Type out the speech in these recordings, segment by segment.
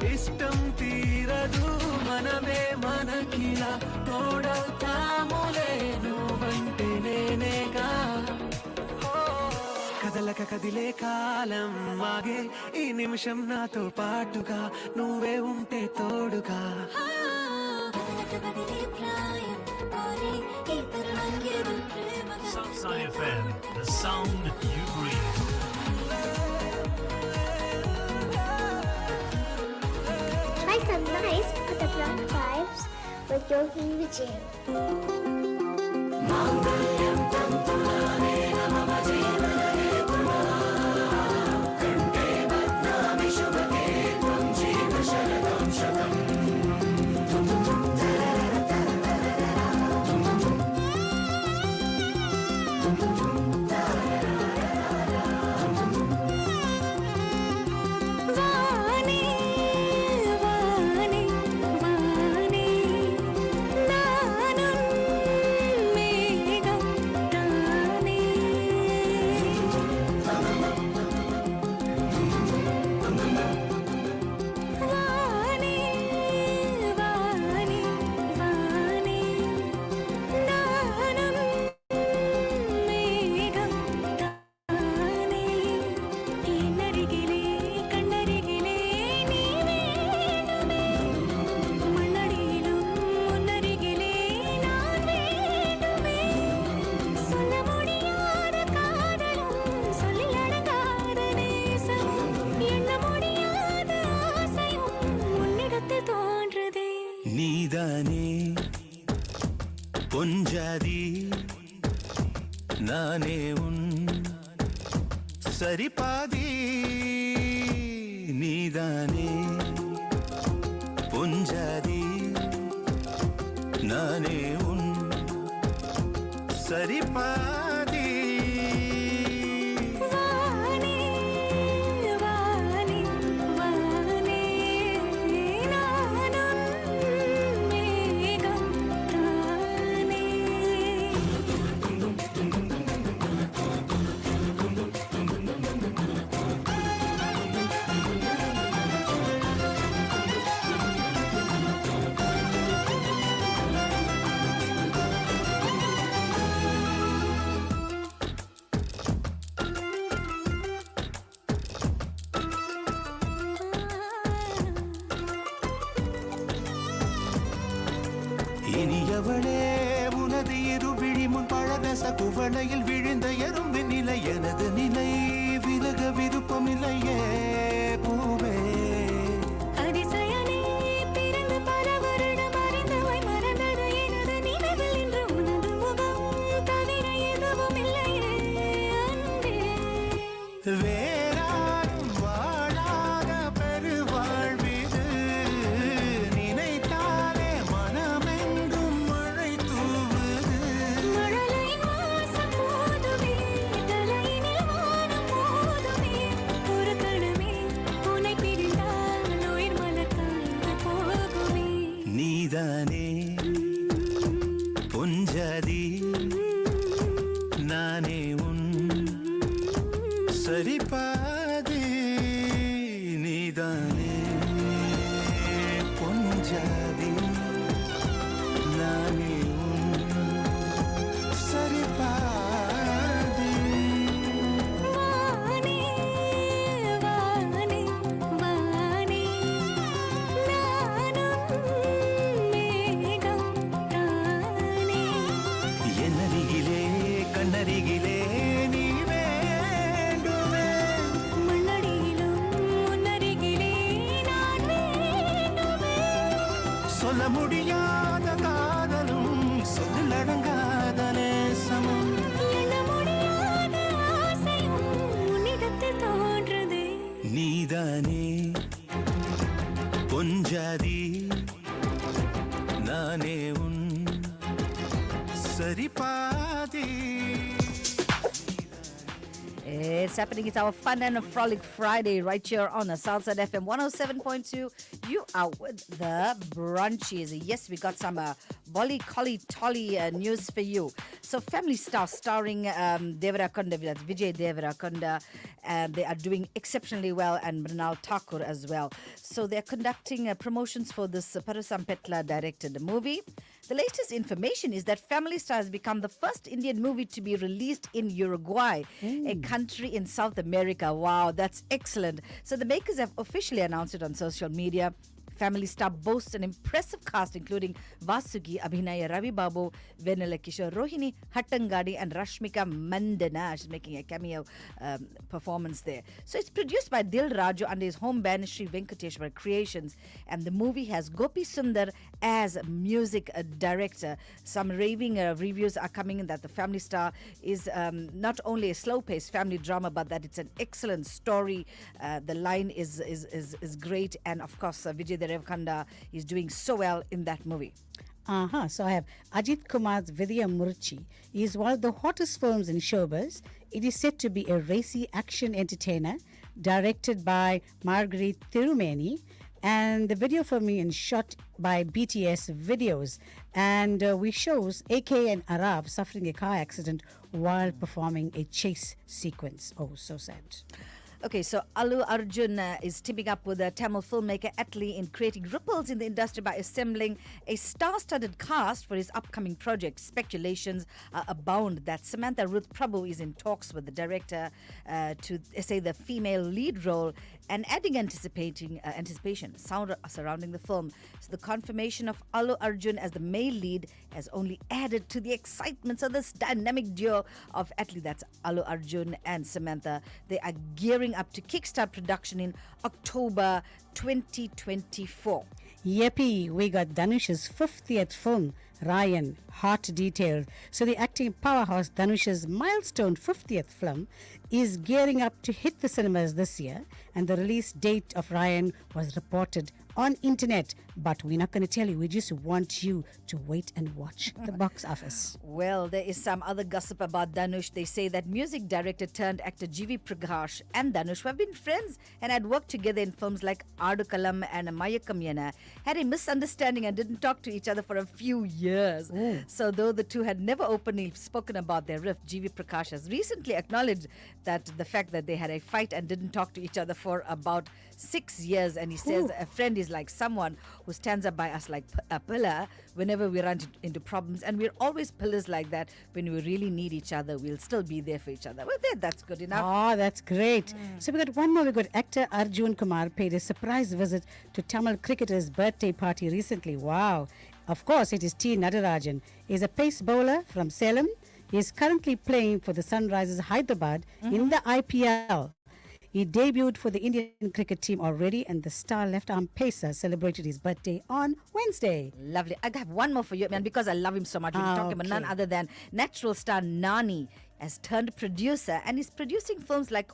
ఇష్టం తీరదు మనమే మనకిలా తోడవుతాములే నువ్వంటే నేనేగా కదలక కదిలే కాలం ఆగే ఈ నిమిషం నాతో పాటుగా నువ్వే ఉంటే తోడుగా Sunshine FM, the sound you breathe. Try some nice for the Brunch Vibes with Yogi Vijay. நீதானே பொஞ்சாதி நானே உன் சரிபாதி நீதானே பொஞ்சாதி நானே உன் சரிபாதி இனியவளே உனது இருவிழி முன் பழதச குவளையில் விழுந்த எறும்பு நிலை எனது நிலை விலக விருப்பமில்லையே பூவே அதிசயனே பிறந்து பல வருடம் அறிந்தவை மறந்தது எனது நினைவில் இன்று உனது முகம் தவிர எதுவும் இல்லையே அன்பே வேறாரும் வாழாத பெருவாழ்விது நினைத்தாலே மனமெங்கும் மழை தூவுது மழலை வாசம் போதுமே தலையினில் வானம் போதுமே ஒரு கணமே உன்னை பிரிந்தால் உயிர் மலர் காய்ந்து போகுமே நீதானே பொஞ்சாதி நானே உன் சரிபாதி நீதானே பொஞ்சாதி நானே உன் சரிபாதி வானே வானே வானே நானும் மேகம் தானே என்னருகிலே கண்ணருகிலே நீ வேண்டுமே மண்ணடியிலும் முன்னருகிலே நான் வேண்டுமே சொல்ல முடியாத காதலும் சொல்லடங்காத நேசமும் எண்ண முடியாத ஆசையும் உன்னிடத்தில் தோன்றுதே நீதானே பொஞ்சாதி நானே உன் சரிபாதி It's happening. It's our fun and a frolic Friday right here on Salsa FM 107.2. You are with the Brunchies. Yes, we got some Bolly Colly Tolly news for you. So, Family Star starring Devarakonda, that's Vijay Devarakonda, and they are doing exceptionally well, and Mrinal Thakur as well. So, they're conducting promotions for this Parasam Petla directed movie. The latest information is that Family Star has become the first Indian movie to be released in Uruguay, a country in South America. Wow, that's excellent. So the makers have officially announced it on social media. Family Star boasts an impressive cast including Vasugi, Abhinaya Ravi Babu, Venala Kishore, Rohini Hattangadi and Rashmika Mandana. She's making a cameo performance there. So it's produced by Dil Raju under his home banner Sri Venkateshwar Creations, and the movie has Gopi Sundar as music director. Some raving reviews are coming in that the Family Star is not only a slow-paced family drama, but that it's an excellent story. The line is great, and of course Vijay Deverakonda is doing so well in that movie. So I have Ajit Kumar's Vidya Murchi. He is one of the hottest films in showbiz. It is said to be a racy action entertainer directed by Marguerite Tirumeni, and the video filming and shot by BTS Videos, and we shows AK and Arab suffering a car accident while performing a chase sequence. Oh, so sad. Okay, so Allu Arjun is teaming up with Tamil filmmaker Atlee in creating ripples in the industry by assembling a star-studded cast for his upcoming project. Speculations abound that Samantha Ruth Prabhu is in talks with the director to say the female lead role, and adding anticipation surrounding the film. So the confirmation of Allu Arjun as the male lead has only added to the excitement. So this dynamic duo of Atlee, that's Allu Arjun and Samantha, they are gearing up to kickstart production in October 2024. Yippee, we got Dhanush's 50th film, Ryan, Heart Detail. So the acting powerhouse Dhanush's milestone 50th film is gearing up to hit the cinemas this year, and the release date of Ryan was reported on internet, but we're not going to tell you. We just want you to wait and watch the box office. Well, there is some other gossip about Dhanush. They say that music director turned actor G.V. Prakash and Dhanush, who have been friends and had worked together in films like Adukalam and Mayakam Yana, had a misunderstanding and didn't talk to each other for a few years. So though the two had never openly spoken about their rift, G.V. Prakash has recently acknowledged that the fact that they had a fight and didn't talk to each other for about 6 years, and he says a friend is like someone who stands up by us like a pillar whenever we run into problems, and we're always pillars like that. When we really need each other, we'll still be there for each other. Well, that's good enough. Oh, that's great. So we got one more. We got actor Arjun Kumar paid a surprise visit to Tamil cricketer's birthday party recently. Wow. Of course, it is T. Nadarajan. He's a pace bowler from Salem. He is currently playing for the Sunrisers Hyderabad in the IPL. He debuted for the Indian cricket team already, and the star left-arm pacer celebrated his birthday on Wednesday. Lovely. I have one more for you, man, because I love him so much. We're talking about none other than natural star Nani has turned producer, and he's producing films like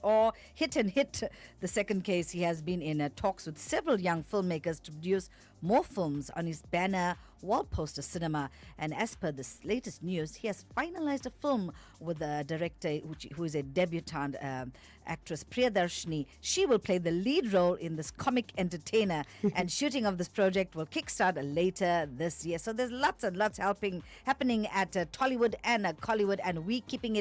Hit and Hit. The second case, he has been in talks with several young filmmakers to produce more films on his banner Wallposter Cinema. And as per this latest news, he has finalized a film with a director who is a debutante actress, Priyadarshini. She will play the lead role in this comic entertainer, and shooting of this project will kickstart later this year. So there's lots and lots happening at Tollywood and Collywood, and we keeping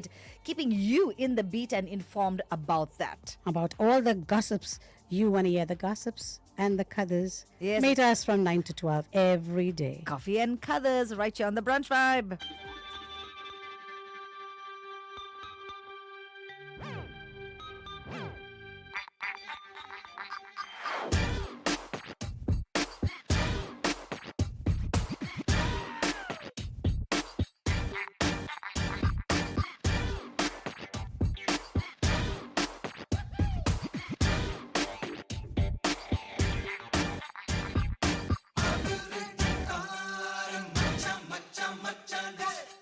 you in the beat and informed about that. About all the gossips. You want to hear the gossips and the kadhas? Yes. Meet us from 9 to 12 every day. Coffee and Colors right here on the Brunch Vibe. Macha, macha, macha,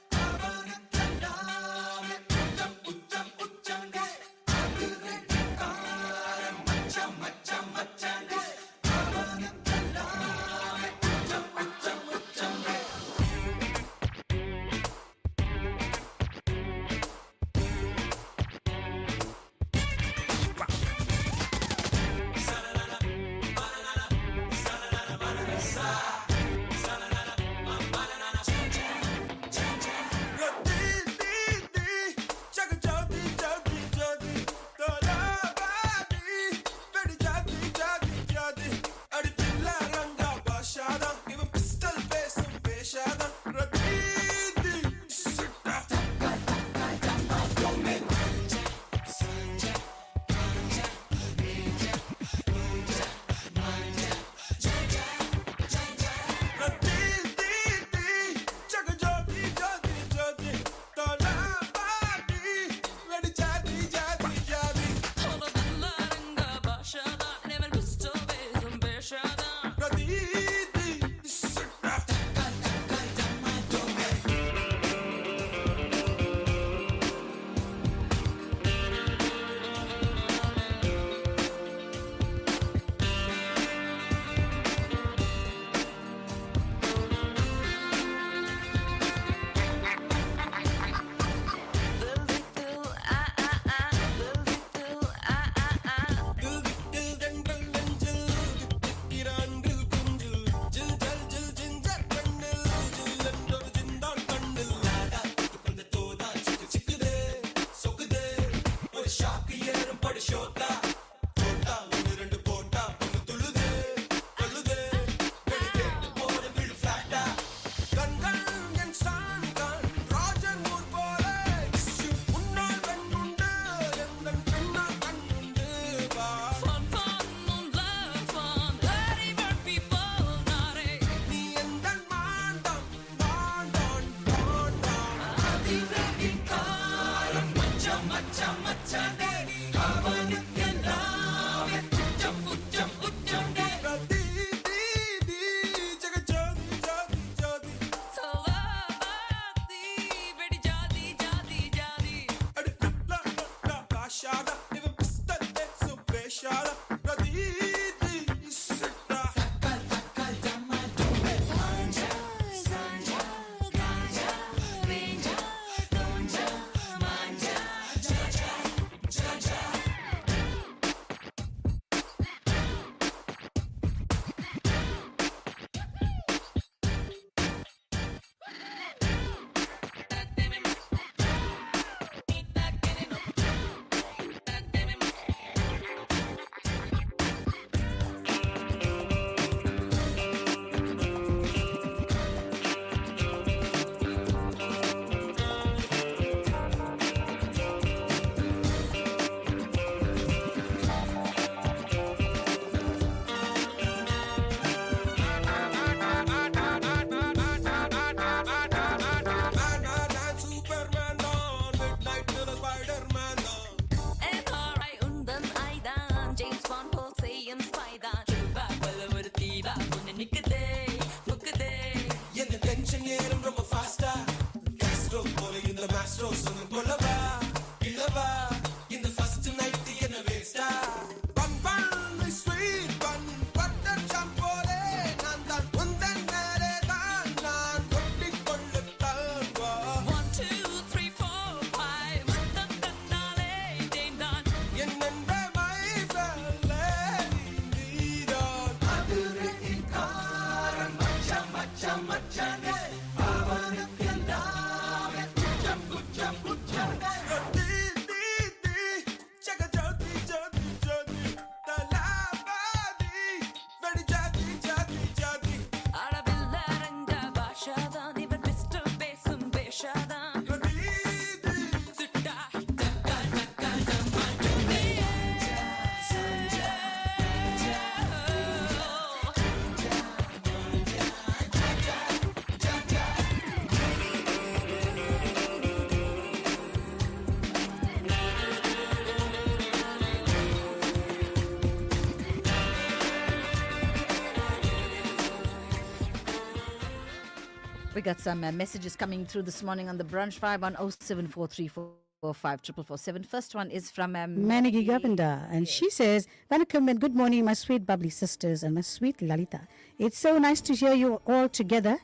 We got some messages coming through this morning on the Brunch Vibe on 07434454447. First one is from Manigi Govinda, and she says, Vanakkam and good morning, my sweet bubbly sisters and my sweet Lalita. It's so nice to hear you all together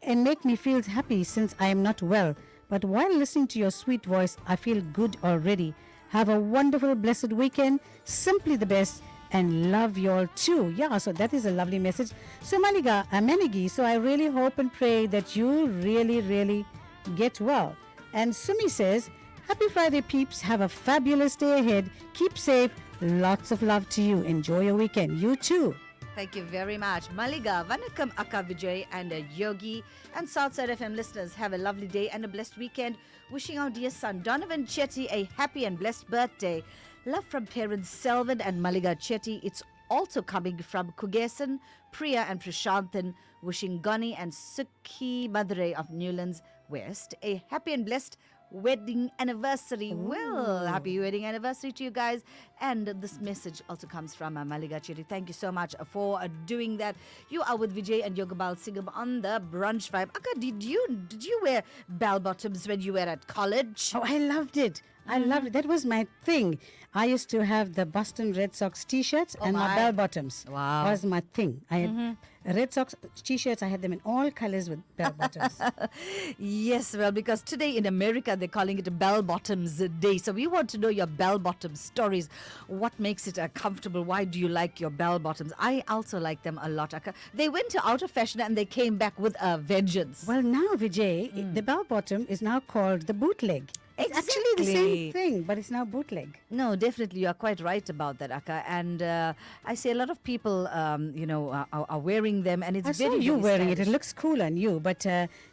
and make me feel happy since I am not well. But while listening to your sweet voice, I feel good already. Have a wonderful, blessed weekend. Simply the best. And love you all too. Yeah, so that is a lovely message. So Manigi, so I really hope and pray that you really, really get well. And Sumi says, Happy Friday, peeps. Have a fabulous day ahead. Keep safe. Lots of love to you. Enjoy your weekend. You too. Thank you very much. Maliga, Vanakkam, Akka Vijay and Yogi and Southside FM listeners, have a lovely day and a blessed weekend. Wishing our dear son Donovan Chetty a happy and blessed birthday. Love from parents Selvan and Maliga Chetty. It's also coming from Kugesan, Priya and Prashanthan. Wishing Gani and Sukhi Madre of Newlands West a happy and blessed wedding anniversary. Well, happy wedding anniversary to you guys. And this message also comes from Maliga Chetty. Thank you so much for doing that. You are with Vijay and Yogabal Singham on the Brunch Vibe. Akka, did you wear bell bottoms when you were at college? Oh, I loved it. I loved it. That was my thing. I used to have the Boston Red Sox t-shirts and my bell bottoms. Wow. Was my thing. I had Red Sox t-shirts. I had them in all colors with bell bottoms. Yes, well, because today in America they're calling it a bell bottoms day. So we want to know your bell bottom stories. What makes it comfortable? Why do you like your bell bottoms? I also like them a lot. Akka. They went out of fashion and they came back with a vengeance. Well, now, Vijay, the bell bottom is now called the bootleg. It's actually the same thing, but it's now bootleg. No, definitely. You are quite right about that, Akka. And I see a lot of people, are wearing them. And it's I very, saw you very wearing stylish. it. It looks cool on you. But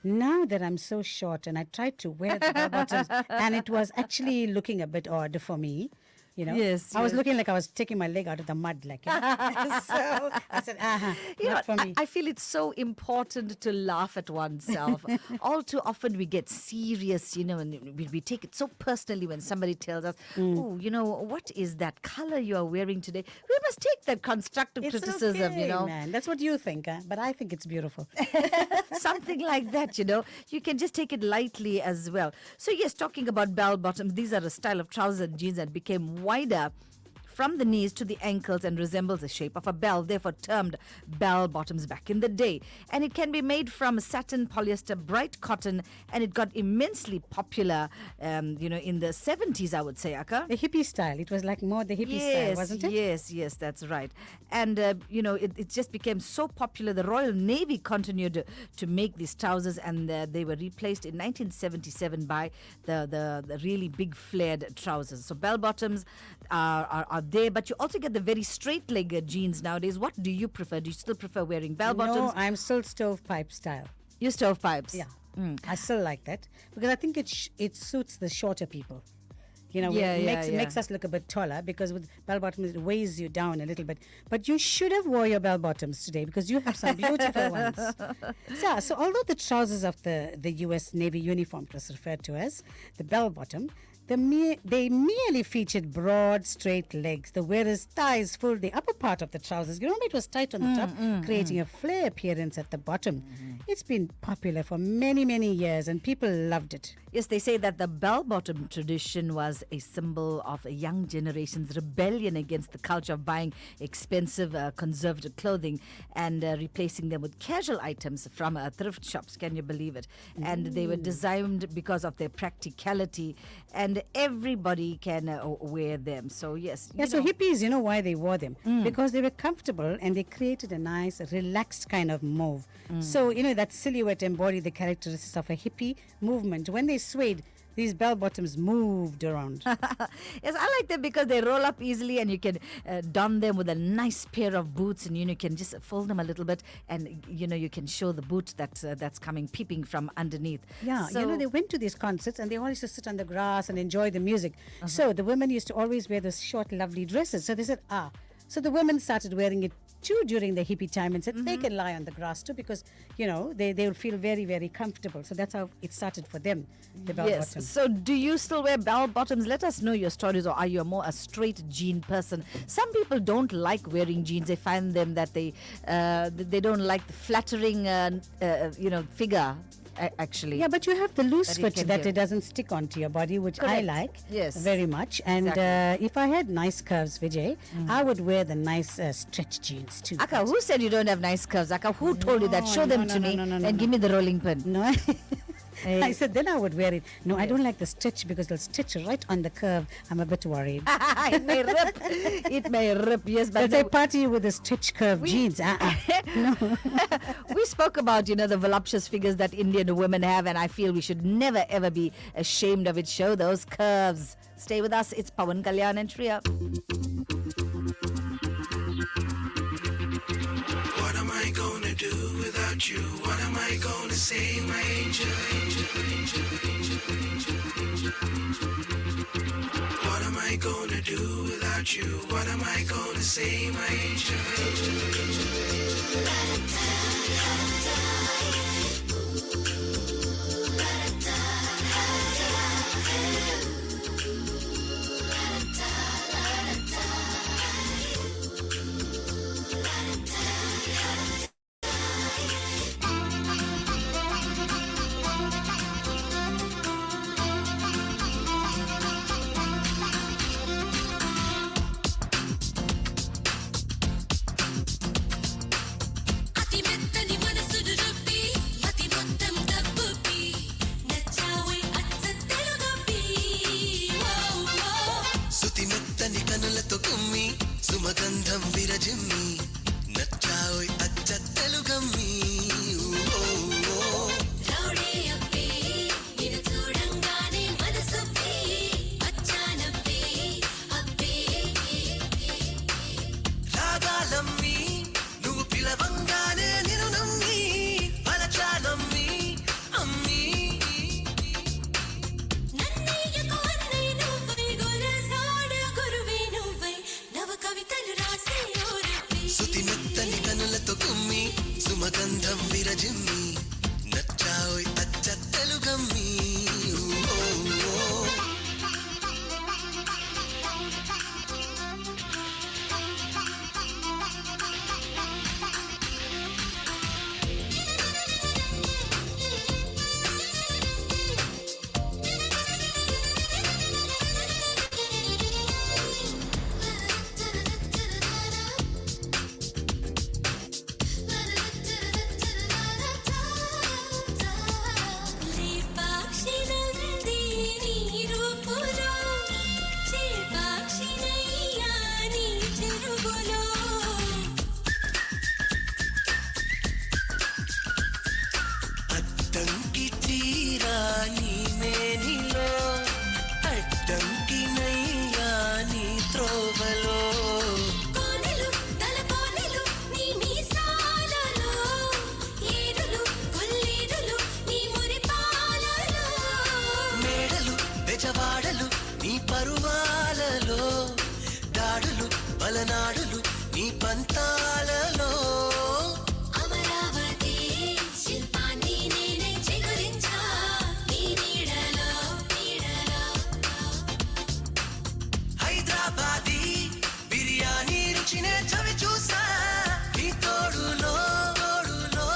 now that I'm so short and I tried to wear the bell bottoms and it was actually looking a bit odd for me. You know, Yes, I was yes. looking like I was taking my leg out of the mud, like. You know? So I said, You know, not for me. I feel it's so important to laugh at oneself. All too often we get serious, you know, and we take it so personally when somebody tells us, oh, you know, what is that color you are wearing today? We must take that constructive It's criticism, okay, you know. man. That's what you think, but I think it's beautiful. Something like that, you know. You can just take it lightly as well. So yes, talking about bell bottoms, these are a style of trousers and jeans that became wider from the knees to the ankles and resembles the shape of a bell, therefore termed bell bottoms back in the day. And it can be made from satin, polyester, bright cotton, and it got immensely popular, you know, in the 70s, I would say, Akka. The hippie style. It was like more the hippie style, wasn't it? Yes, that's right. And, you know, it just became so popular. The Royal Navy continued to make these trousers, and they were replaced in 1977 by the really big flared trousers. So bell bottoms are there, but you also get the very straight-legged jeans nowadays. What do you prefer? Do you still prefer wearing bell bottoms? No, I'm still stovepipe style. You stovepipes? Yeah, I still like that because I think it suits the shorter people. You know, it makes us look a bit taller because with bell bottoms it weighs you down a little bit. But you should have wore your bell bottoms today because you have some beautiful ones. So although the trousers of the U.S. Navy uniform was referred to as the bell bottom, they merely featured broad, straight legs. The wearer's thighs filled the upper part of the trousers. You remember it was tight on the top, creating a flare appearance at the bottom. It's been popular for many, many years and people loved it. Yes, they say that the bell-bottom tradition was a symbol of a young generation's rebellion against the culture of buying expensive, conservative clothing and replacing them with casual items from thrift shops. Can you believe it? And they were designed because of their practicality, and everybody can wear them. So, yes. Yeah, so hippies, you know why they wore them? Because they were comfortable and they created a nice, relaxed kind of move. So, you know, that silhouette embodied the characteristics of a hippie movement. When they swayed, these bell bottoms moved around. Yes, I like them because they roll up easily and you can don them with a nice pair of boots, and, you know, you can just fold them a little bit and, you know, you can show the boot that's coming, peeping from underneath. Yeah, So, you know, they went to these concerts and they all used to sit on the grass and enjoy the music. So the women used to always wear those short, lovely dresses. So they said, so the women started wearing it chew during the hippie time and said they can lie on the grass too because, they will feel very, very comfortable. So that's how it started for them, the bell Yes. bottom. So, do you still wear bell bottoms? Let us know your stories, or are you more a straight jean person? Some people don't like wearing jeans. They find them that they don't like the flattering, figure. Actually, Yeah, but you have the loose That it fit can that give. it doesn't stick onto your body, which I Correct. like Yes. very much. And Exactly. if I had nice curves, Vijay, I would wear the nice stretch jeans too. Aka, who said you don't have nice curves? Aka, who told you that? Show them to me and give me the rolling pin. No, I said then I would wear it. No, I don't like the stretch because it'll stitch right on the curve. I'm a bit worried. It may rip. It may rip. Yes, but Let's say party with the stitch curve jeans. we spoke about the voluptuous figures that Indian women have, and I feel we should never ever be ashamed of it. Show those curves. Stay with us. It's Pawan Kalyan and Shriya. What am I gonna do without you? What am I gonna say, my angel, angel, angel, angel, angel, angel, angel? What am I gonna do without you? What am I gonna say, my angel, angel, angel, అతి మెత్తని మనసును రుబ్బి అతి మొత్తం డబ్బుపి నచ్చావే అచ్చ తెలుగబ్బి సుతి మెత్తని కనులతో కుమ్మి సుమగంధం విరజిమ్మి నచ్చావోయ్ అచ్చ తెలుగమ్మి rowdy అబ్బి నిన్ను చూడంగానే మనసబ్బి అచ్చానబ్బి అబ్బి రాగాలమ్మి నువ్వు పిలవంగానే నిన్ను నమ్మి వలచానమ్మి అమ్మి నన్నయ్యకు అన్నయ్య నువ్వై గురజాడ గురువే నువ్వై నవ కవితలు రాసే ఓరబ్బి సుతి మెత్తని కనులతో కుమ్మి సుమగంధం విరజిమ్మి నచ్చావోయ్ అచ్చ తెలుగమ్మి లేపాక్షినంది నీ రూపులో చేపాక్షినయ్యా నీ చెరువులో అద్దంకి తీరా నీ మేనిలో అడ్డంకి నయ్యా నీ త్రోవలో కోనెలు తలకోనెలు నీ మీసాలలో ఏరులు కొల్లేరులు నీ మురిపాలలో మేడలు బెజవాడలు నీ పరువాలలో దాడులు బలనాడులు నీ పంతాలలో అమరావతి శిల్పాన్ని నేనే చిగురించా నీ నీడలో నీడలో హైదరాబాదీ బిర్యానీ రుచినే చవి చూసా నీ తోడులో తోడులో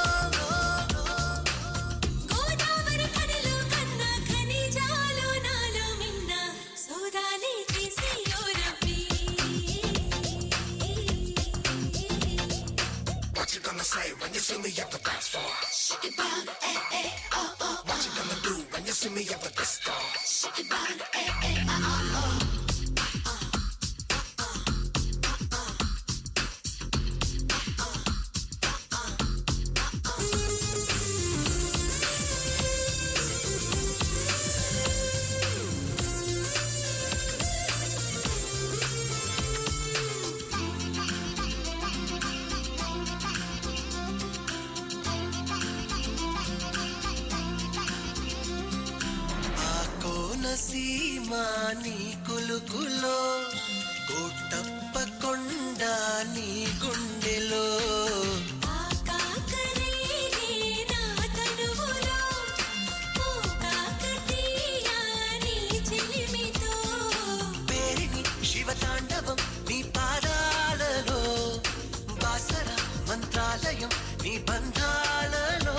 గోదావరి కనులు కన్న ఖనిజాలు నాలో మిన్న సోదాలే చేసి ఓరబ్బి What you gonna say when you see me at the dance floor? What you gonna do when you see me at the disco? Konaseema నీ కులుకులో కోటప్ప కొండ నీ గుండెలో ఆలయం నీ బంధాలలో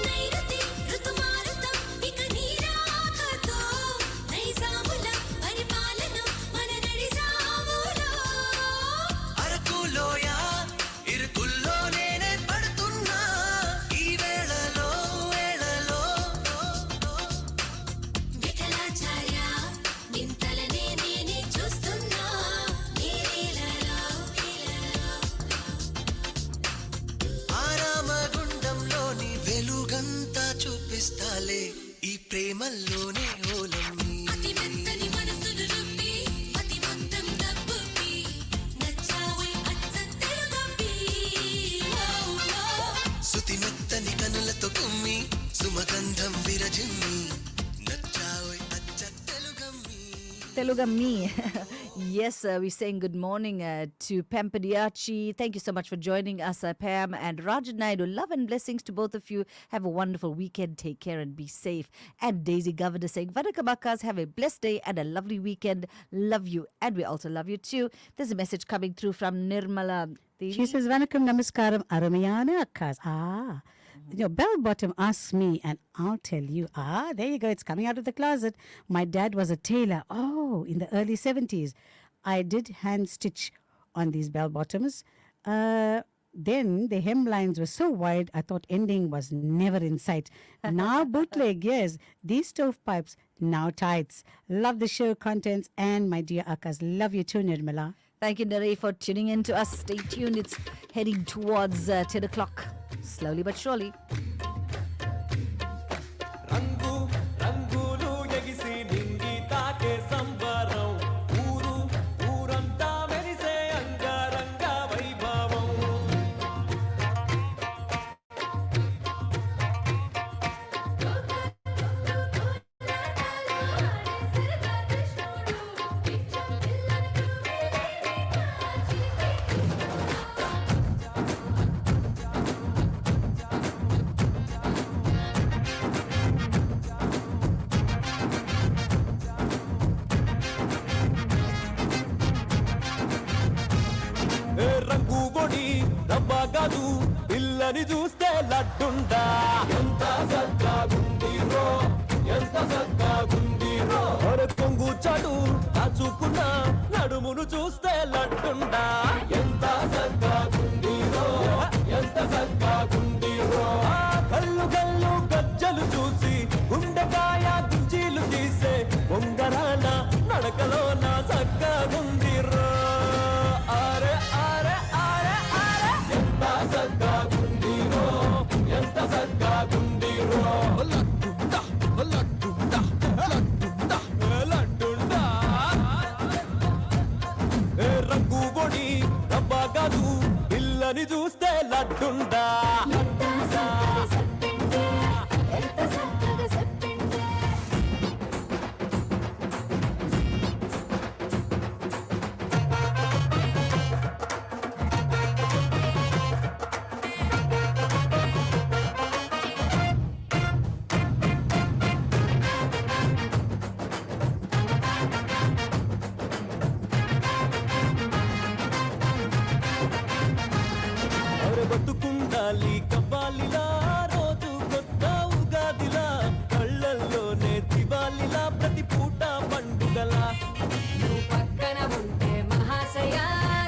నైరుతి ఋతుమారుతం ఇక నీరాకతో నైజాముల పరిపాలన మన నడిజాములో అరకులోయ ఇరుకుల్లో నేనే పడుతున్నా ఈ వేళలో విఠలాచార్య వింతలనే నేనే చూస్తున్నా నీలీలలో ఆరామగుండంలోని వెలుగంతా చూపిస్తాలే ఈ ప్రేమల్లోనే ఓలమ్మి అతి మెత్తని మనసులు రుబ్బి అతి మొత్తం డబ్బుకి నచ్చావై అచ్చ తెలుగబ్బి శృతి మెత్తని కనులతో కుమ్మి సుమగంధం విరజిమ్మి నచ్చావోయ్ అచ్చ తెలుగమ్మి Telugammi. Yes, we're saying good morning to Pam Padiachi. Thank you so much for joining us, Pam and Rajan Naidu. Love and blessings to both of you. Have a wonderful weekend. Take care and be safe. And Daisy Governor saying, Vanakamakas, have a blessed day and a lovely weekend. Love you. And we also love you too. There's a message coming through from Nirmala. She says, Vanakkam Namaskaram Aramayana Akkas. Your bell bottom asks me, and I'll tell you. There you go. It's coming out of the closet. My dad was a tailor. Oh, in the early 70s. I did hand stitch on these bell bottoms. Then the hemlines were so wide, I thought ending was never in sight. Now bootleg, yes. These stovepipes, now tights. Love the show contents, and my dear Akkas, love you too, Nirmala. Thank you, Nare, for tuning in to us. Stay tuned. It's heading towards 10 o'clock. Slowly but surely. రంగు రంగులు ఎగిసి నింగి తాకే సంబరం ఊరు ఊరంతా మెరిసే అంగరంగ వైభవం ఏ రంగు బొడి రవ్వ కాదు పిల్లని చూస్తే లడ్డుండా ఎంత సక్కగుందిరో ఎంత సక్కగుందిరో ఒరే కొంగు చాటు కాచుకున్న నడుమును చూస్తే లడ్డుండా ఎంత సక్కగుందిరో ఎంత సక్కగుందిరో కళ్ళు కళ్ళు గజ్జలు చూసి గుండెకాయ గుంజీలు తీసే బొంగరాల నడకలో నా సక్కగుందిరో ఆరే ఆరే ఆరే ఆరే ఎంత సక్కగుందిరో ఎంత సక్కగుందిరో లడ్డుండా లడ్డుండా లడ్డుండా లడ్డుండా ఏ రంగు బొడి రవ్వ కాదు పిల్లని చూస్తే లడ్డుండా అరే బతుకుండాలి కవ్వాలిలా రోజు కొత్త ఉగాదిలా కళ్ళల్లోనే దివాలిలా ప్రతి పూట పండుగలా నువ్వు పక్కన ఉంటే మహాశయ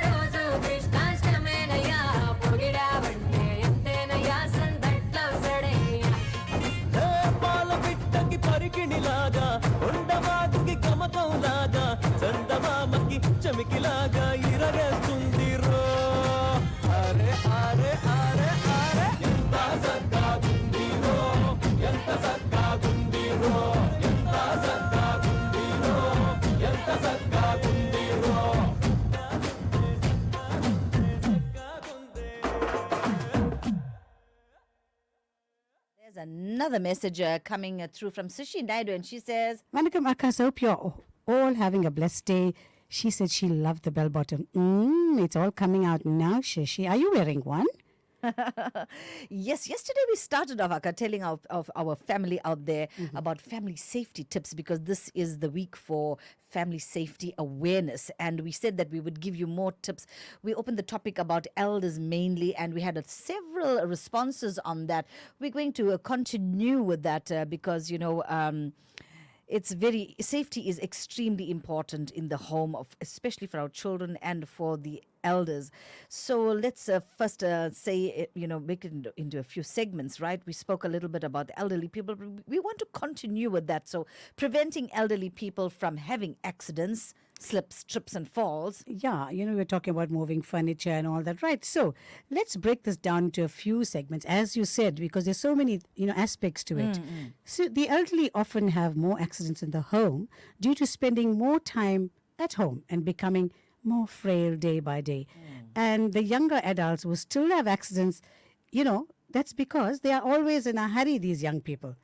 రోజు కృష్ణాష్టమేనయ్యా పొగిడావంటే ఎంతేనయ్యా సందట్లవసడయ్యా ఏ పాల బిడ్డకి పరికిణిలాగా ఉండవాదికి కమకంలాగా చందమామకి చమికిలాగా ఇరగేస్తుంది రో అరే అరే అరే అరే ఎంత సక్కగుందిరో ఎంత సక్కగుందిరో ఎంత సక్కగుందిరో ఎంత సక్కగుందిరో There's another message coming through from Sushi Naidu, and she says, Vanakkam Akkas, hope you're all having a blessed day. She said she loved the bell bottom. It's all coming out now, Shashi. Are you wearing one? Yes, yesterday we started off, Aka, telling of our family out there about family safety tips, because this is the week for family safety awareness. And we said that we would give you more tips. We opened the topic about elders mainly, and we had several responses on that. We're going to continue with that because, it's very safety is extremely important in the home of, especially for our children and for the elders. So let's first make it into a few segments, right? We spoke a little bit about the elderly people. We want to continue with that. So preventing elderly people from having accidents, slips, trips and falls. Yeah, we're talking about moving furniture and all that, right? So let's break this down into a few segments, as you said, because there's so many, aspects to it. So the elderly often have more accidents in the home due to spending more time at home and becoming more frail day by day. And the younger adults who still have accidents, that's because they are always in a hurry, these young people.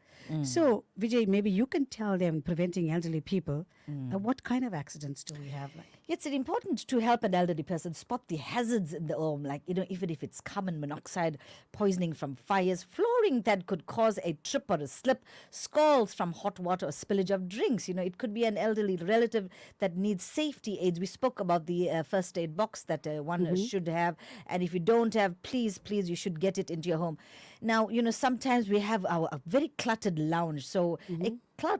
So, Vijay, maybe you can tell them, preventing elderly people, what kind of accidents do we have? It's important to help an elderly person spot the hazards in the home, like, even if it's carbon monoxide, poisoning from fires, flooring that could cause a trip or a slip, scalds from hot water or spillage of drinks. It could be an elderly relative that needs safety aids. We spoke about the first aid box that one should have. And if you don't have, please, you should get it into your home. Now, sometimes we have a very cluttered lounge. So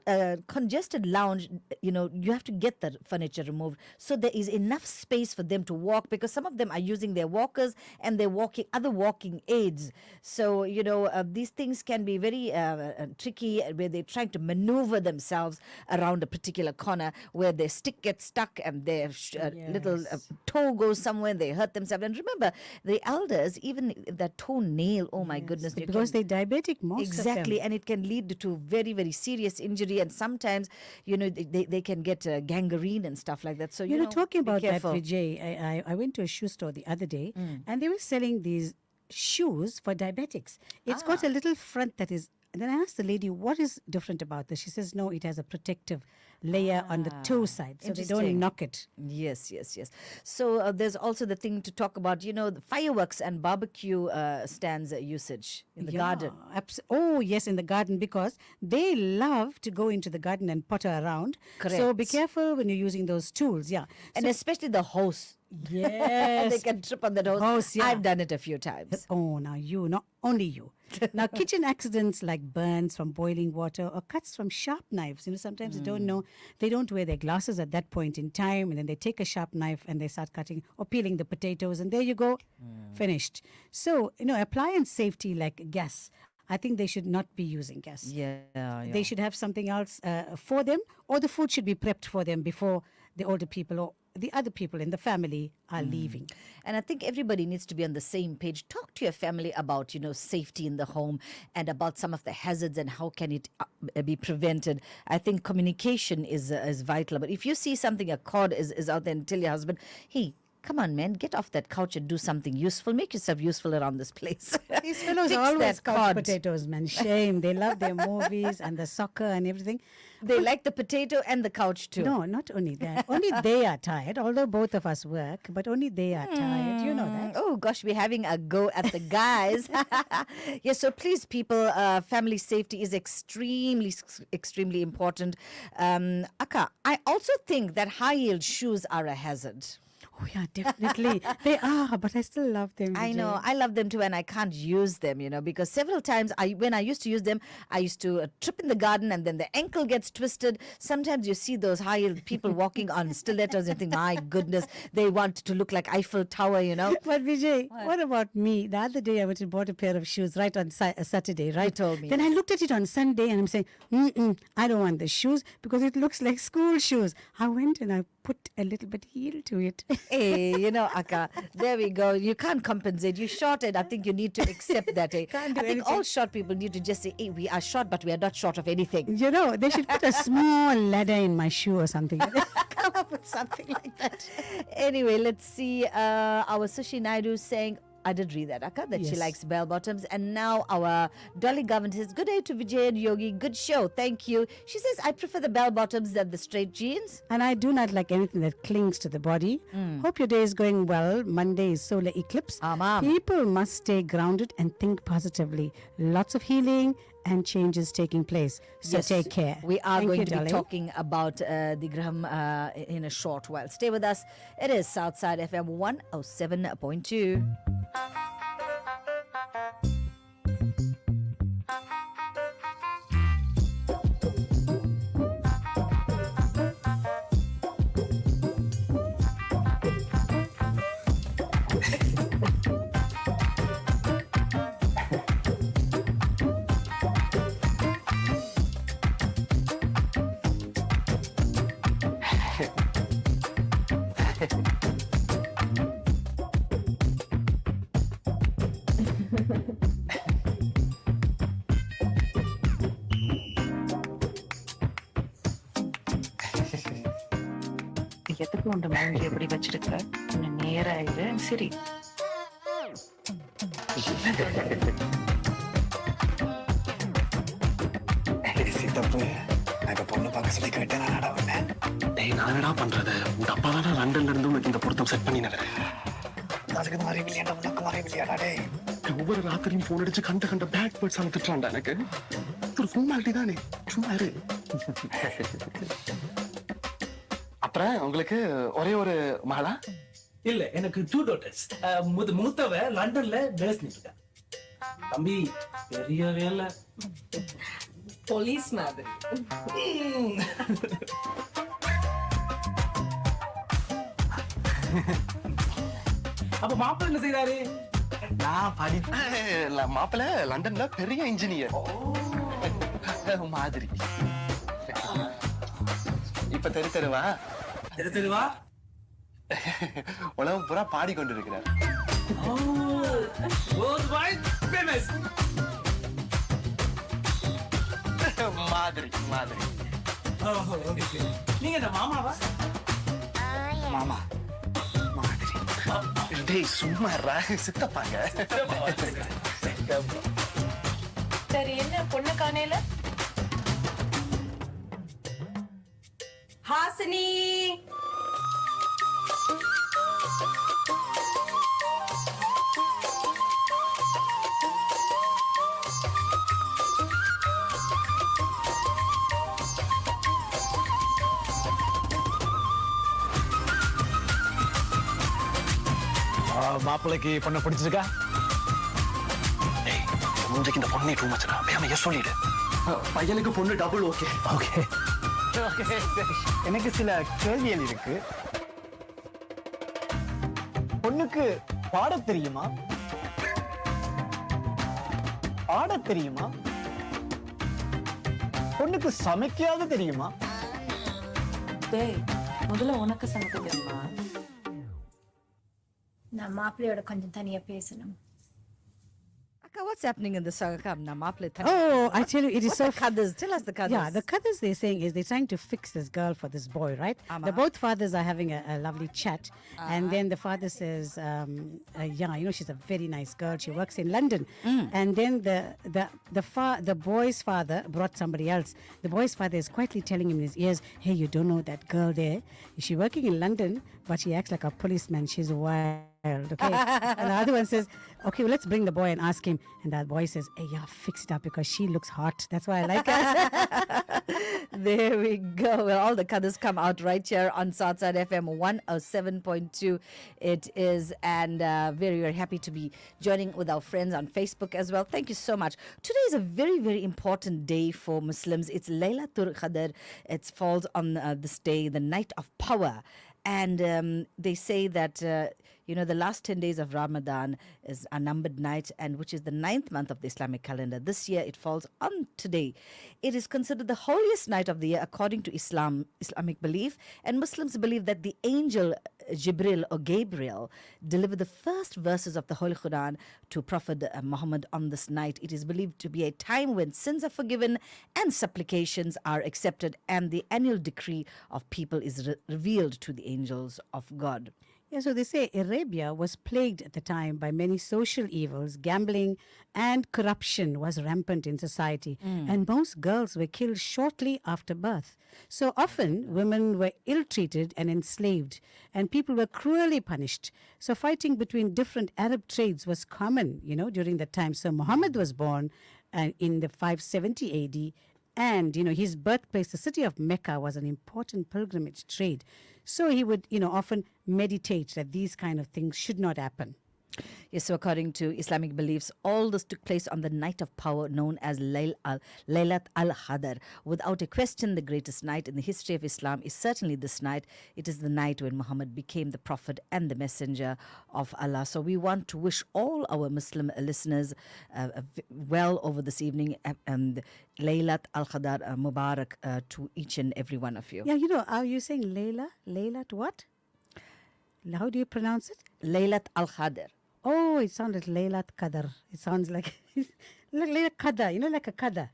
a congested lounge, you have to get the furniture removed so there is enough space for them to walk, because some of them are using their walkers and they're other walking aids. So, these things can be very tricky, where they're trying to maneuver themselves around a particular corner where their stick gets stuck and their little toe goes somewhere and they hurt themselves. And remember, the elders, even that toenail, oh my goodness. Because they're diabetic, most Exactly, of them. and it can lead to very, very serious injury, and sometimes, they can get gangrene and stuff like that. So, talking be about that, careful. Vijay, I went to a shoe store the other day, and they were selling these shoes for diabetics. It's got a little front that is. And then I asked the lady, what is different about this? She says, no, it has a protective layer on the toe side, so they don't Interesting. knock it. Yes. So there's also the thing to talk about, the fireworks and barbecue stands usage in the garden. Oh, yes, in the garden, because they love to go into the garden and potter around. Correct. So be careful when you're using those tools, And especially the hose. Yes. They can trip on that hose. Hose, yeah. I've done it a few times. Oh, now you, not only you. Now, kitchen accidents like burns from boiling water or cuts from sharp knives. Sometimes they don't know, they don't wear their glasses at that point in time, and then they take a sharp knife and they start cutting or peeling the potatoes, and there you go, finished. So, appliance safety like gas. I think they should not be using gas. Yeah. They should have something else for them, or the food should be prepped for them before the older people or the other people in the family are leaving. And I think everybody needs to be on the same page. Talk to your family about, safety in the home and about some of the hazards and how can it be prevented. I think communication is vital. But if you see something, a cord is out there, and tell your husband, hey, come on, man, get off that couch and do something useful. Make yourself useful around this place. These fellows Fix are always that couch cord. potatoes, man. Shame. They love their movies and the soccer and everything. They like the potato and the couch too. No, not only that. Only they are tired, although both of us work, but only they are tired. You know that. Oh gosh, we're having a go at the guys. Yes, so please, people, family safety is extremely important. Akka, I also think that high-heeled shoes are a hazard. Oh, yeah, definitely. They are, but I still love them. I Vijay. know. I love them too, and I can't use them, because several times when I used to use them, I used to trip in the garden and then the ankle gets twisted. Sometimes you see those high-heeled people walking on stilettos and think, my goodness, they want to look like Eiffel Tower, But Vijay, what about me? The other day I went and bought a pair of shoes right on Saturday, right? You told me. Then I looked at it on Sunday and I'm saying, I don't want the shoes because it looks like school shoes. I went and I put a little bit heel to it. Hey, Akka, there we go. You can't compensate. You're short, and I think you need to accept that. Eh? Can't do I think anything. all short people need to just say, hey, we are short, but we are not short of anything. They should put a small ladder in my shoe or something. Come up with something like that. Anyway, let's see. Our Sushi Naidu saying, I did read that, Akka, that she Yes. likes bell bottoms. And now our Dolly Governor says, good day to Vijay and Yogi. Good show. Thank you. She says, I prefer the bell bottoms than the straight jeans. And I do not like anything that clings to the body. Hope your day is going well. Monday is solar eclipse. Amam. People must stay grounded and think positively. Lots of healing and changes taking place. So take care. We are Thank going you, to be darling. talking about the Graham in a short while. Stay with us. It is Southside FM 107.2. எதுக்கு உண்ட மனைவி எப்படி வச்சிருக்க கொஞ்சம் நேராயிரு சரி சித்தப்பு நான் இப்ப பொண்ணு பார்க்க சொல்லி கேட்டேன் நானடா உன்ன. டேய் நான் என்னடா பண்றது உங்க அப்பா தான் லண்டன்ல இருந்து உனக்கு இந்த பொருத்தம் செட் பண்ணி அதுக்கு மாறி விளையாட உனக்கு மாறி விளையாடா டே. ஒவ்வொரு ராத்திரியும் போன் அடிச்சு கண்ட கண்ட பேட் பேர்ட்ஸ் அனுப்பிட்டுறான்டா எனக்கு இது ஒரு ஃபார்மாலிட்டி தானே சும்மா இரு அப்புறம் உங்களுக்கு ஒரே ஒரு மகளா இல்ல எனக்கு 2 daughters. மூத்தவ லண்டன்ல நர்ஸ் இருக்கா. தம்பி பெரிய வேலை போலீஸ் மாதிரி அப்ப மாப்பிள்ளை என்ன செய்யறாரு? நான் மாப்பிள்ள லண்டன்ல பெரிய இன்ஜினியர் மாதிரி இப்ப தெருவா தெருவா உலகம் பூரா பாடிக்கொண்டிருக்கிறார் ஃபேமஸ் மாதிரி மாதிரி நீங்க இந்த மாமாவா? மாமா மாதிரி. டேய் சும்மா இருடா, சித்தப்பாங்க சரி என்ன பொண்ணு காணையில ஹாசினி மாப்பிள்ளைக்கு பொண்ணை பிடிச்சிருக்கா? டேய் மூஞ்சிக்கு இந்த பொண்ணு டூ மச்டா வேணா எஸ் சொல்லிடு பையனுக்கு பொண்ணு டபுள் ஓகே ஓகே ஓகே எனக்கு சில கேள்விகள் இருக்கு. பொண்ணுக்கு பாடத் தெரியுமா? ஆடத் தெரியுமா? பொண்ணுக்கு சமைக்காத தெரியுமா? டேய் முதல்ல உனக்கு சமைக்க தெரியுமா? நான் மாப்பிள்ளையோட கொஞ்சம் தனியா பேசணும். Akka, what's happening in the song? Come, now, Maple. Oh, I tell you, it is What's so the Kadas? Tell us the Kadas. Yeah, the Kadas they're saying is they're trying to fix this girl for this boy, right? The both fathers are having a lovely chat. And then the father says, yeah, you know, she's a very nice girl. She works in London. And then the boy's father brought somebody else. The boy's father is quietly telling him in his ears, hey, you don't know that girl there? She's working in London, but she acts like a policeman. She's wild. Okay. And the other one says, okay, well, let's bring the boy and ask him. And that boy says, hey, yeah, fix it up because she looks hot. That's why I like her. There we go. Well, all the colors come out right here on Southside FM 107.2. It is, and very, very happy to be joining with our friends on Facebook as well. Thank you so much. Today is a very, very important day for Muslims. It's Laylatul Qadr. It falls on this day, the night of power. And they say that, the last 10 days of Ramadan is a numbered night, and which is the 9th month of the Islamic calendar. This year it falls on today. It is considered the holiest night of the year according to Islamic belief. And Muslims believe that the angel Jibril or Gabriel delivered the first verses of the Holy Quran to Prophet Muhammad on this night. It is believed to be a time when sins are forgiven and supplications are accepted, and the annual decree of people is revealed to the angels of God. Yeah, so they say Arabia was plagued at the time by many social evils. Gambling and corruption was rampant in society, and most girls were killed shortly after birth. So often, women were ill treated and enslaved, and people were cruelly punished. So fighting between different Arab trades was common, during that time. So Muhammad was born in the 570 AD, and his birthplace, the city of Mecca, was an important pilgrimage trade. So he would often meditate that these kind of things should not happen. Yes, so according to Islamic beliefs, all this took place on the night of power known as Laylat al-Qadr. Without a question, the greatest night in the history of Islam is certainly this night. It is the night when Muhammad became the prophet and the messenger of Allah. So we want to wish all our Muslim listeners well over this evening, and Laylat al-Qadr Mubarak to each and every one of you. Yeah, are you saying Layla? Laylat what? How do you pronounce it? Laylat al-Qadr. Oh, it sounded Laylat Qadr. It sounds like Laylat Qadr, like a Qadr.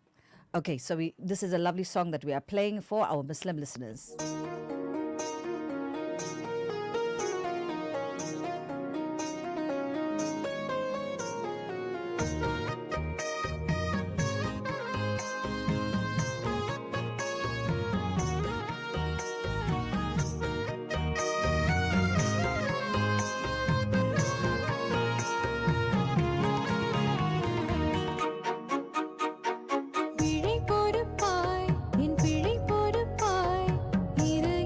Okay, so this is a lovely song that we are playing for our Muslim listeners. விழை பொறுப்பாய் என் பிழை பொறுப்பாய் இரு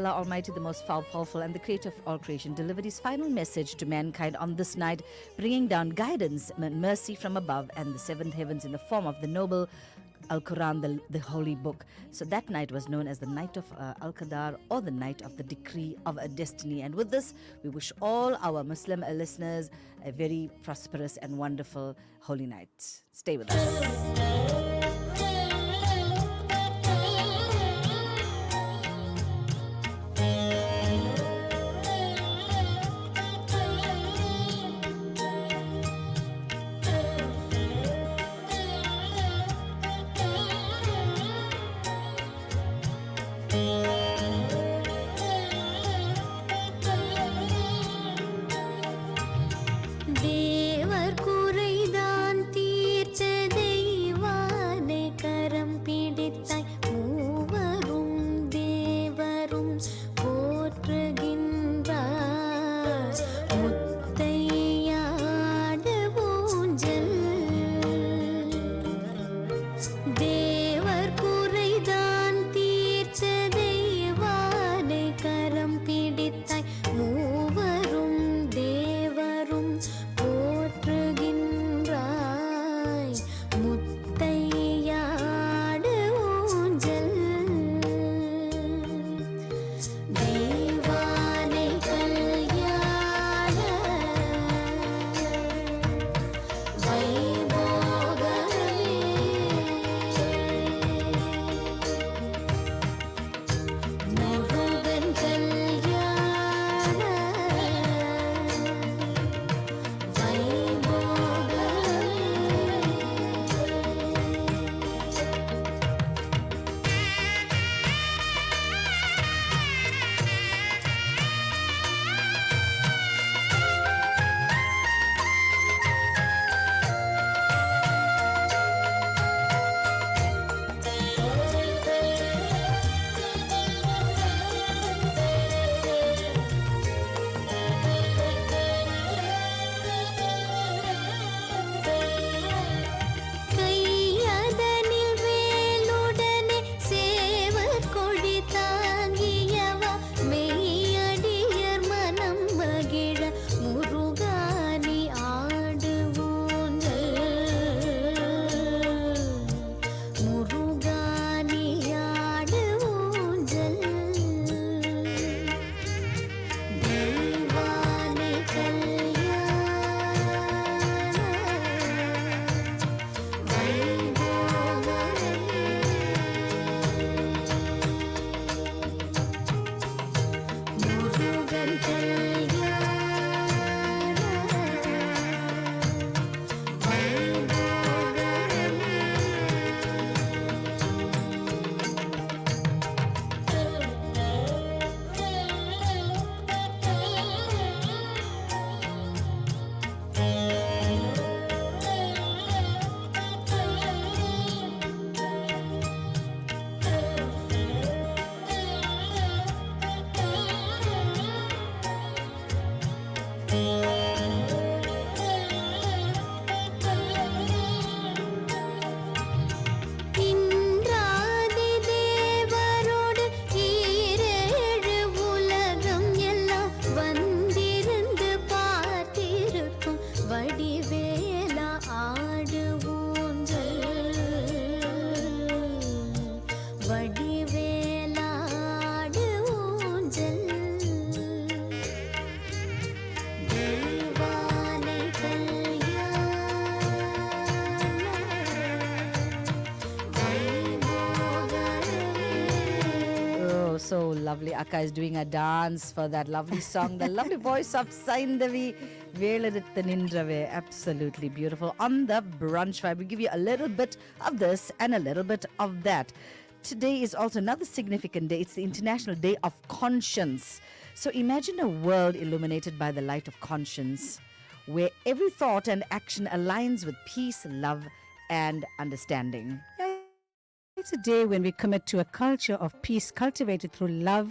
Allah Almighty, the most powerful and the creator of all creation, delivered his final message to mankind on this night, bringing down guidance and mercy from above and the seventh heavens in the form of the noble Al-Quran, the holy book. So that night was known as the night of Al-Qadar, or the night of the decree of a destiny. And with this, we wish all our Muslim listeners a very prosperous and wonderful holy night. Stay with us. தேவர் குறைதான் தீர்த்த தெய்வானை கரம் பிடித்தாய் மூவரும் தேவரும் போற்றுகின்றார் முத்தையாடு ஊஞ்சல் தேவர் குறைதான் தீர்த்த தெய்வானை கரம் பிடித்தாய் மூவரும் தேவரும் போற்றுகின்றாய் முத்தையாடு ஊஞ்சல் தெய்வானை கல்யாண வைபோகமே முருகன் கல்யாண கையதனில் வேலுடனே சேவல் கொடி தாங்கியவா மெய்யடியர் மனம் மகிழ முருகானி ஆடு ஊஞ்சல் முருகானி ஆடு ஊஞ்சல் தெய்வானை முருகன் இந்திராதி தேவரோடு ஈரேழு உலகம் எல்லாம் வந்திருந்து பார்த்திருக்கும் வடிவேலா ஆடு ஊஞ்சல் வடிவேலா ஆடு ஊஞ்சல் Deivanai Oh, so lovely. Akka is doing a dance for that lovely song. The lovely voice of Saindavi. Veladitha Nindrave. Absolutely beautiful. On the Brunch Vibe, we give you a little bit of this and a little bit of that. Today is also another significant day. It's the International Day of Conscience. So imagine a world illuminated by the light of conscience, where every thought and action aligns with peace, love, and understanding. It's a day when we commit to a culture of peace cultivated through love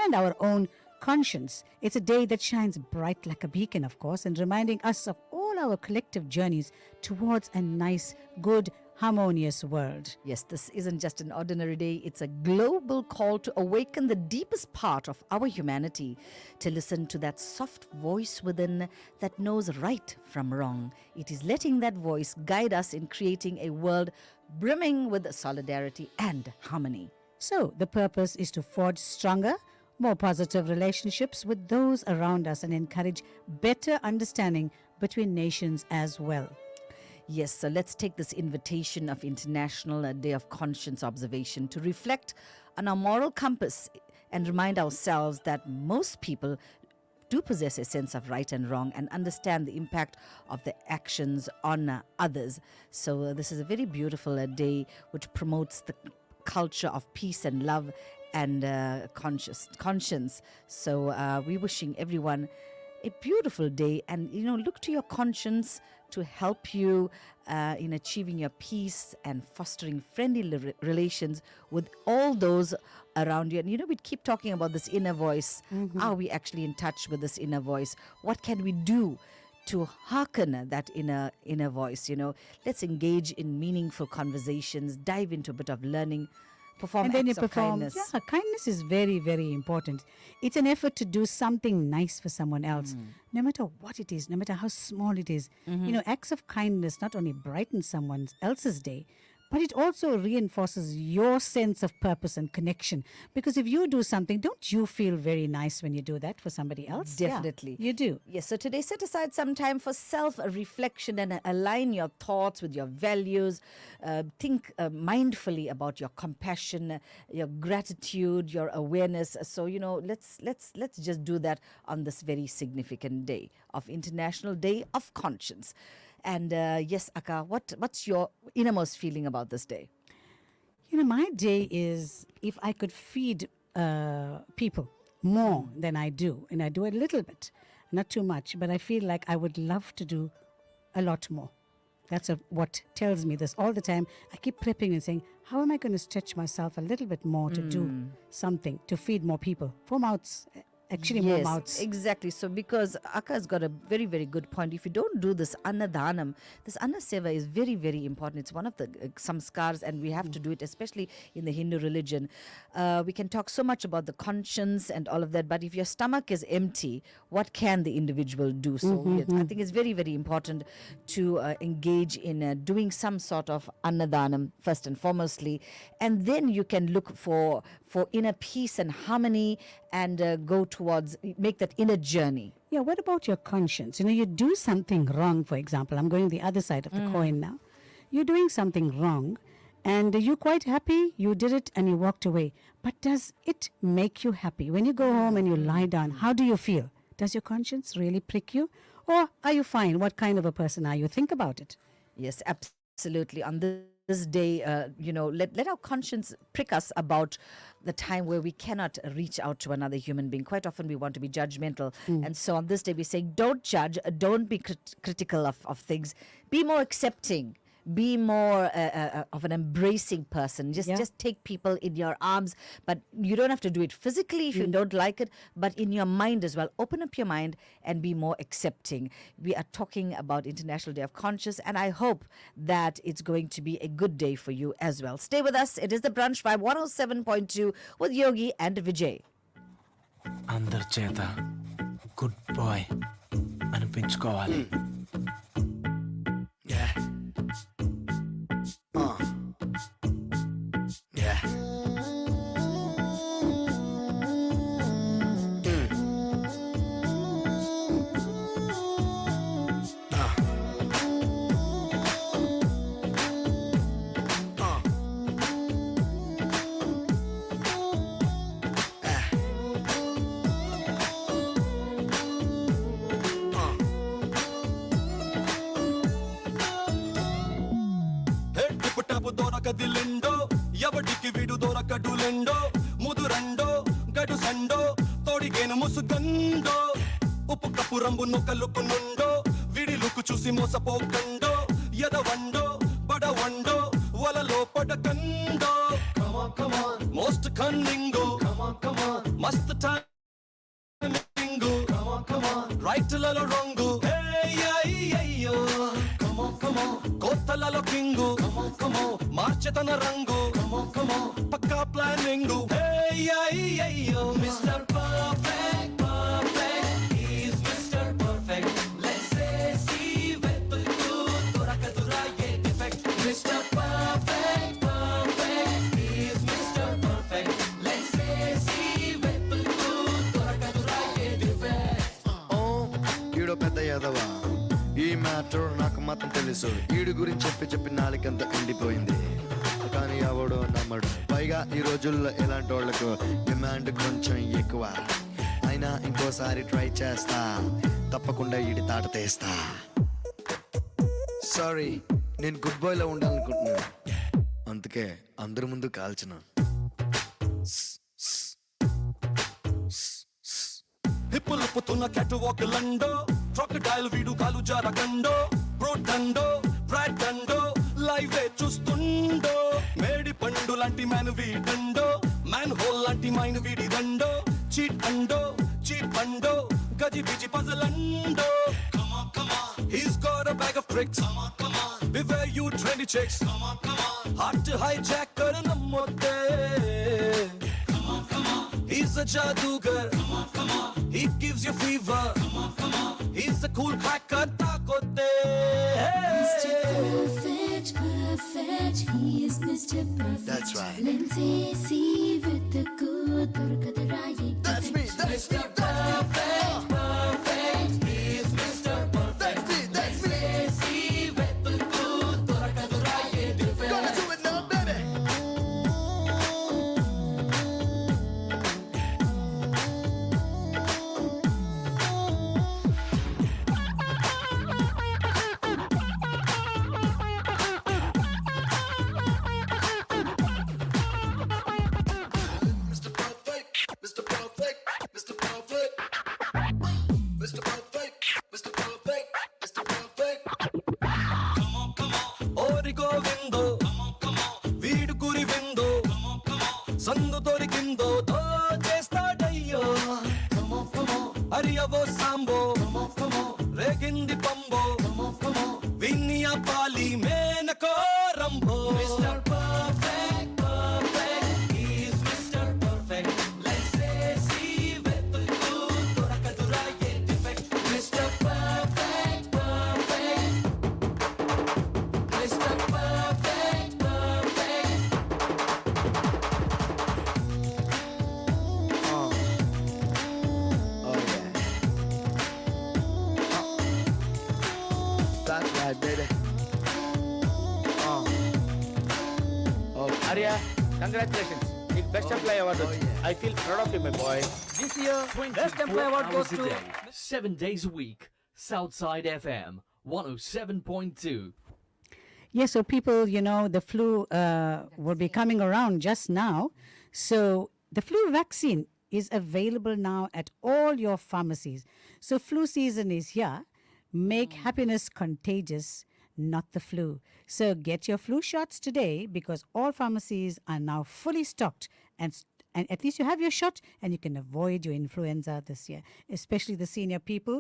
and our own conscience. It's a day that shines bright like a beacon, of course, and reminding us of all our collective journeys towards a nice, good, harmonious world. Yes, this isn't just an ordinary day, it's a global call to awaken the deepest part of our humanity, to listen to that soft voice within that knows right from wrong. It is letting that voice guide us in creating a world brimming with solidarity and harmony. So, the purpose is to forge stronger, more positive relationships with those around us and encourage better understanding between nations as well. Yes, so let's take this invitation of International Day of Conscience Observation to reflect on our moral compass and remind ourselves that most people do possess a sense of right and wrong and understand the impact of their actions on others. So this is a very beautiful day which promotes the culture of peace and love and conscience. So we're wishing everyone a beautiful day, and look to your conscience to help you in achieving your peace and fostering friendly relations with all those around you. And we keep talking about this inner voice. Are we actually in touch with this inner voice? What can we do to hearken that inner voice? Let's engage in meaningful conversations, dive into a bit of learning, perform And then you acts of perform. kindness. Yeah, kindness is very, very important. It's an effort to do something nice for someone else, no matter what it is, no matter how small it is. Acts of kindness not only brighten someone else's day, but it also reinforces your sense of purpose and connection. Because if you do something, don't you feel very nice when you do that for somebody else? Definitely. Yeah, you do. Yes, so today set aside some time for self-reflection and align your thoughts with your values. Think mindfully about your compassion, your gratitude, your awareness. So, let's just do that on this very significant day of International Day of Conscience. And yes, Akka, what's your innermost feeling about this day? My day is, if I could feed people more than I do, and I do a little bit, not too much, but I feel like I would love to do a lot more. That's what tells me this all the time. I keep prepping and saying, how am I going to stretch myself a little bit more to do something, to feed more people? 4 mouths. Actually, more mouths. Exactly. So, because Akka has got a very, very good point. If you don't do this annadhanam, this anna seva is very, very important. It's one of the samskars, and we have to do it, especially in the Hindu religion. We can talk so much about the conscience and all of that, but if your stomach is empty, what can the individual do? So, I think it's very, very important to engage in doing some sort of annadhanam first and foremostly, and then you can look for inner peace and harmony and go towards, make that inner journey. Yeah, what about your conscience? You do something wrong, for example. I'm going the other side of the coin now. You're doing something wrong and you're quite happy, you did it and you walked away. But does it make you happy? When you go home and you lie down, how do you feel? Does your conscience really prick you? Or are you fine? What kind of a person are you? Think about it. Yes, absolutely. On this day, let our conscience prick us about the time where we cannot reach out to another human being. Quite often we want to be judgmental. And so on this day, we say, don't judge, don't be critical of things. Be more accepting. Be more of an embracing person. Just take people in your arms. But you don't have to do it physically if you don't like it, but in your mind as well. Open up your mind and be more accepting. We are talking about International Day of Conscience, and I hope that it's going to be a good day for you as well. Stay with us. It is the Brunch Vibe 107.2 with Yogi and Vijay. అందరి చేత good bye అనిపించుకోవాలి. Yeah. Yeah. దొరకదిలెండో ఎవడికి విడు దొరకడులెండో ముదురండో గడు సండో తోడిగేను ముసుగండో ఉప్పు cup రంబు నొకలుకు నుండో విడిలుకు చూసి మోసపోకండో ఎదవండో బడవండో వలలో పడకండో most కన్నింగో మస్త్ టైమింగో రైట్ లలో రాంగు హే అయ్యో కమ్ కోతలలో కింగు మార్చెతన రంగు పక్కా planning Mr perfect perfect is Mr perfect let's say వెతుకు దొరకదురా ఏ defect Mr perfect perfect is Mr perfect let's say వెతుకు దొరకదురా ఏ డిఫెక్ట్ ఓ ఈడో పెద్ద యాదవా ఈ మ్యాటర్ నాకు మాత్రం తెలుసు ఈడు గురించి చెప్పి నాలుకంతా ఎండిపోయింది కానీ ఎవడో నమ్మడు పైగా ఈ రోజుల్లో ఎలాంటి వాళ్ళకు డిమాండ్ కొంచెం ఎక్కువ అయినా ఇంకోసారి ట్రై చేస్తా తప్పకుండా ఈడి తాట తీస్తా సారీ నేను గుడ్ బాయ్ లో ఉండాలనుకుంటున్నా అందుకే అందరి ముందు కాల్చిన హిప్పులుపుతున్న క్యాట్ వాక్ లండో క్రొకడైల్ వీడు కాలు జారగండో బ్రోడండో బ్రాడండో లైవే చూస్తుండో మేడి పండు లాంటి మ్యాన్ వీడండో మ్యాన్ హోల్ లాంటి మైన్ వీడి దండో చీట్ అండో చీట్ పండో గజి బిజి పజలండో He's got a bag of tricks. Beware you trendy chicks. Hard to hijack kar namote. He's a jadugar. He gives you fever. He's a cool cracker. Takote. Mr. Perfect, perfect, he is Mr. Perfect. That's right. Let's see with the good, Durgadarayi. That's me, that's me, Perfect, perfect. He's Mr. Perfect. that's me. See with the good. Dorakadura ye defect. Gonna do it now, baby. Mr. Perfect, Mr. Perfect, Mr. Perfect, Mr. Perfect, Mr. Perfect, Mr. Perfect. ఓరి గోవిందో వీడు గురి విందో సందు దొరికిందో చేస్తాడయ్యో అరియవో సాంబో రేగింది పంబో విన్నియా పాలి మేనకో రంభో Mr perfect perfect is Mr perfect let's say వెతుకు దొరకదురా ఏ defect Mr perfect perfect Mr. Perfect, perfect. Oh yeah. That's right, baby. Okay. Arya, congratulations. It's Best Employee Award. I feel proud of you, my boy. This year, Best Employee Award goes to 7 days a week, Southside FM 107.2. Yes, so people, the flu will be coming around just now. So the flu vaccine is available now at all your pharmacies. So flu season is here. Make happiness contagious, not the flu. So get your flu shots today because all pharmacies are now fully stocked and at least you have your shot and you can avoid your influenza this year, especially the senior people.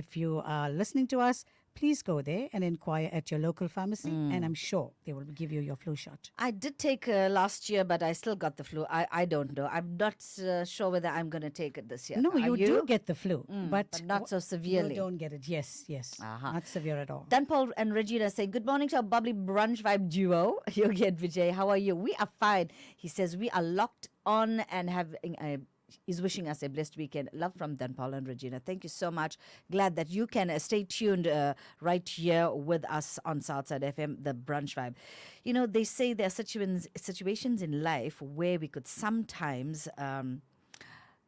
If you are listening to us, please go there and inquire at your local pharmacy and I'm sure they will give you your flu shot. I did take last year, but I still got the flu. I don't know. I'm not sure whether I'm going to take it this year. No, you do get the flu, but not so severely. You don't get it. Yes. Not severe at all. Dan Paul and Regina say, good morning to our bubbly brunch vibe duo. Yogi and Vijay, how are you? We are fine. He says we are locked on and having is wishing us a blessed weekend. Love from Dan Paul and Regina. Thank you so much. Glad that you can stay tuned right here with us on Southside FM, the brunch vibe. They say there are situations in life where we could sometimes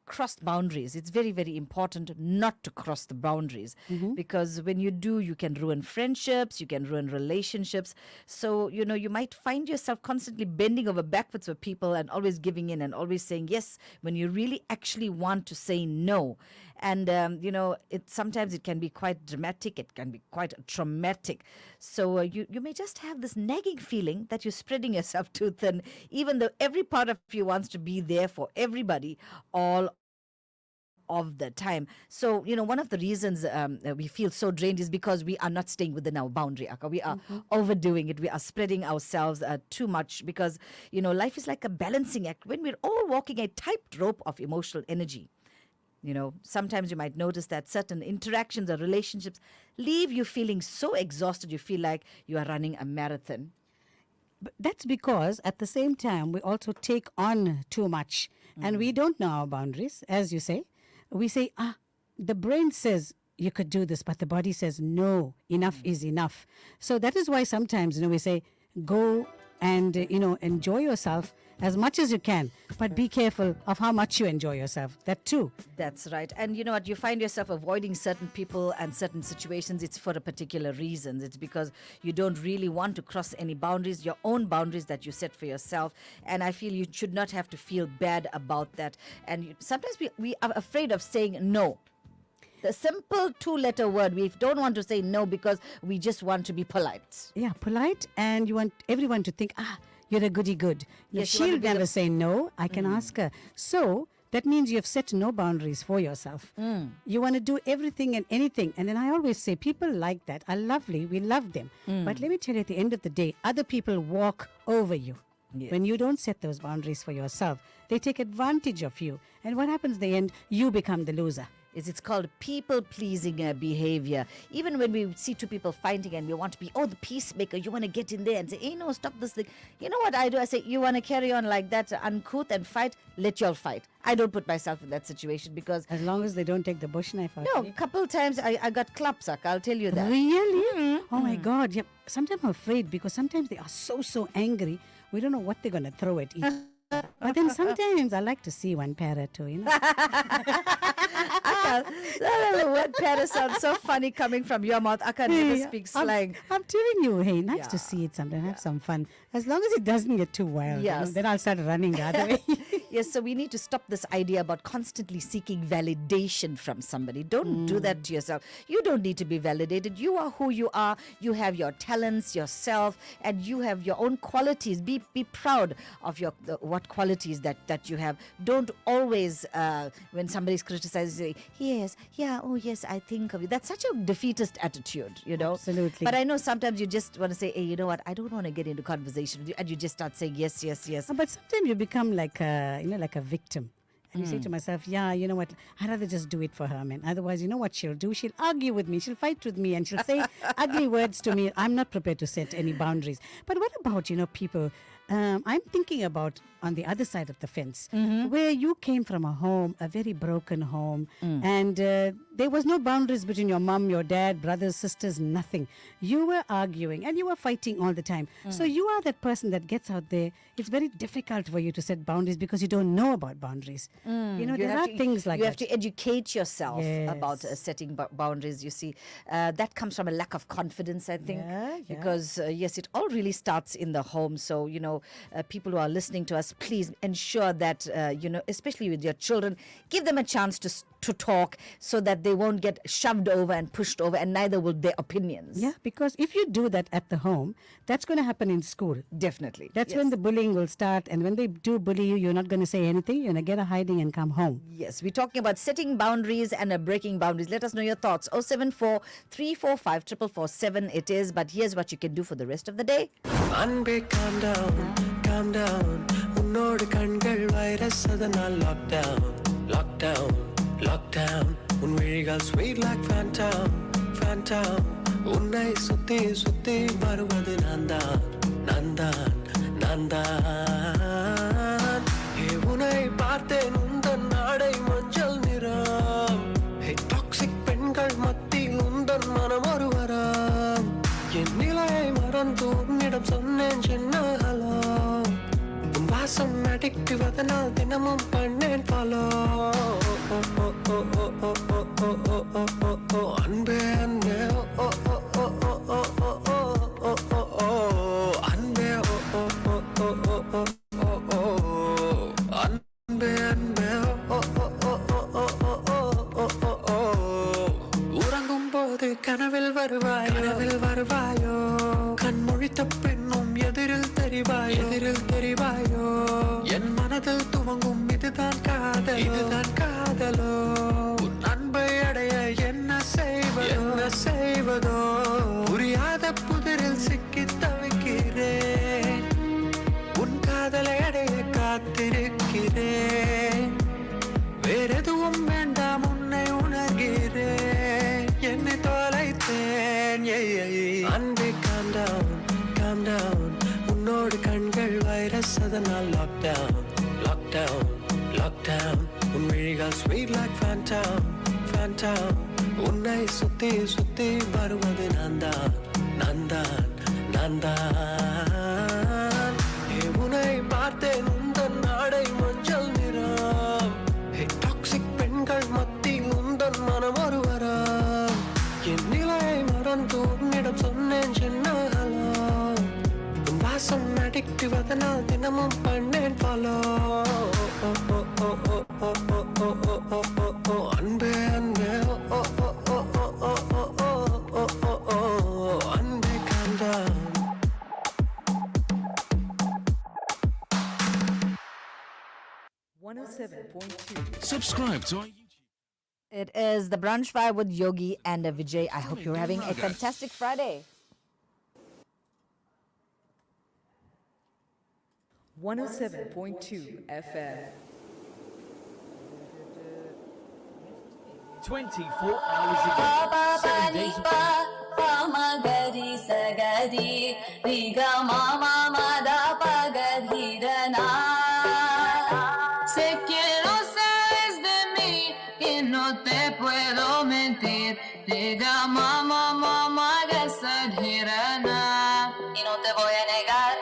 cross boundaries. It's very, very important not to cross the boundaries because when you do, you can ruin friendships, you can ruin relationships. So, you might find yourself constantly bending over backwards for people and always giving in and always saying yes when you really actually want to say no. And, sometimes it can be quite dramatic. It can be quite traumatic. So you may just have this nagging feeling that you're spreading yourself too thin, even though every part of you wants to be there for everybody all of the time. So, one of the reasons we feel so drained is because we are not staying within our boundary, Akka. We are overdoing it. We are spreading ourselves too much because, life is like a balancing act when we're all walking a tightrope of emotional energy. Sometimes you might notice that certain interactions or relationships leave you feeling so exhausted you feel like you are running a marathon. But that's because at the same time we also take on too much and we don't know our boundaries, as you say. We say, the brain says you could do this, but the body says, no, enough is enough. So that is why sometimes, we say, go and, enjoy yourself as much as you can, but be careful of how much you enjoy yourself. That too. That's right. And you know what? You find yourself avoiding certain people and certain situations. It's for a particular reason. It's because you don't really want to cross any boundaries, your own boundaries that you set for yourself. And I feel you should not have to feel bad about that. And sometimes we are afraid of saying no. The simple 2-letter word. We don't want to say no because we just want to be polite. Yeah, polite, and you want everyone to think, you're a goody good. Yes, She'll never say no. I can ask her. So that means you have set no boundaries for yourself. You want to do everything and anything. And then I always say, people like that are lovely. We love them. But let me tell you, at the end of the day, other people walk over you. Yes. When you don't set those boundaries for yourself, they take advantage of you. And what happens in the end? You become the loser. It's called people-pleasing behavior. Even when we see two people fighting and we want to be, the peacemaker, you want to get in there and say, hey, no, stop this thing. You know what I do? I say, you want to carry on like that, uncouth and fight, let y'all fight. I don't put myself in that situation because... As long as they don't take the bush knife out. No, a couple times I got claps, I'll tell you that. Really? Oh my God. Yeah. Sometimes I'm afraid because sometimes they are so angry. We don't know what they're going to throw at each. But then sometimes I like to see one parrot too, That word parrot sounds so funny coming from your mouth. I can never speak slang. I'm telling you, hey, nice to see it sometimes. Have some fun. As long as it doesn't get too wild. Yes. Then I'll start running the other way. Yes, so we need to stop this idea about constantly seeking validation from somebody. Don't do that to yourself. You don't need to be validated. You are who you are. You have your talents, yourself, and you have your own qualities. Be proud of what qualities that you have. Don't always, when somebody's criticizing, say, yes, I think of you. That's such a defeatist attitude, Absolutely. But I know sometimes you just want to say, hey, you know what, I don't want to get into conversation with you, and you just start saying yes. But sometimes you become like a victim. And you say to myself, you know what, I'd rather just do it for her, man. Otherwise, you know what she'll do? She'll argue with me. She'll fight with me and she'll say ugly words to me. I'm not prepared to set any boundaries. But what about, people... I'm thinking about on the other side of the fence, where you came from a very broken home, and there was no boundaries between your mom, your dad, brothers, sisters, nothing. You were arguing and you were fighting all the time. So you are that person that gets out there. It's very difficult for you to set boundaries because you don't know about boundaries. There are things like that. You have to educate yourself about setting boundaries. You see, that comes from a lack of confidence, I think, because it all really starts in the home. So, people who are listening to us, please ensure that, especially with your children, give them a chance to talk so that they won't get shoved over and pushed over, and neither will their opinions. Yeah, because if you do that at the home, that's going to happen in school. Definitely. That's when the bullying will start, and when they do bully you, you're not going to say anything. You're going to get a hiding and come home. Yes, we're talking about setting boundaries and breaking boundaries. Let us know your thoughts. 074 345 447 it is. But here's what you can do for the rest of the day. Unbe, calm down. உன்னோடு கண்கள் virus அதனால் lockdown உன் விழிகள் sweet like phantom உன்னை சுத்தி வருவது நான் தான் உன்னை பார்த்தேன் உந்தன் நாடை மஞ்சள் நிறம் டாக்ஸிக் பெண்கள் மத்தியில் உந்தன் மனம் ஒரு வரம் என் நிலையை மறந்து உன்னிடம் சொன்னேன் சின்ன ஹலோ உன் வாசம் அடிக்டிவ் அதனால் தினமும் பண்ணேன் ஃபாலோ அன்பே அன்பே அன்பே அன்பே உறங்கும் போது கனவில் வருவாயோ கண் முழித்த பின்னும் எதிரில் தெரிவாயோ என் மனதில் துவங்கும் இதுதான் காதலோ அதனால் lockdown, lockdown, lockdown. உன் விழிகள் sweet like phantom, phantom. உன்னை சுத்தி சுத்தி வருவது நான்தான், நான்தான், நான்தான். உன்னை பார்த்தேன் உந்தன் நாடை மஞ்சள் நிறம். டாக்ஸிக் பெண்கள் மத்தியில் உந்தன் மனம் ஒரு வரம். என் நிலையை மறந்து உன்னிடம் சொன்னேன் சின்ன ஹலோ. உன் வாசம் அடிக்டிவ் அதனால் தினமும் பண்ணேன் ஃபாலோ. அன்பே அன்பே அன்பே calm down. Subscribe to our It is the Brunch Vibe with Yogi and Vijay. I hope you're having a fantastic Friday. 107.2 FM. 24 hours a day, 7 days a week. Sé que lo sabes de mí y no te puedo mentir. Diga mamá, mamá, que exagerana y no te voy a negar.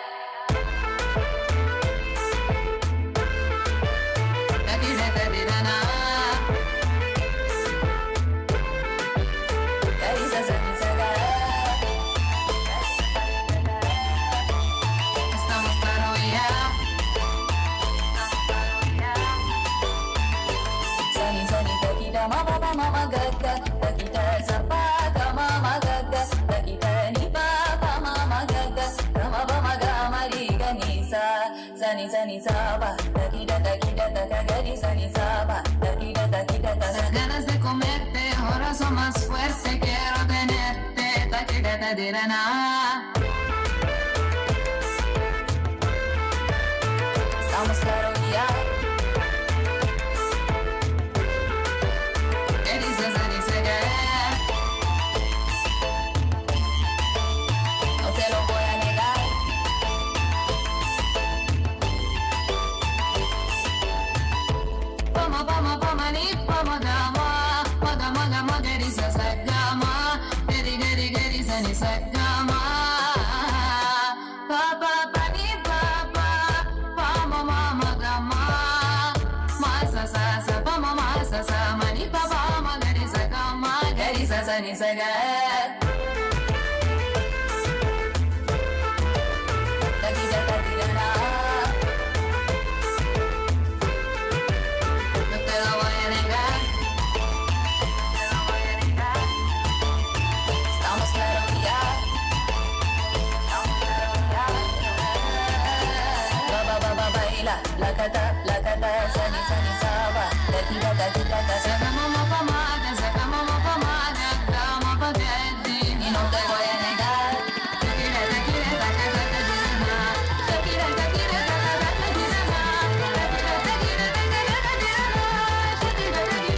Estamos claro ya. Sani sani takita mama mama gaga, takita zapata mama gaga, takita ni papa mama gaga, mama mama gama riga nisa, sani sani saba, takita takita takagari sani saba, takita takita takagari. Las ganas de comerte ahora son más fuertes, quiero tenerte, takita tadirana. Estamos claro ya. ¿Qué dices, dice que no te lo voy a negar? Pama, pama, pama, ni pama, dama. Maga, maga, maga, dice sagama. Geri, geri, geri, sani sagama. Papa, pani, papa. Pama, mama, gama. Masa, sasa, pama, masa, sama, ni papa, maga, di sagama. Geri, sasa, ni sagama. Takida, takida, na. No te lo voy a negar. No te lo voy a negar. Estamos claros ya. Estamos claros ya. Ba ba ba baila, la cata, sani sani saba. Takida, takida, takida. Sacamos pomada, sacamos pomada, damos pa' y no te voy a negar. Takida, takida, takida, takida. Takida, takida, takida, takida. Takida, takida, takida, takida. Takida, takida,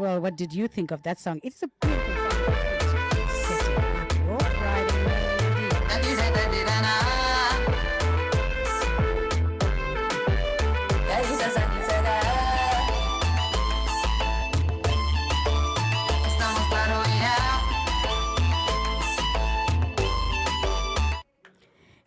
Well, what did you think of that song? It's a beautiful song. Setting up your Friday night. Estamos claros ya.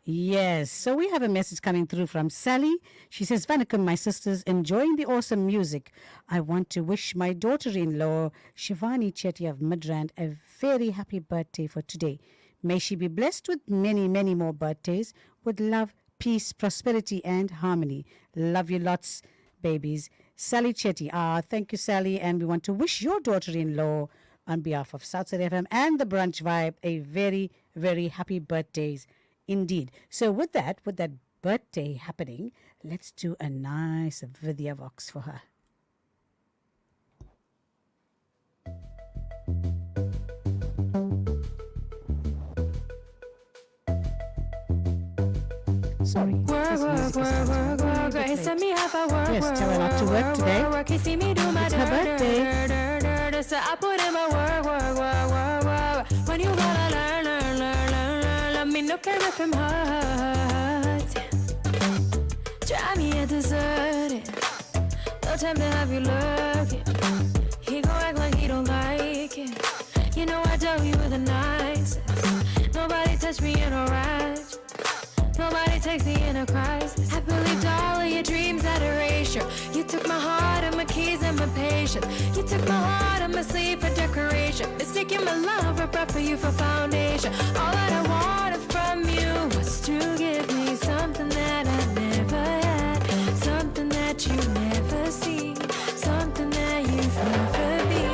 Yes, so we have a message coming through from Sally. She says, Vanakkam, my sisters, enjoying the awesome music. I want to wish my daughter-in-law, Shivani Chetty of Midrand, a very happy birthday for today. May she be blessed with many, many more birthdays with love, peace, prosperity, and harmony. Love you lots, babies. Sally Chetty. Thank you, Sally. And we want to wish your daughter-in-law, on behalf of Southside FM and the Brunch Vibe, a very, very happy birthdays indeed. So with that birthday happening, let's do a nice Vidya Vox for her. Sorry. Work, work, work, work, work. He sent me half a work. Yes, tell her not to work today. Work. He see me do my It's her birthday. So I put in my work, work, work, work, work. When you gotta learn, learn, learn, learn, learn. Let me no care if him hurt. Drive me a deserted. No time to have you lurking. He gon' act like he don't like it. You know I dealt you with the nicest. Nobody touched me in a rush. Nobody takes me in a crisis. I believed all of your dreams at erasure. You took my heart and my keys and my patience. You took my heart and my sleep for decoration. Mistaking my love, I brought for you for foundation. All that I wanted from you was to give me something that I never had, something that you never seen, something that you've never been.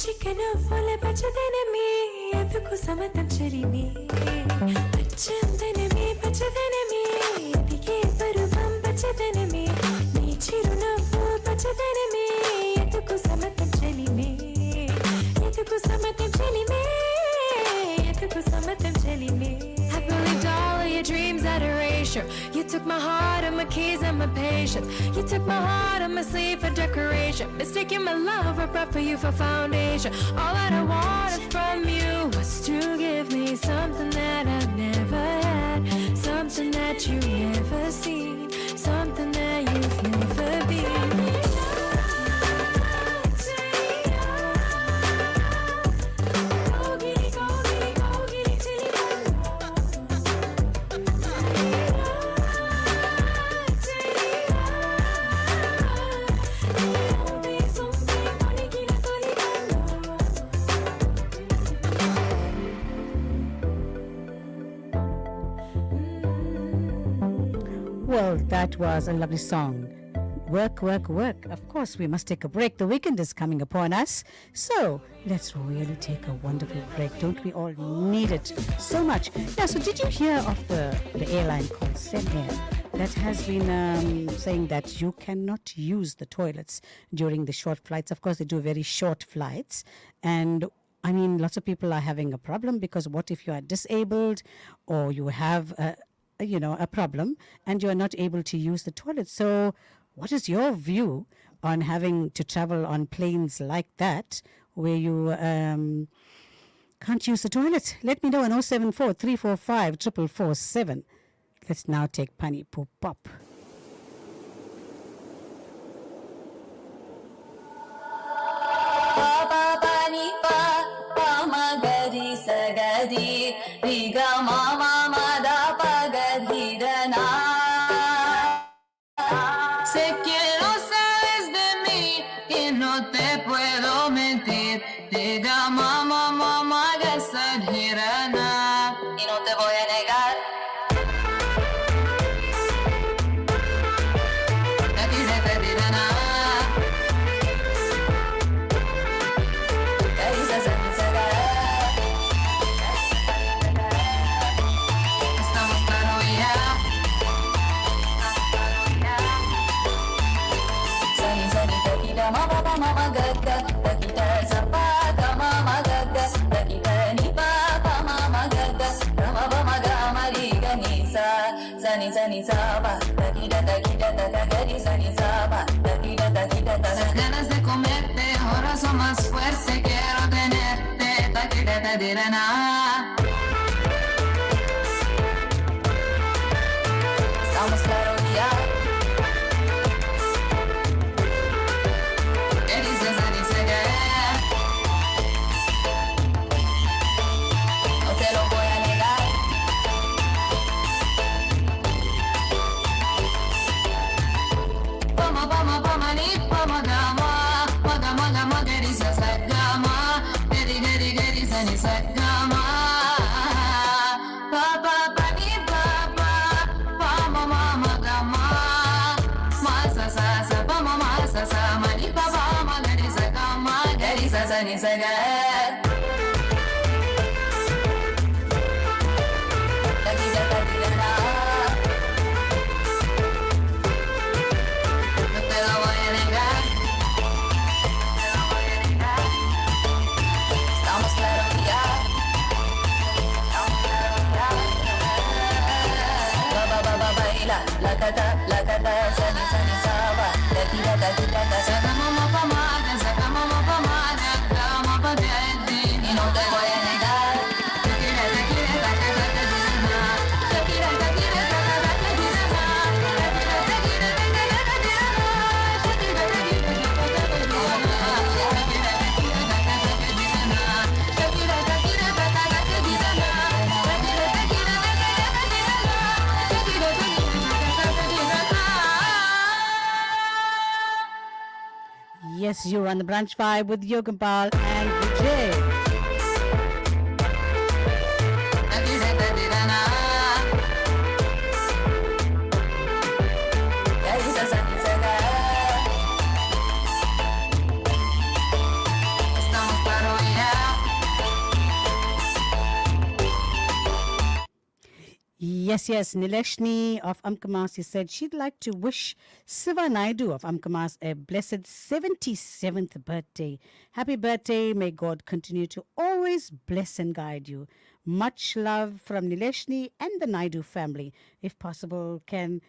చికెను ఫోల పచ్చదనమే ఎందుకు సమతం చెరిమి పచ్చదనమే పచ్చదనమే ఎదిగే పరువం పచ్చదనమే నీ చిరునవ్వు పచ్చదనమే ఎందుకు సమతం చెలిమే ఎందుకు సమతం చెలిమే ఎందుకు Samatham చెలిమే I believed all of your dreams at erasure. You took my heart and my keys and my patience. You took my heart and my sleep for decoration. Mistaking my love, I brought for you for foundation. All that I wanted from you was to give me something that I've never had, something that you've never seen, something that you've never been. Well, that was a lovely song. Work, work, work. Of course, we must take a break. The weekend is coming upon us. So, let's really take a wonderful break. Don't we all need it so much? Yeah, so did you hear of the airline called Senair that has been saying that you cannot use the toilets during the short flights? Of course, they do very short flights. And I mean, lots of people are having a problem because what if you are disabled or you have a problem and you are not able to use the toilet? So what is your view on having to travel on planes like that where you can't use the toilet? Let me know on 074-345-4447. Let's now take Pani Poop Pop. Sé que lo sabes de mí y no te puedo mentir. Diga mamá, mamá, que estás girana y no te voy a negar. Aquí se te dirá nada. Que dices en mi cegar. Estamos claros ya. Sunny, sunny, takita, mama, mama, gaga, takita, zapaga, mama, gaga, takita, ni papa, mama, gaga, mama, mama, gama, liga, nisa, sunny, sunny, saba, takita, takita, takagari, sunny, saba, takita, takita, takagari. Las ganas de comerte ahora son más fuertes, quiero tenerte, takita, takita, na. Estamos claros ya. No te lo voy a negar. Pama, pama, pama, ni pama, gama. Maga, maga, maga, risa, sagama. Geri, geri, geri, sani, sagama. Pa, pa, pa, ni papa. Pama, mama, gama. Masa, sa, sa, pama, Yes, you're on the Brunch Vibe with Yogampal and Vijay. Yes, Nileshni of Amkamas said she'd like to wish Siva Naidu of Amkamas a blessed 77th birthday. Happy birthday. May God continue to always bless and guide you. Much love from Nileshni and the Naidu family. If possible, we'll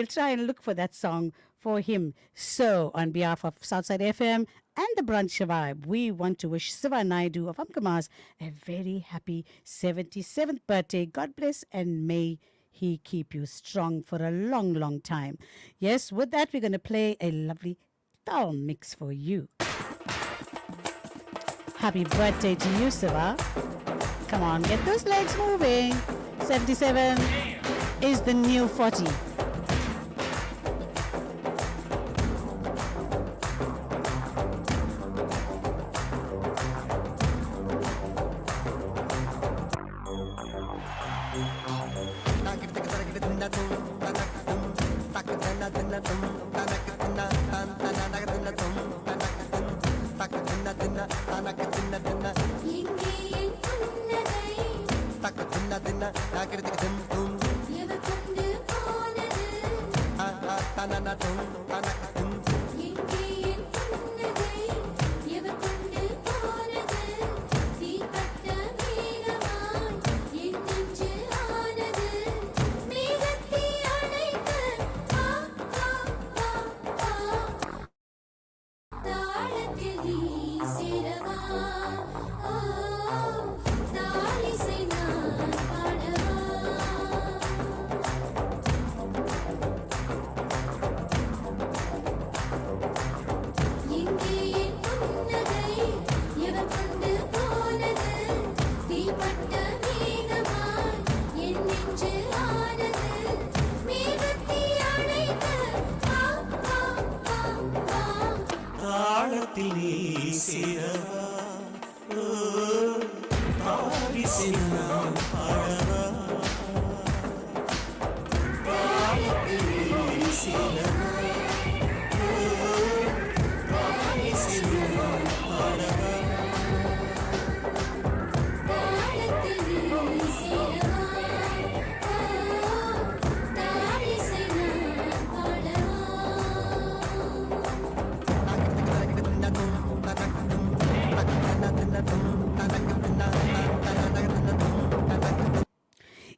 try and look for that song for him. So, on behalf of Southside FM and the Brunch Vibe, we want to wish Siva Naidu of Amkamas a very happy 77th birthday. God bless and may he keep you strong for a long, long time. Yes, with that, we're going to play a lovely tal mix for you. Happy birthday to you, Siva. Come on, get those legs moving. 77 is the new 40.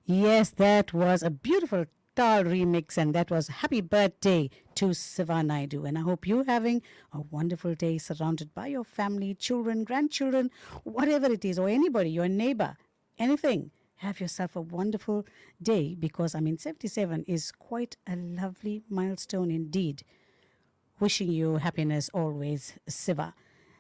Yes, that was a beautiful Tal remix, and that was Happy Birthday to Siva Naidu. And I hope you're having a wonderful day surrounded by your family, children, grandchildren, whatever it is, or anybody, your neighbor, anything. Have yourself a wonderful day because, 77 is quite a lovely milestone indeed. Wishing you happiness always, Siva.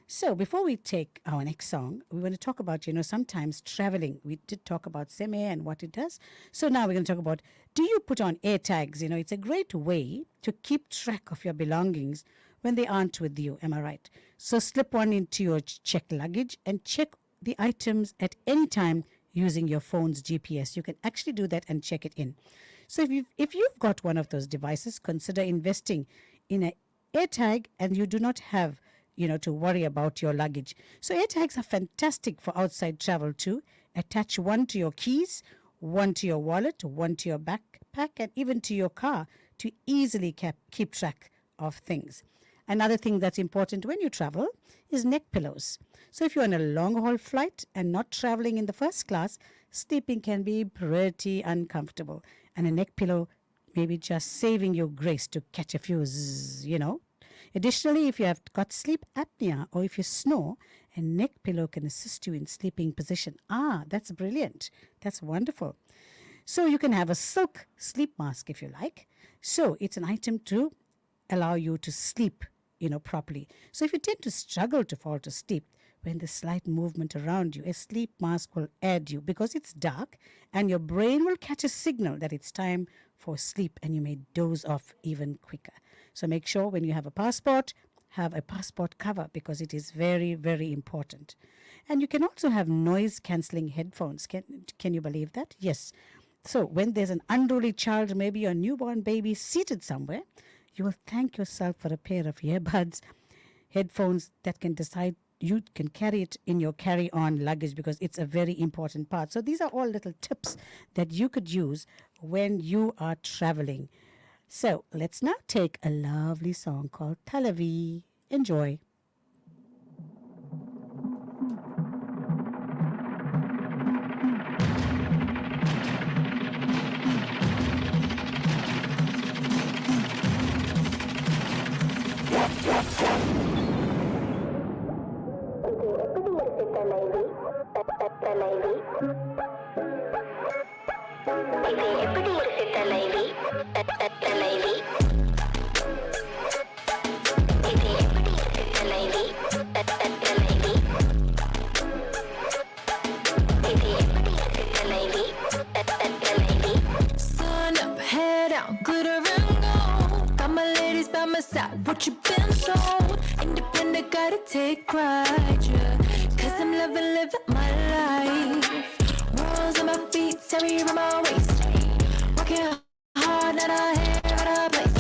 So before we take our next song, we want to talk about, sometimes traveling. We did talk about Seme and what it does. So now we're going to talk about, do you put on air tags? It's a great way to keep track of your belongings when they aren't with you. Am I right? So slip one into your checked luggage and check the items at any time using your phone's GPS. You can actually do that and check it in. So if you've got one of those devices, consider investing in an air tag and you do not have to worry about your luggage. So air tags are fantastic for outside travel too. Attach one to your keys, one to your wallet, one to your backpack, and even to your car to easily keep track of things. Another thing that's important when you travel is neck pillows. So if you're on a long haul flight and not traveling in the first class, sleeping can be pretty uncomfortable. And a neck pillow may be just saving you grace to catch a few zzz, Additionally, if you have got sleep apnea or if you snore, a neck pillow can assist you in sleeping position. That's brilliant. That's wonderful. So you can have a silk sleep mask if you like. So it's an item to allow you to sleep, properly. So if you tend to struggle to fall to sleep, when there's slight movement around you, a sleep mask will aid you because it's dark and your brain will catch a signal that it's time for sleep and you may doze off even quicker. So make sure when you have a passport, have a passport cover because it is very, very important. And you can also have noise cancelling headphones. Can you believe that? Yes. So when there's an unruly child, maybe a newborn baby seated somewhere, you will thank yourself for a pair of earbuds, headphones that can decide you can carry it in your carry-on luggage because it's a very important part. So these are all little tips that you could use when you are traveling. So let's now take a lovely song called Talavi. Enjoy. Sun up, head out, glitter and gold. Got my ladies by my side, what you been told? Independent, gotta take pride, yeah. Cause I'm living my life. Rolls on my feet, Terry around my waist. Working hard, not a hair out of place.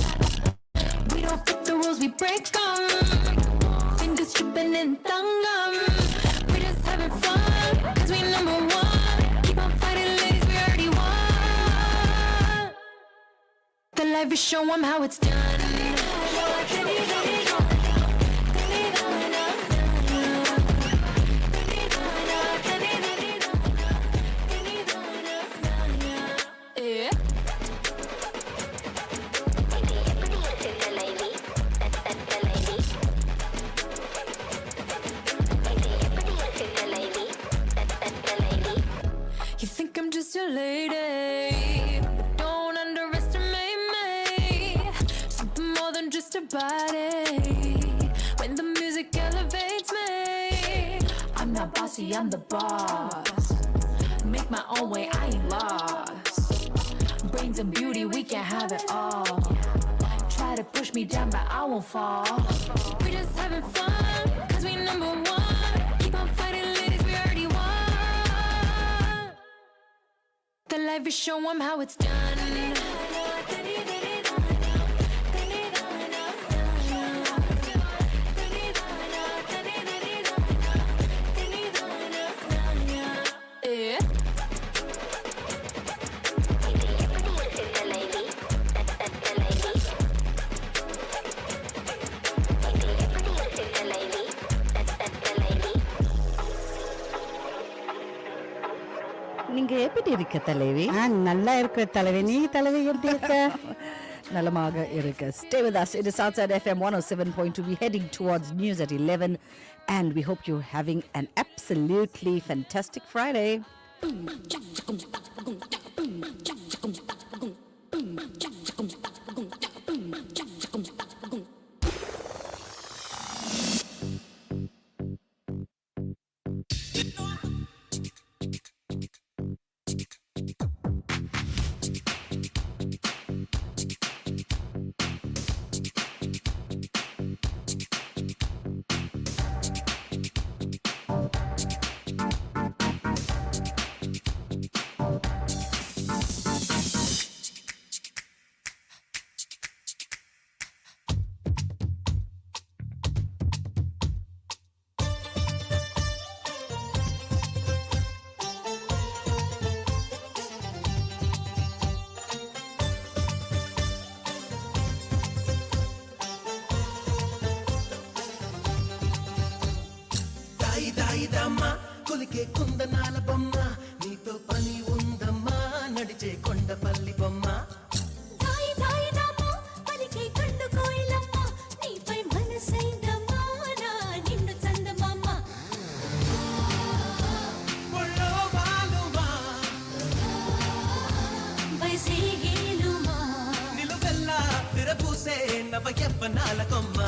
We don't fit the rules, we break them. Fingers dripping in thangam. We just having fun, cause we number one. Keep on fighting, ladies, we already won. The life is show 'em how it's done. Yeah. You think I'm just your lady, but don't underestimate me. Something more than just a body. When the music elevates me, I'm not bossy, I'm the boss. Make my own way, I ain't lost. Brains and beauty, we can have it all. Try to push me down, but I won't fall. We just having fun, cause we number one. Keep on fighting, ladies, we already won. The life is show 'em how it's done. Yeah. நீங்க எப்படி இருக்க தலைவி? நல்லா இருக்கிற தலைவி. நீ தலைவி எப்படி இருக்க? நலமாக இருக்க. Stay with us. It is Southside FM 107.2. We're heading towards news at 11 and we hope you're having an absolutely fantastic Friday. దాయిదమ్మా కొలికే కుందనాల బొమ్మ నీతో పని ఉందమ్మా నడిచే కొండపల్లి బొమ్మ ఒళ్ళో వాలుమా నిలువెల్లా విరబూసే నవ యవ్వనాల కొమ్మ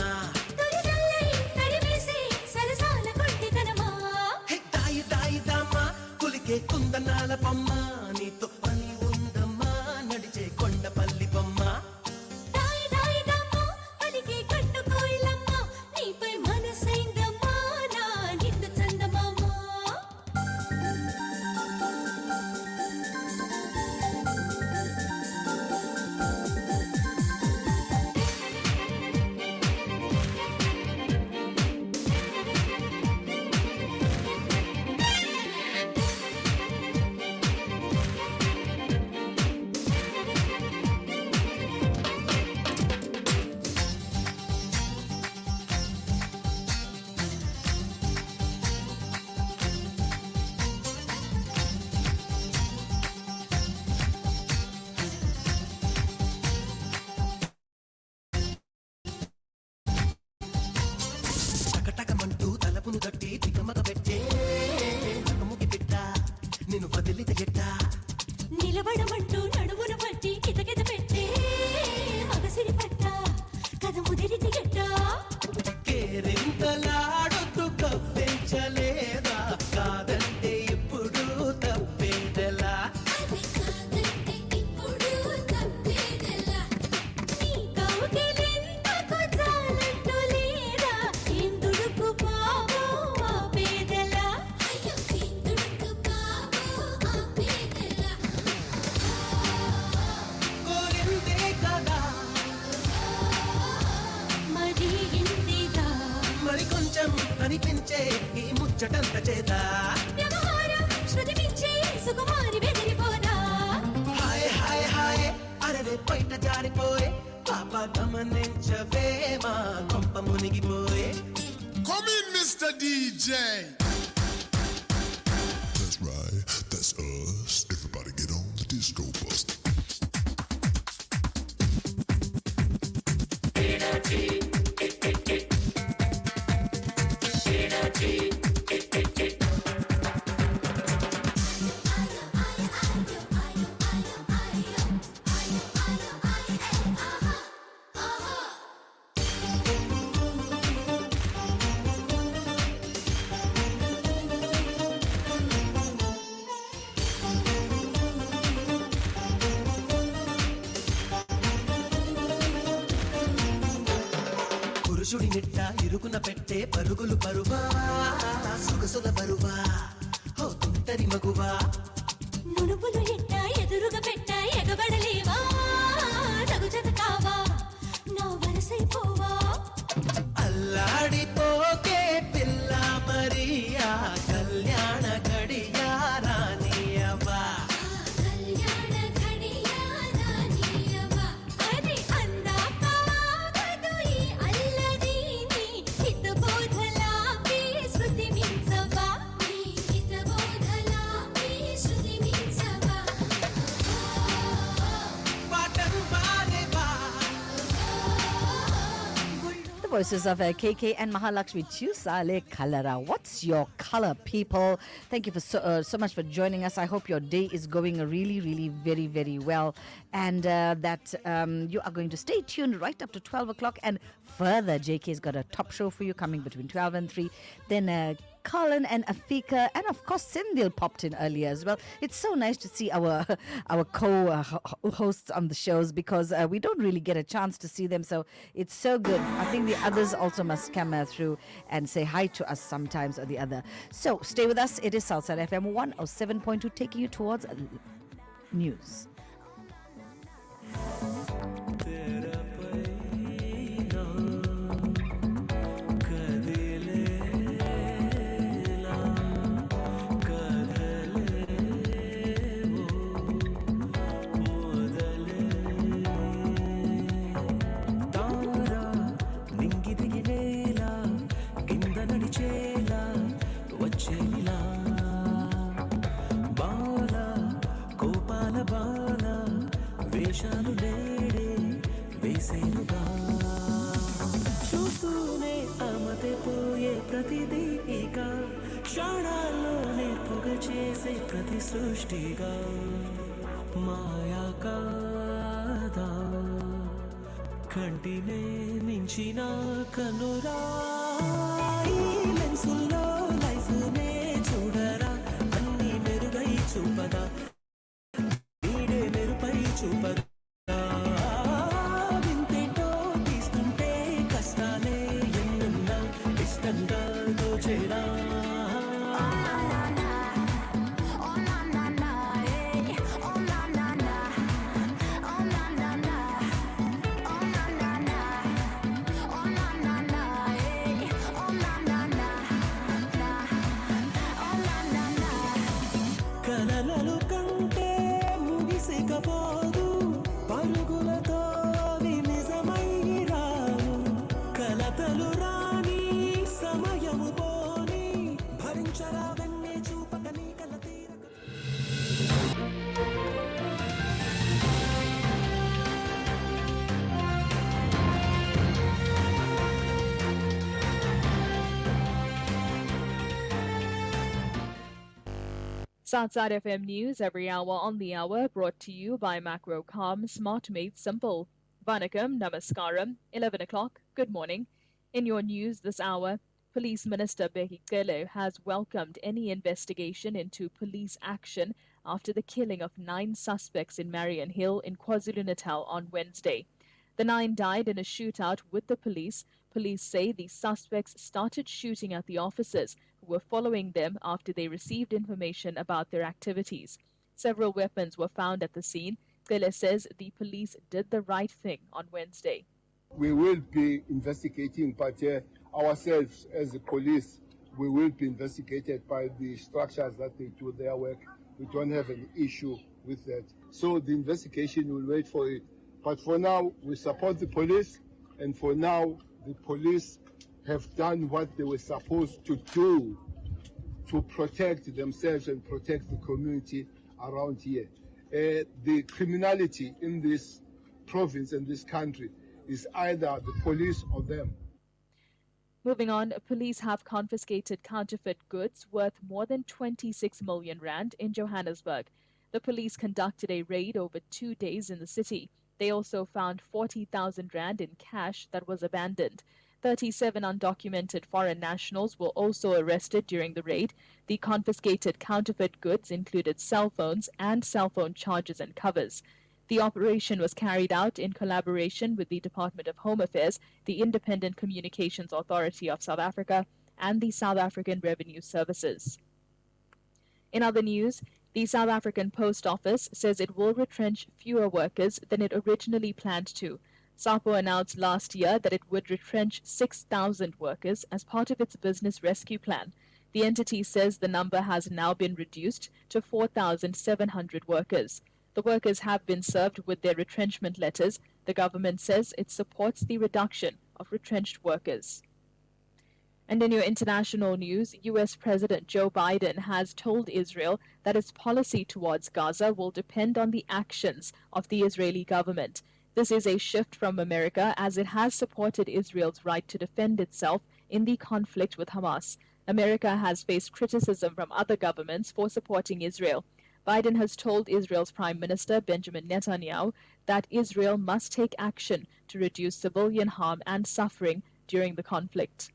కుందనాల బొమ్మ నీతో పని ఉందమ్మా నడిచే కొండపల్లి బొమ్మ దాయి దాయి దమ్మ పలికే కట్టు కోయిలమ్మ నీ నిన్ను వదిలితే ఎట్టా నిలబడమంటూ నడుమును పట్టి కితకిత పెట్టే మగసిరి పట్ట కథ ముదిరితి గట్ట కేరింతలాడుతూ కవ్వించలేదా కాదంటే ఇప్పుడు తప్పేదెలా నీ కౌగిలింతకు చాలంటూ లేదా ఇందుడుకు బావో ఆపేదెలా కోరిందే కదా మరి ఇంతిగా మరి కొంచెం అనిపించే ఈ ముచ్చటంత చేత వ్యవహారం శృతి మించి సుకుమారి బెదిరిపోదా హాయ్ హాయ్ హాయ్ అరరే బయట జారిపోయే పాప గమనించవే మా కొంప మునిగిపోయే Come in, Mr. DJ. That's right, that's us. Everybody get on the disco bus. పురుషుడి నిట్ట ఇరుకున పెట్టే పరుగులు పరువా సొగసుల బరువా ఓ తుంటరి మగువా నునుపులు ఎట్ట ఎదురుగా పెట్ట ఎగబడలేవా తగు జత కావా నా వరసైపోవా అల్లాడిపోకే పిల్ల మరియా కళ్యాణ గడియా రానియవా అది అందాక ఆగదు ఈ అల్లదీని హితబోధలాపి శృతి మించవా పాటం పాడేవా The voices of KK and Mahalakshmi Chusale Kalara. What's your color, people? Thank you for so much for joining us. I hope your day is going really, really, very, very well, and that you are going to stay tuned right up to 12 o'clock and further. JK's got a top show for you coming between 12 and 3. Then Colin and Afika, and of course Sindhil popped in earlier as well. It's so nice to see our co-hosts on the shows because we don't really get a chance to see them, so it's so good. I think the others also must come through and say hi to us sometimes or the other. So stay with us. It is Salsa FM 107.2 taking you towards news. వేషాలు లేడే వేసేనుగా చూస్తూనే అమతే పోయే ప్రతిదీ ఇక క్షణాల్లోనే పొగ చేసే ప్రతి సృష్టిగా మాయా కాదా కంటినే మించిన కనురా ఈ లెన్సుల్లో లైఫ్ నే చూడరా అన్ని మెరుగై చూపదా నీడే మెరుపై చూపదా వింతేటో తీస్తుంటే కష్టాలే ఎన్నున్నా ఇష్టంగా దోచేరా కలలలు కంటే ముగిసికపోదు పరుగులతో నిజమై రావు కలతలు రాని సమయము పోని భరించరా వెన్నే చూపక నీ కల తీరక Southside FM News every hour on the hour, brought to you by Macrocom, Smart Made Simple. Vanakkam, Namaskaram, 11 o'clock, good morning. In your news this hour, Police Minister Becky Cele has welcomed any investigation into police action after the killing of 9 suspects in Marion Hill in KwaZulu-Natal on Wednesday. The 9 died in a shootout with the police. Police say the suspects started shooting at the officers who were following them after they received information about their activities. Several weapons were found at the scene. Cele says the police did the right thing on Wednesday. We will be investigating, but ourselves as the police, we will be investigated by the structures that they do their work. We don't have an issue with that. So the investigation will wait for it. But for now, we support the police, and for now, the police have done what they were supposed to do to protect themselves and protect the community around here. The criminality in this province and this country is either the police or them. Moving on, police have confiscated counterfeit goods worth more than 26 million rand in Johannesburg. The police conducted a raid over 2 days in the city. They also found 40,000 rand in cash that was abandoned. 37 undocumented foreign nationals were also arrested during the raid. The confiscated counterfeit goods included cell phones and cell phone chargers and covers. The operation was carried out in collaboration with the Department of Home Affairs, the Independent Communications Authority of South Africa, and the South African Revenue Services. In other news, the South African Post Office says it will retrench fewer workers than it originally planned to. SAPO announced last year that it would retrench 6,000 workers as part of its business rescue plan. The entity says the number has now been reduced to 4,700 workers. The workers have been served with their retrenchment letters. The government says it supports the reduction of retrenched workers. And in your international news, U.S. President Joe Biden has told Israel that its policy towards Gaza will depend on the actions of the Israeli government. This is a shift from America, as it has supported Israel's right to defend itself in the conflict with Hamas. America has faced criticism from other governments for supporting Israel. Biden has told Israel's Prime Minister Benjamin Netanyahu that Israel must take action to reduce civilian harm and suffering during the conflict.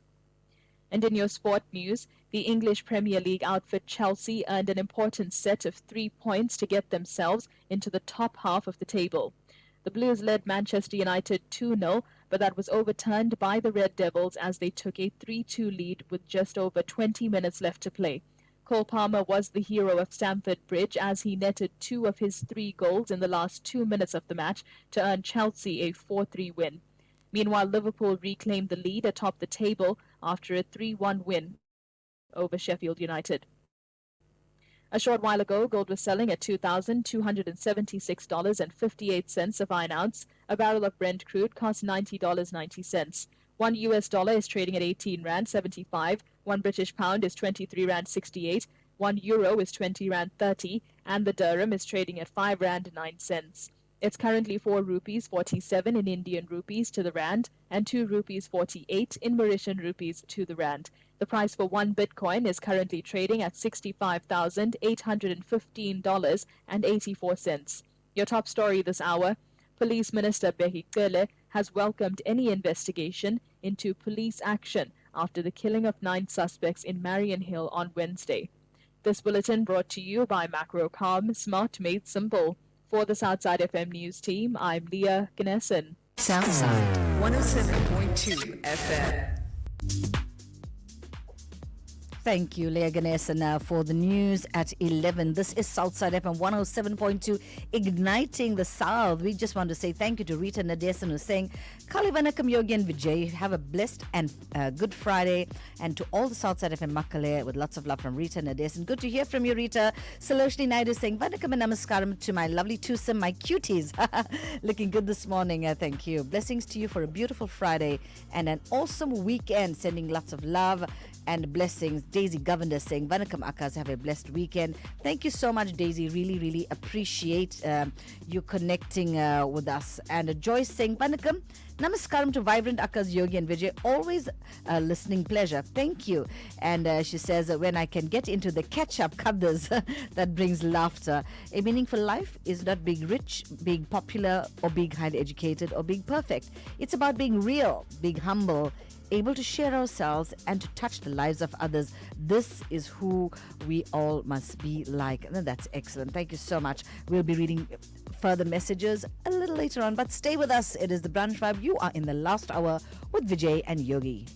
And in your sport news, the English Premier League outfit Chelsea earned an important set of 3 points to get themselves into the top half of the table. The Blues led Manchester United 2-0, but that was overturned by the Red Devils as they took a 3-2 lead with just over 20 minutes left to play. Cole Palmer was the hero of Stamford Bridge as he netted 2 of his 3 goals in the last 2 minutes of the match to earn Chelsea a 4-3 win. Meanwhile, Liverpool reclaimed the lead atop the table after a 3-1 win over Sheffield United. A short while ago, gold was selling at $2,276.58 a fine ounce. A barrel of Brent crude cost $90.90. $1 is trading at 18 Rand 75. 1 British pound is 23 Rand 68. 1 euro is 20 Rand 30. And the dirham is trading at 5 Rand 9 cents. It's currently 4 rupees 47 in Indian rupees to the rand and 2 rupees 48 in Mauritian rupees to the rand. The price for 1 Bitcoin is currently trading at $65,815.84. Your top story this hour: Police Minister Becky Cele has welcomed any investigation into police action after the killing of 9 suspects in Marion Hill on Wednesday. This bulletin brought to you by Macrocom, Smart Made Simple. For the Southside FM News team, I'm Leah Gnessen. Southside 107.2 FM. Thank you, Leah Ganesan, for the news at 11. This is Southside FM 107.2, igniting the South. We just want to say thank you to Rita Nadesan, who's saying, Kalivanakam Yogi and Vijay, have a blessed and good Friday. And to all the Southside FM Makale, with lots of love from Rita Nadesan. Good to hear from you, Rita. Saloshni Naidu saying, Vanakam and Namaskaram to my lovely twosome, my cuties. Looking good this morning, thank you. Blessings to you for a beautiful Friday and an awesome weekend. Sending lots of love. and blessings. Daisy Governor saying, Vanakkam Akkas, have a blessed weekend. Thank you so much, Daisy. Really, really appreciate you connecting with us. And Joyce saying, Vanakkam, Namaskaram to Vibrant Akkas, Yogi and Vijay. Always listening pleasure. Thank you. And she says, when I can get into the catch-up kaddas, that brings laughter. A meaningful life is not being rich, being popular, or being highly educated, or being perfect. It's about being real, being humble, able to share ourselves and to touch the lives of others. This is who we all must be like. And that's excellent. Thank you so much. We'll be reading further messages a little later on, but stay with us. It is the Brunch Vibe. You are in the last hour with Vijay and Yogi.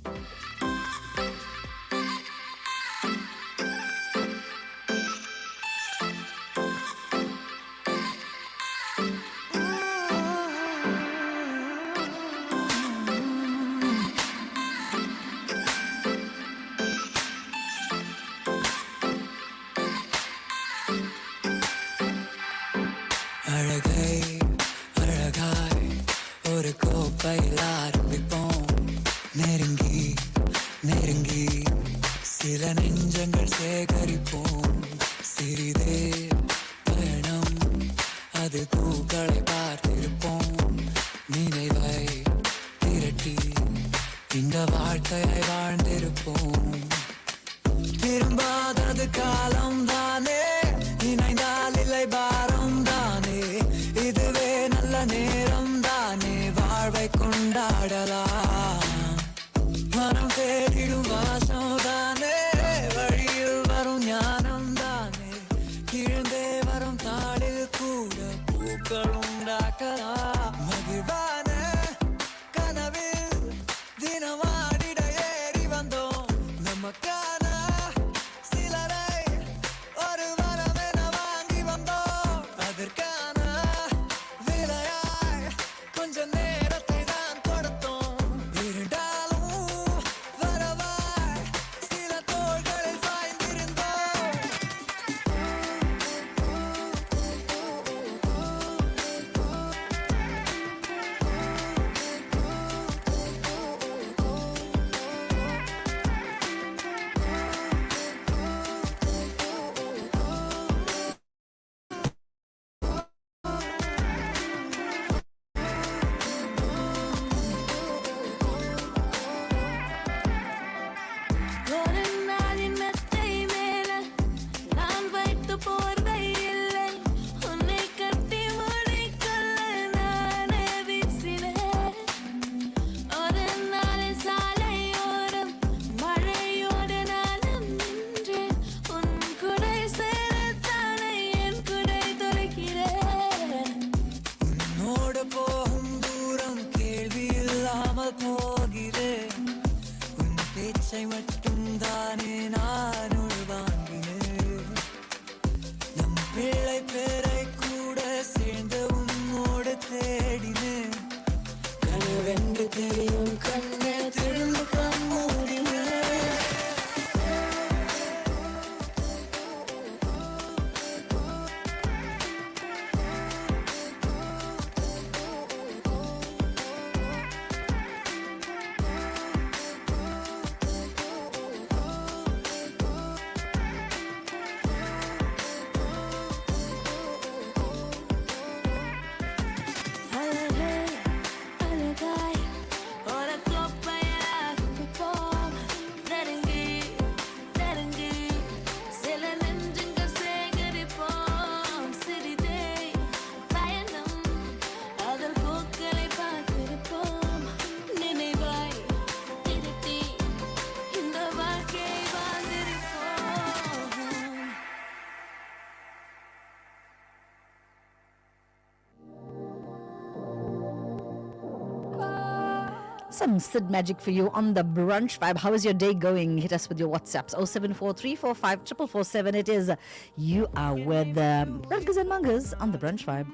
Some Sid Magic for you on the Brunch Vibe. How is your day going? Hit us with your WhatsApps. 074345447. It is You Are With Ruggers and Mungers on the Brunch Vibe.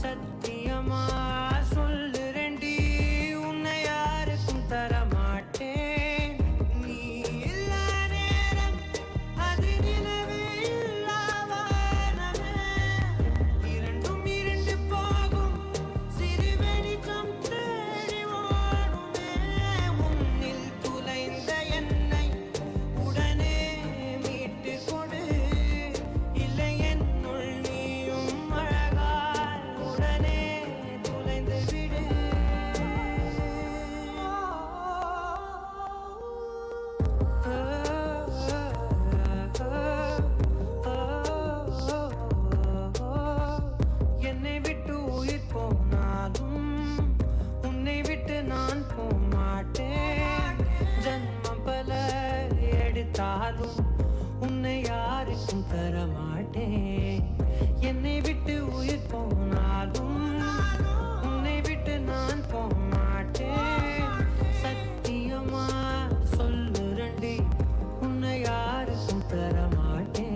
சத்தியமா சொல்லுறேன்டி உன்னை யாருக்கும் தர மாட்டேன் யாருக்கும் தர மாட்டேன் என்னை விட்டு உயிர் போனாலும் உன்னை விட்டு நான் போக மாட்டேன் சத்தியமா சொல்லுறண்டி உன்னை யாருக்கும் தர மாட்டேன்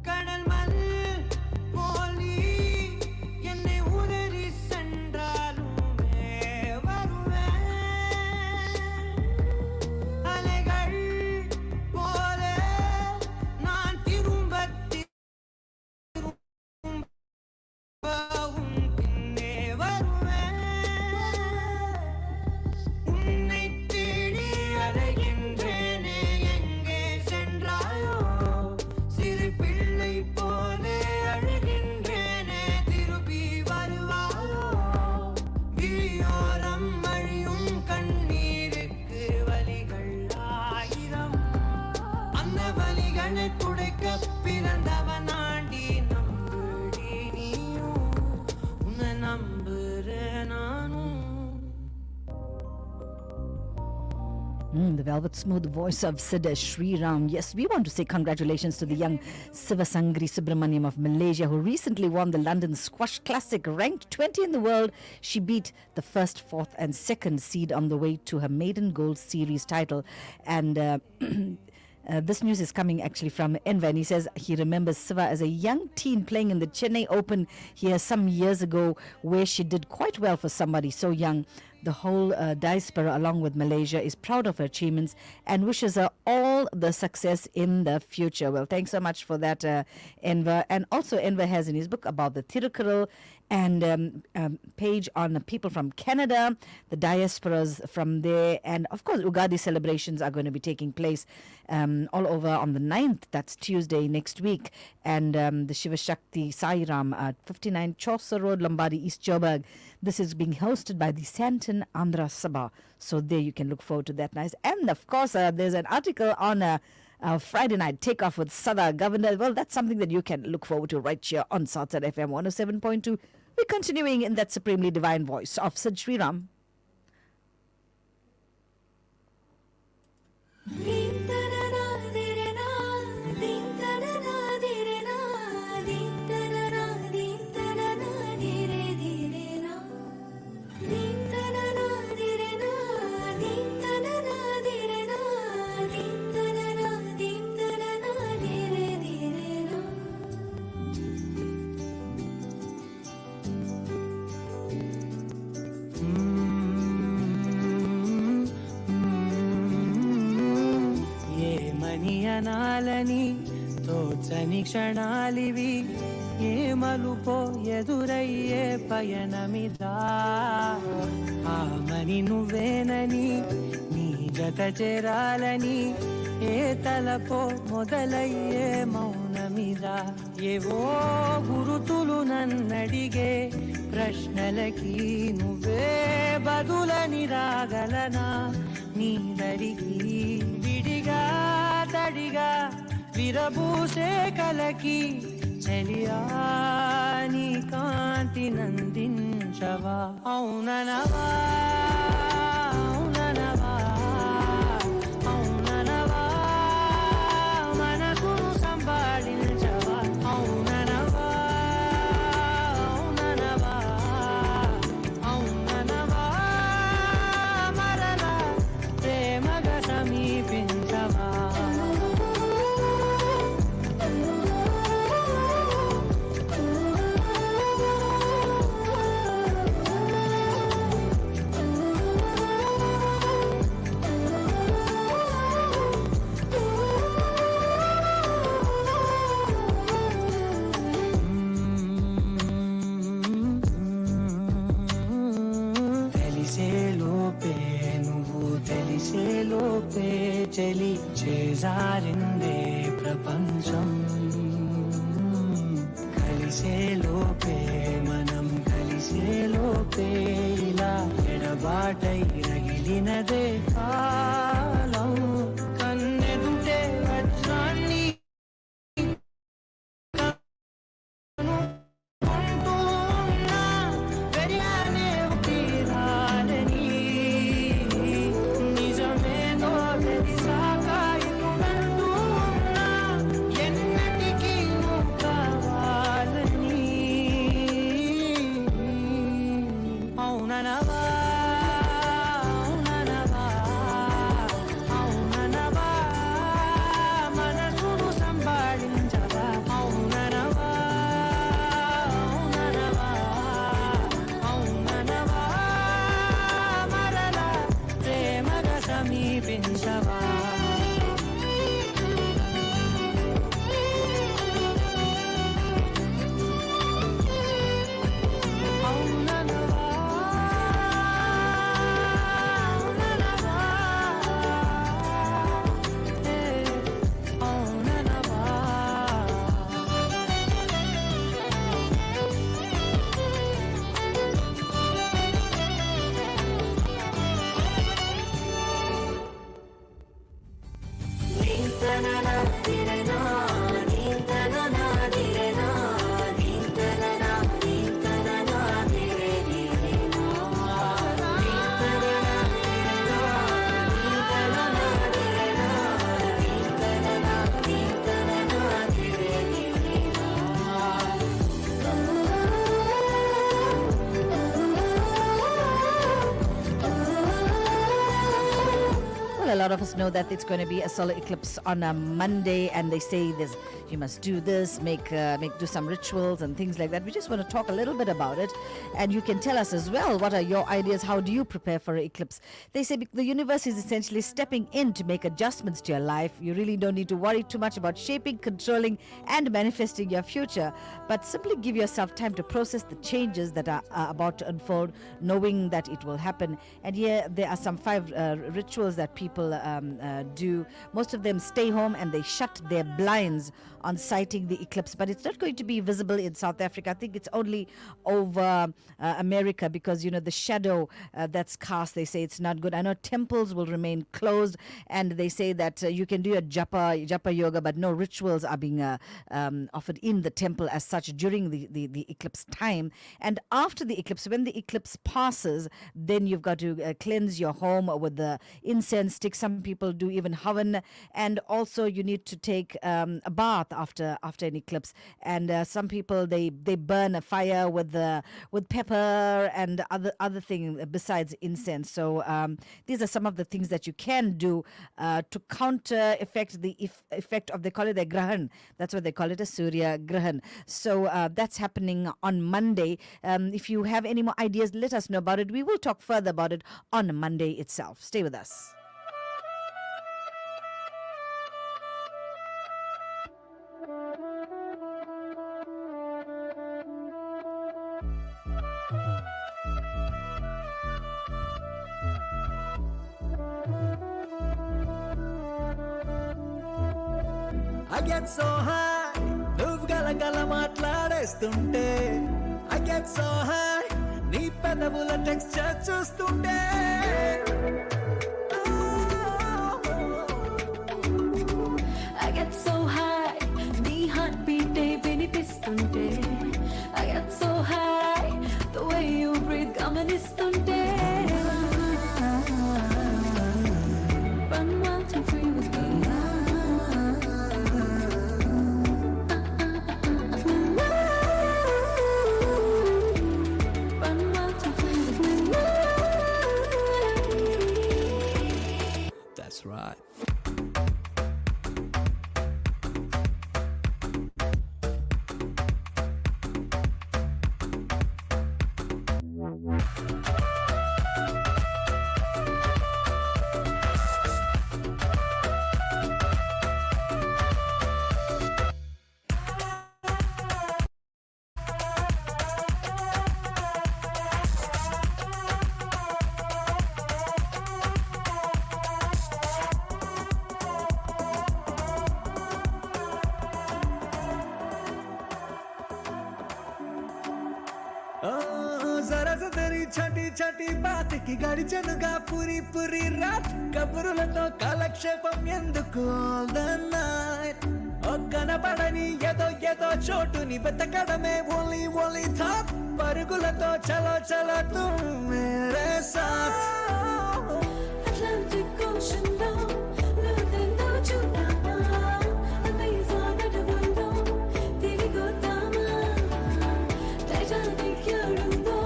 கடல் மண் போல் நீ என்னை உதறி சென்றாலுமே வருவேன் அலைகள் போல நான் திரும்பவும் பின்னே வருவேன் உன்னை தேடி அலைகின்றேனே எங்கே சென்றாயோ சிறு பிள்ளை போலே அழுகின்றேனே திருப்பி வருவாயோ விழியோரம் அழியும் கண்ணீருக்கு வலிகள் ஆயிரம் அந்த வலிகளை துடைக்க பிறந்தவன் ஆண்டி நம்புடி நீயும் உன்னை நம்புறேன் நானும் The velvet smooth voice of Siddha Sriram. Yes, we want to say congratulations to the young Sivasangri Subramaniam of Malaysia, who recently won the London Squash Classic. Ranked 20 in the world, she beat the first, fourth and second seed on the way to her maiden gold series title. And this news is coming actually from Enver, and he says he remembers Siva as a young teen playing in the Chennai Open here some years ago, where she did quite well for somebody so young. The whole diaspora, along with Malaysia, is proud of her achievements and wishes her all the success in the future. Well, thanks so much for that, Enver. And also, Enver has in his book about the Tirukkural and page on people from Canada, the diasporas from there. And of course, Ugadi celebrations are going to be taking place all over on the 9th. That's Tuesday next week. And the Shiva Shakti Sairam at 59 Chaucer Road, Lambadi, East Joburg. This is being hosted by the Santon Andhra Sabha. So there you can look forward to that. Nice. And of course, there's an article on Friday night takeoff with Sada Governor. Well, that's something that you can look forward to right here on Southside FM 107.2. We're continuing in that supremely divine voice of Sid Sriram. నాలని తోచని క్షణాలివి ఏ మలుపో ఎదురయ్యే పయనమిదా ఆమని నువ్వేనని నీ జత చేరాలని ఏ తలపో మొదలయ్యే మౌనమిదా ఏవో గురుతులు నన్నడిగే ప్రశ్నలకి నువ్వే బదులని రాగలనా నీ దరికి విడిగా తడిగా విరబూసే కలకి చెలియా నీ కాంతి నందించవా అవుననవా అవుననవా అవుననవా మనకును సంపాదించవా అవుననవా అవుననవా అవుననవా మరలా ప్రేమగా సమీపించవా లోపే నువ్వు తెలిసే లోపే చెలి చేజారిందే ప్రపంచం కలిసే లోపే మనం కలిసే లోపే ఇలా ఎడబాటై రగిలినదే కాలం కన్నెదుటే వజ్రాన్ని A lot of us know that it's going to be a solar eclipse on a Monday, and they say this, you must do this, do some rituals and things like that. We just want to talk a little bit about it, and you can tell us as well what are your ideas. How do you prepare for an eclipse? They say the universe is essentially stepping in to make adjustments to your life. You really don't need to worry too much about shaping, controlling, and manifesting your future, but simply give yourself time to process the changes that are about to unfold, knowing that it will happen. And here there are some 5 rituals that people do. Most of them stay home and they shut their blinds on sighting the eclipse, but it's not going to be visible in South Africa. I think it's only over America, because the shadow that's cast, they say it's not good. I know temples will remain closed, and they say that you can do a japa yoga, but no rituals are being offered in the temple as such during the eclipse time. And after the eclipse, when the eclipse passes, then you've got to cleanse your home with the incense stick. Some people do even havan, and also you need to take a bath after an eclipse. And some people they burn a fire with pepper and other things besides incense. So these are some of the things that you can do to counter the effect of, they call it a grahan. That's what they call it, a Surya grahan. So that's happening on Monday. If you have any more ideas, let us know about it. We will talk further about it on Monday itself. Stay with us. I get so high, నువ్వు గలగల మాట్లాడేస్తుంటే. I get so high, నీ పెదవుల texture చూస్తుంటే. I get so high, నీ heart beat వినిపిస్తుంటే. I get so high, the way you breathe గమనిస్తుంటే. Run wild and free with me. That's right. जरा सा तेरी छोटी छोटी बात की గడిచెనుగా పూరి పూరి రాత్ కబురులతో కాలక్షేపం ఎందుకు all the night ఓ కనపడని ఏదో ఏదో చోటుని వెతకడమే only only thought పరుగులతో చలో చలో తుమ్ మేరే సాత్ Atlantic Ocean low, లోతెంతో చూద్దామా అమెజాన్ అడవుల్లో తిరిగొద్దామా టైటానిక్ ఎవరుందో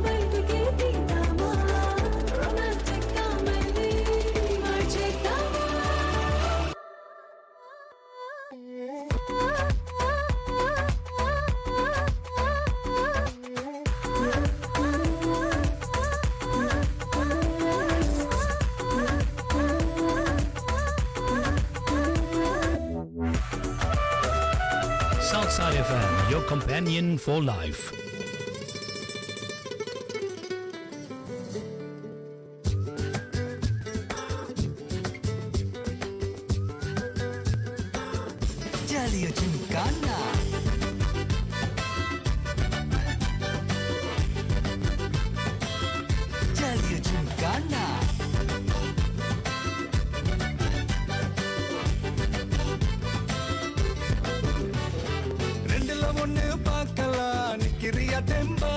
బయటికి తీద్దామా రొమాంటిక్ కామెడీ మార్చేద్దామా Southside FM, your companion for life. Jaliya Chimkana Jaliya Chimkana ரெண்டுல ஒண்ணு பார்க்கலாம் நிக்கிறியா தெம்பா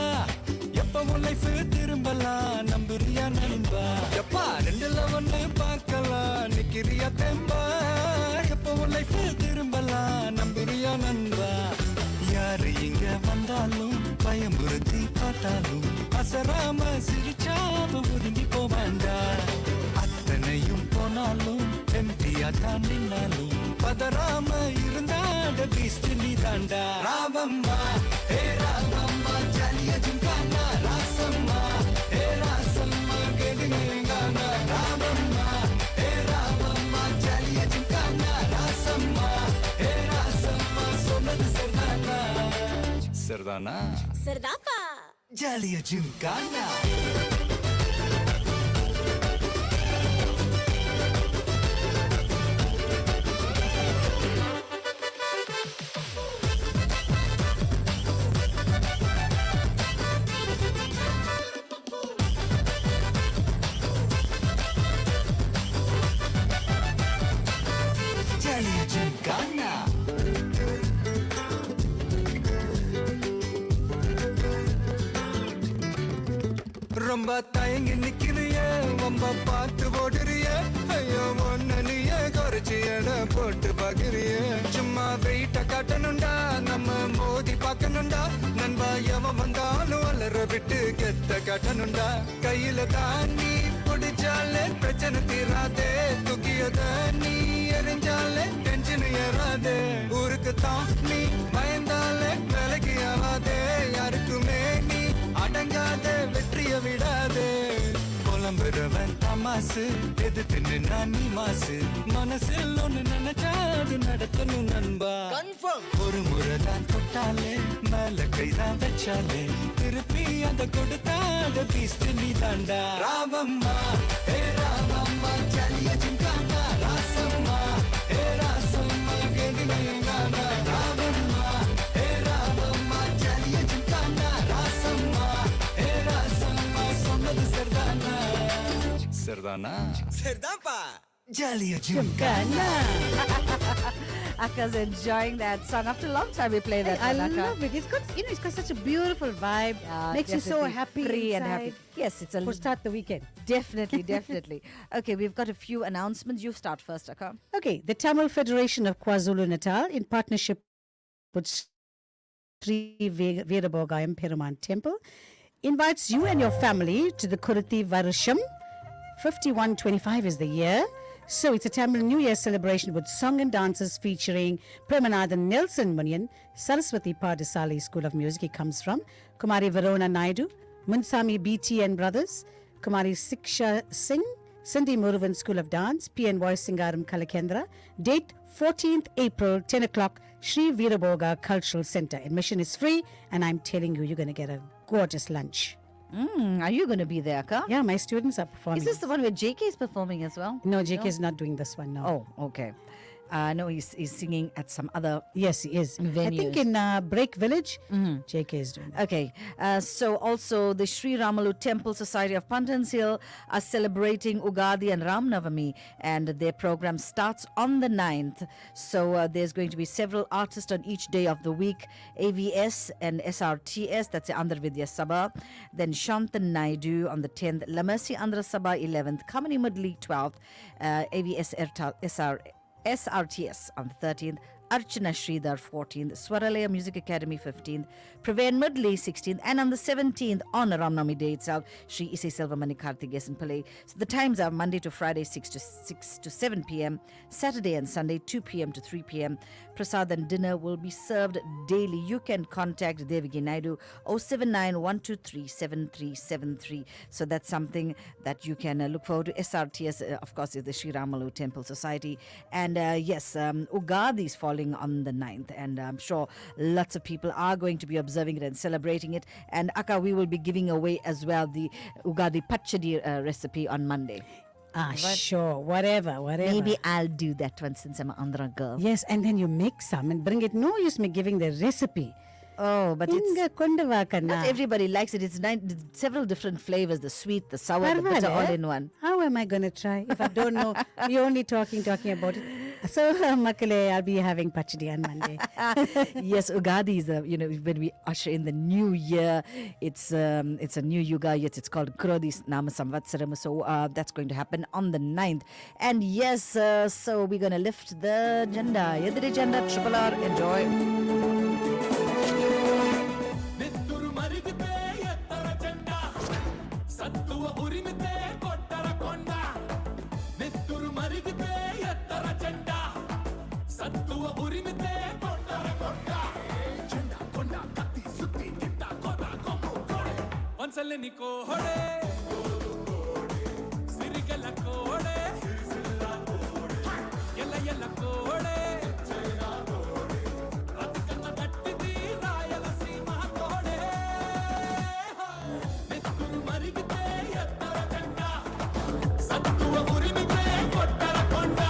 எப்பவும் லைஃப் திரும்பலாம் நம்புறியா நண்பா எப்பா ரெண்டுல ஒண்ணு பார்க்கலாம் நிக்கிறியா தெம்பா எப்பவும் லைஃப் திரும்பலாம் நம்புறியா நண்பா யாரு இங்க வந்தாலும் பயமுறுத்தி பார்த்தாலும் அசராம சிரிச்சாம ஒதுங்கி போவாண்டா அத்தனையும் போனாலும் எம்டியா தான் நின்னாலும் பதறாம இருந்தாட பீஸ்ட் நீ தாண்டா ராமம்மா ஹே ராமம்மா ஜாலியா ஜிம்கானா ராசம்மா ஹே ராசம்மா கேடுங்கானா ராமம்மா ஹே ராமம்மா ஜாலியா ஜிம்கானா ராசம்மா ஹே ராசம்மா சொன்னது சரிதானா சரிதானா சர்தாப்பா ஜாலியா ஜிம்கானா ஜாலியா ஜிம்கானா ரொம்ப தயங்கி நிக்கிறிய ரொம்ப பார்த்து ஓடுறிய ஐயோ ஒன்னு நீய குறைச்சி எடை போட்டு பாக்குறிய சும்மா வெயிட்ட காட்டணும்டா நம்ம மோதி பார்க்கணும்டா நண்பா எவன் வந்தாலும் வளர விட்டு கெத்த காட்டணும்டா கையில தாண்டி பிடிச்சாலே பிரச்சனை தீராதே தூக்கியத நீ எரிஞ்சாலே டென்ஷன் ஏறாதே ஊருக்கு தான் நீ பயந்தாலே வேலைக்கு ஆகாதே யாருக்குமே நீ அடங்காத வெற்றிய விடாதே புலம்புறவன் தமாசு எதிர்த்து நின்னா நீ மாசு மனசில் ஒண்ணு நினைச்சாது நடத்தணும் நண்பா ஒரு முறை தான் தொட்டாலே மேல கைதான் வச்சாலே திருப்பி அந்த கொடுத்தாத பீஸ்ட் நீ தாண்டா ராமம்மா ஹே ராமம்மா ஜாலியா ஜிம்கானா ராசம்மா ஹே ராசம்மா கேடுங்கானா ராமம்மா ஹே ராமம்மா ஜாலியா ஜிம்கானா ராசம்மா ஹே ராசம்மா சொன்னது சரிதானா சரிதானா சரிதான்ப்பா ஜாலியா gymkhana Aka's enjoying that song. After a long time, we play that. I song, Akka. love it. It's got, you know, it's got such a beautiful vibe. Makes you so Definitely happy free and inside. happy. Yes, it's a For start the weekend. definitely, definitely. Okay, we've got a few announcements. You start first, Akka. Okay, the Tamil Federation of KwaZulu-Natal, in partnership with Sri Veerabogayam Peruman Temple, invites you and your family to the Kuruthi Varusham. 5125 is the year. So it's a Tamil New Year celebration with song and dances featuring Premanathan Nelson Munyan, Saraswati Padasali School of Music he comes from, Kumari Verona Naidu, Munsami BT and Brothers, Kumari Siksha Singh, Cindy Muruvan School of Dance, PNY Singaram Kalakendra. Date 14th April, 10 o'clock, Sri Veeraboga Cultural Center. Admission is free and I'm telling you, you're going to get a gorgeous lunch. Are you going to be there, Akka? Yeah, my students are performing. Is this the one where JK is performing as well? No, JK is not doing this one, no. Oh, okay. No, he's singing at some other Yes, he is. I think venues. in Break Village, JK is doing that. Okay, so also the Sri Ramalu Temple Society of Pantans Hill are celebrating Ugadi and Ram Navami, and their program starts on the 9th. So there's going to be several artists on each day of the week, AVS and SRTS, that's the Andhra Vidya Sabha, then Shantan Naidu on the 10th, La Mercy Andhra Sabha 11th, Kamani Mudli 12th, AVS SRTS on the 13th, Archana Sridhar 14th, Swaralaya Music Academy 15th, Praven Mudli 16th, and on the 17th, on Ramnami Day itself, Sri Isi Selvamani Karthikesan Pillai. So the times are Monday to Friday 6 to 7 p.m., Saturday and Sunday 2 p.m. to 3 p.m. Prasad and dinner will be served daily. You can contact Devagi Naidu 079-123-7373. So that's something that you can look forward to. SRTS, of course, is the Sri Ramalu Temple Society. And yes, Ugadi is falling on the 9th, and I'm sure lots of people are going to be observing it and celebrating it. And Akka, we will be giving away as well the Ugadi Pachadi recipe on Monday. Sure, whatever. Maybe I'll do that one since I'm an Andhra girl. Yes, and then you make some and bring it. No use me giving the recipe. Oh, but it's not everybody likes it. It's several different flavors: the sweet, the sour, the bitter, all in one. How am I going to try if I don't know? We're only talking about it. So, Makale, I'll be having pachadi on Monday. Yes, Ugadi is when we usher in the new year. It's a new yuga. Yes, it's called Krodis Nama Samvatsaram. So that's going to happen on the 9th. And yes, so we're going to lift the janda. Yedri janda, Triple R. Enjoy. ಒಂದ್ಸಲ ಕೋಡೆ ಸಿರಿಗಲ ಕೋಡೆ ಎಲ್ಲ ಕೋಡೆ ರತ್ಕನ್ನ ಕಟ್ಟಿದಿ ರಾಯಲಸೀಮ ಕೋಡೆ ನೆತ್ತುರು ಮರಿಗಿತೆ ಎತ್ತರ ಕಂಡ ಸತ್ತುವ ಉರಿಮಿತೆ ಕೊಟ್ಟರ ಕೊಂಡ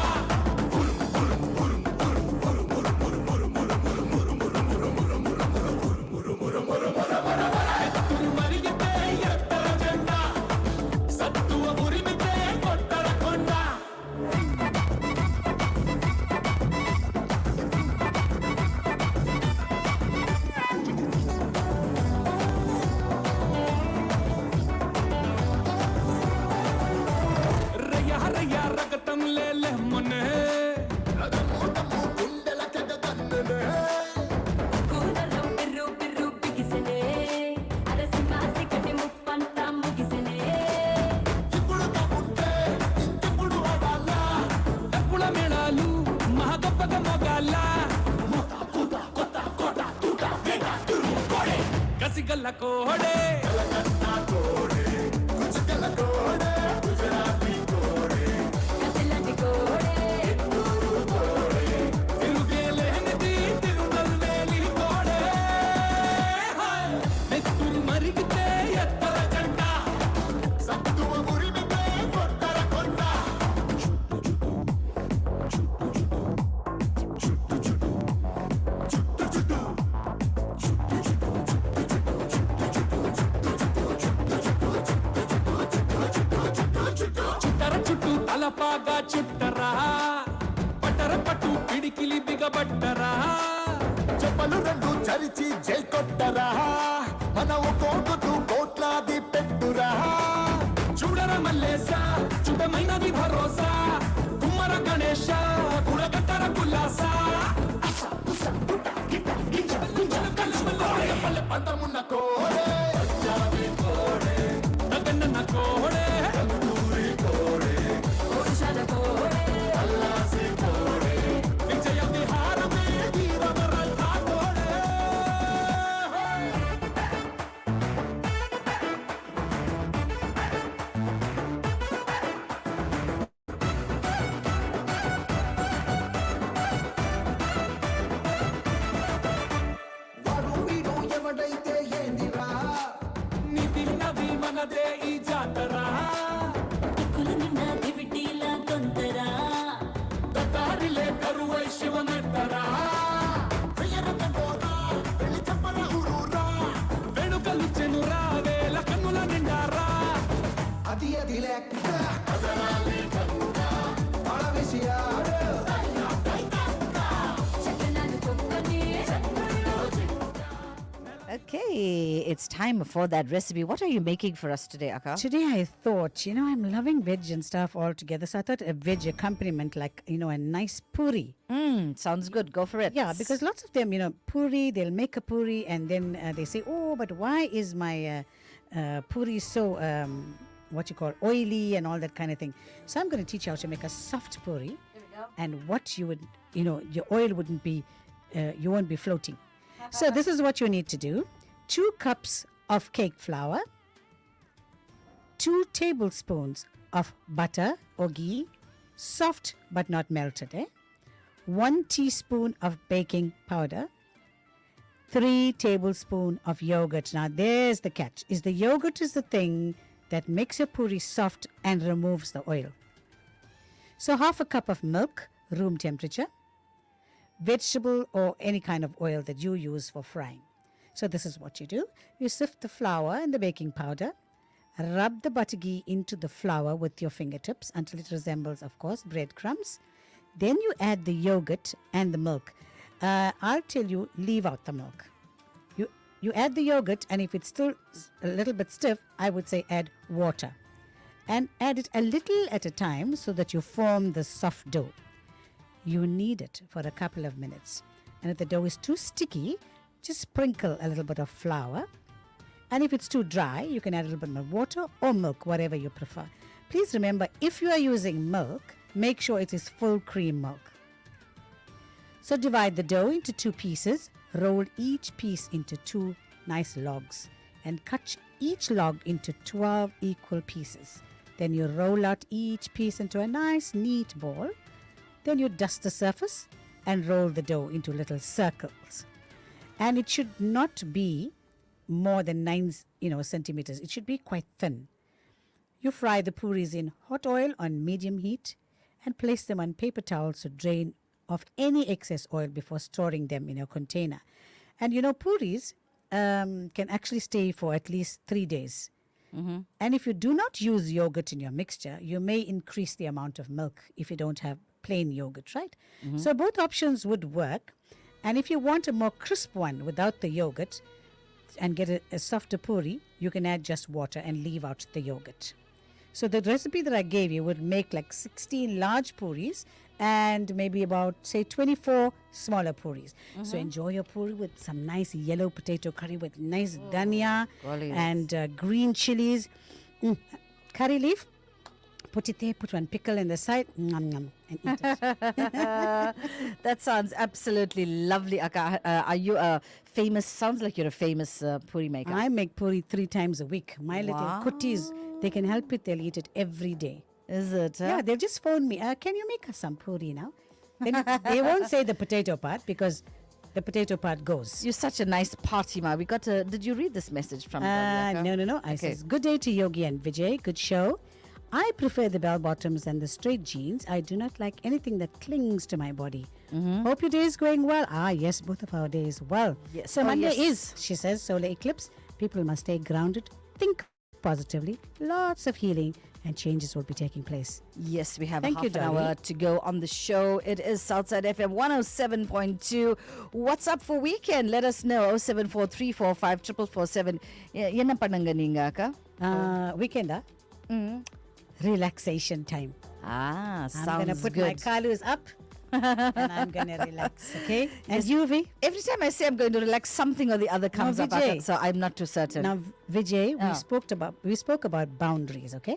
కసిగల్ల కోడే కుచిగల్ల కోడే గుజరాతీ కోడే కసిలంటి కోడే ఎత్తూరు కోడే తిరుగేలేనిది తిరునల్వేలి కోడే నెత్తూరు మరిగితే ఎత్తర జెండ సత్తువ ఉరిమితే కొట్టర కొండ తలపాగా చుట్టరా పట్టర పట్టు పిడికిలి బిగబట్టరా చెప్పలు రెండు చరిచి జై కొట్టరా మన ఒక్కొక్కటు కోట్లాది పెట్టురా చూడర మల్లేశ చూడమైనది భరోసా కుమ్మర గణేశ కుడగట్టర కుల్లాస పంతమున్న కోడే నగన్న కోడే ఎవడైతే ఏందిరా Okay, it's time for that recipe. What are you making for us today, Akka? Today I thought, I'm loving veg and stuff all together. So I thought a veg accompaniment like, a nice puri. Sounds good. Go for it. Yeah, because lots of them, puri, they'll make a puri and then they say, oh, but why is my puri so, oily and all that kind of thing. So I'm going to teach you how to make a soft puri. And what you would, your oil wouldn't be, you won't be floating. So this is what you need to do. 2 cups of cake flour, 2 tablespoons of butter or ghee, soft but not melted, 1 teaspoon of baking powder, 3 tablespoons of yogurt. Now there's the catch. The yogurt is the thing that makes your puri soft and removes the oil. So half a cup of milk, room temperature, vegetable or any kind of oil that you use for frying. So this is what you do. You sift the flour and the baking powder, rub the butter ghee into the flour with your fingertips until it resembles, of course, breadcrumbs. Then you add the yogurt and the milk. I'll tell you, leave out the milk. You add the yogurt, and if it's still a little bit stiff, I would say add water. And add it a little at a time so that you form the soft dough. You knead it for a couple of minutes. And if the dough is too sticky, just sprinkle a little bit of flour. And if it's too dry, you can add a little bit more water or milk, whatever you prefer. Please remember, if you are using milk, make sure it is full cream milk. So divide the dough into 2 pieces, roll each piece into 2 nice logs, and cut each log into 12 equal pieces. Then you roll out each piece into a nice neat ball. Then you dust the surface and roll the dough into little circles. And it should not be more than 9 centimeters. It should be quite thin. You fry the puris in hot oil on medium heat and place them on paper towels to drain off any excess oil before storing them in a container. And puris can actually stay for at least 3 days. And if you do not use yogurt in your mixture, you may increase the amount of milk if you don't have plain yogurt, right? So both options would work. And if you want a more crisp one without the yogurt and get a softer puri, you can add just water and leave out the yogurt. So the recipe that I gave you would make like 16 large puris and maybe about, say, 24 smaller puris. So enjoy your puri with some nice yellow potato curry with nice dhania and green chilies. Curry leaf, put it there, put one pickle in the side, and eat it. That sounds absolutely lovely, Akka. Are you sounds like you're a famous puri maker. I make puri 3 times a week. My little kutties, they can help it, they'll eat it every day. Is it? Yeah, they'll just phone me. Can you make us some puri now? Then they won't say the potato part because the potato part goes. You're such a nice party, ma. We got a. Did you read this message from? No. I says, good day to Yogi and Vijay. Good show. I prefer the bell bottoms and the straight jeans. I do not like anything that clings to my body. Hope your day is going well. Yes, both of our days well. Yes. So Monday is, she says, solar eclipse. People must stay grounded, think positively, lots of healing, and changes will be taking place. Yes, we have Thank you, half an hour to go on the show. It is Southside FM 107.2. What's up for weekend? Let us know. 074345447. Enna pannanga neenga akka? Weekend, relaxation time. Sounds I'm going to put my kalus up and I'm going to relax, okay? And you, V? Every time I say I'm going to relax, something or the other comes up. Vijay. So I'm not too certain. Now, Vijay, we spoke about boundaries, okay?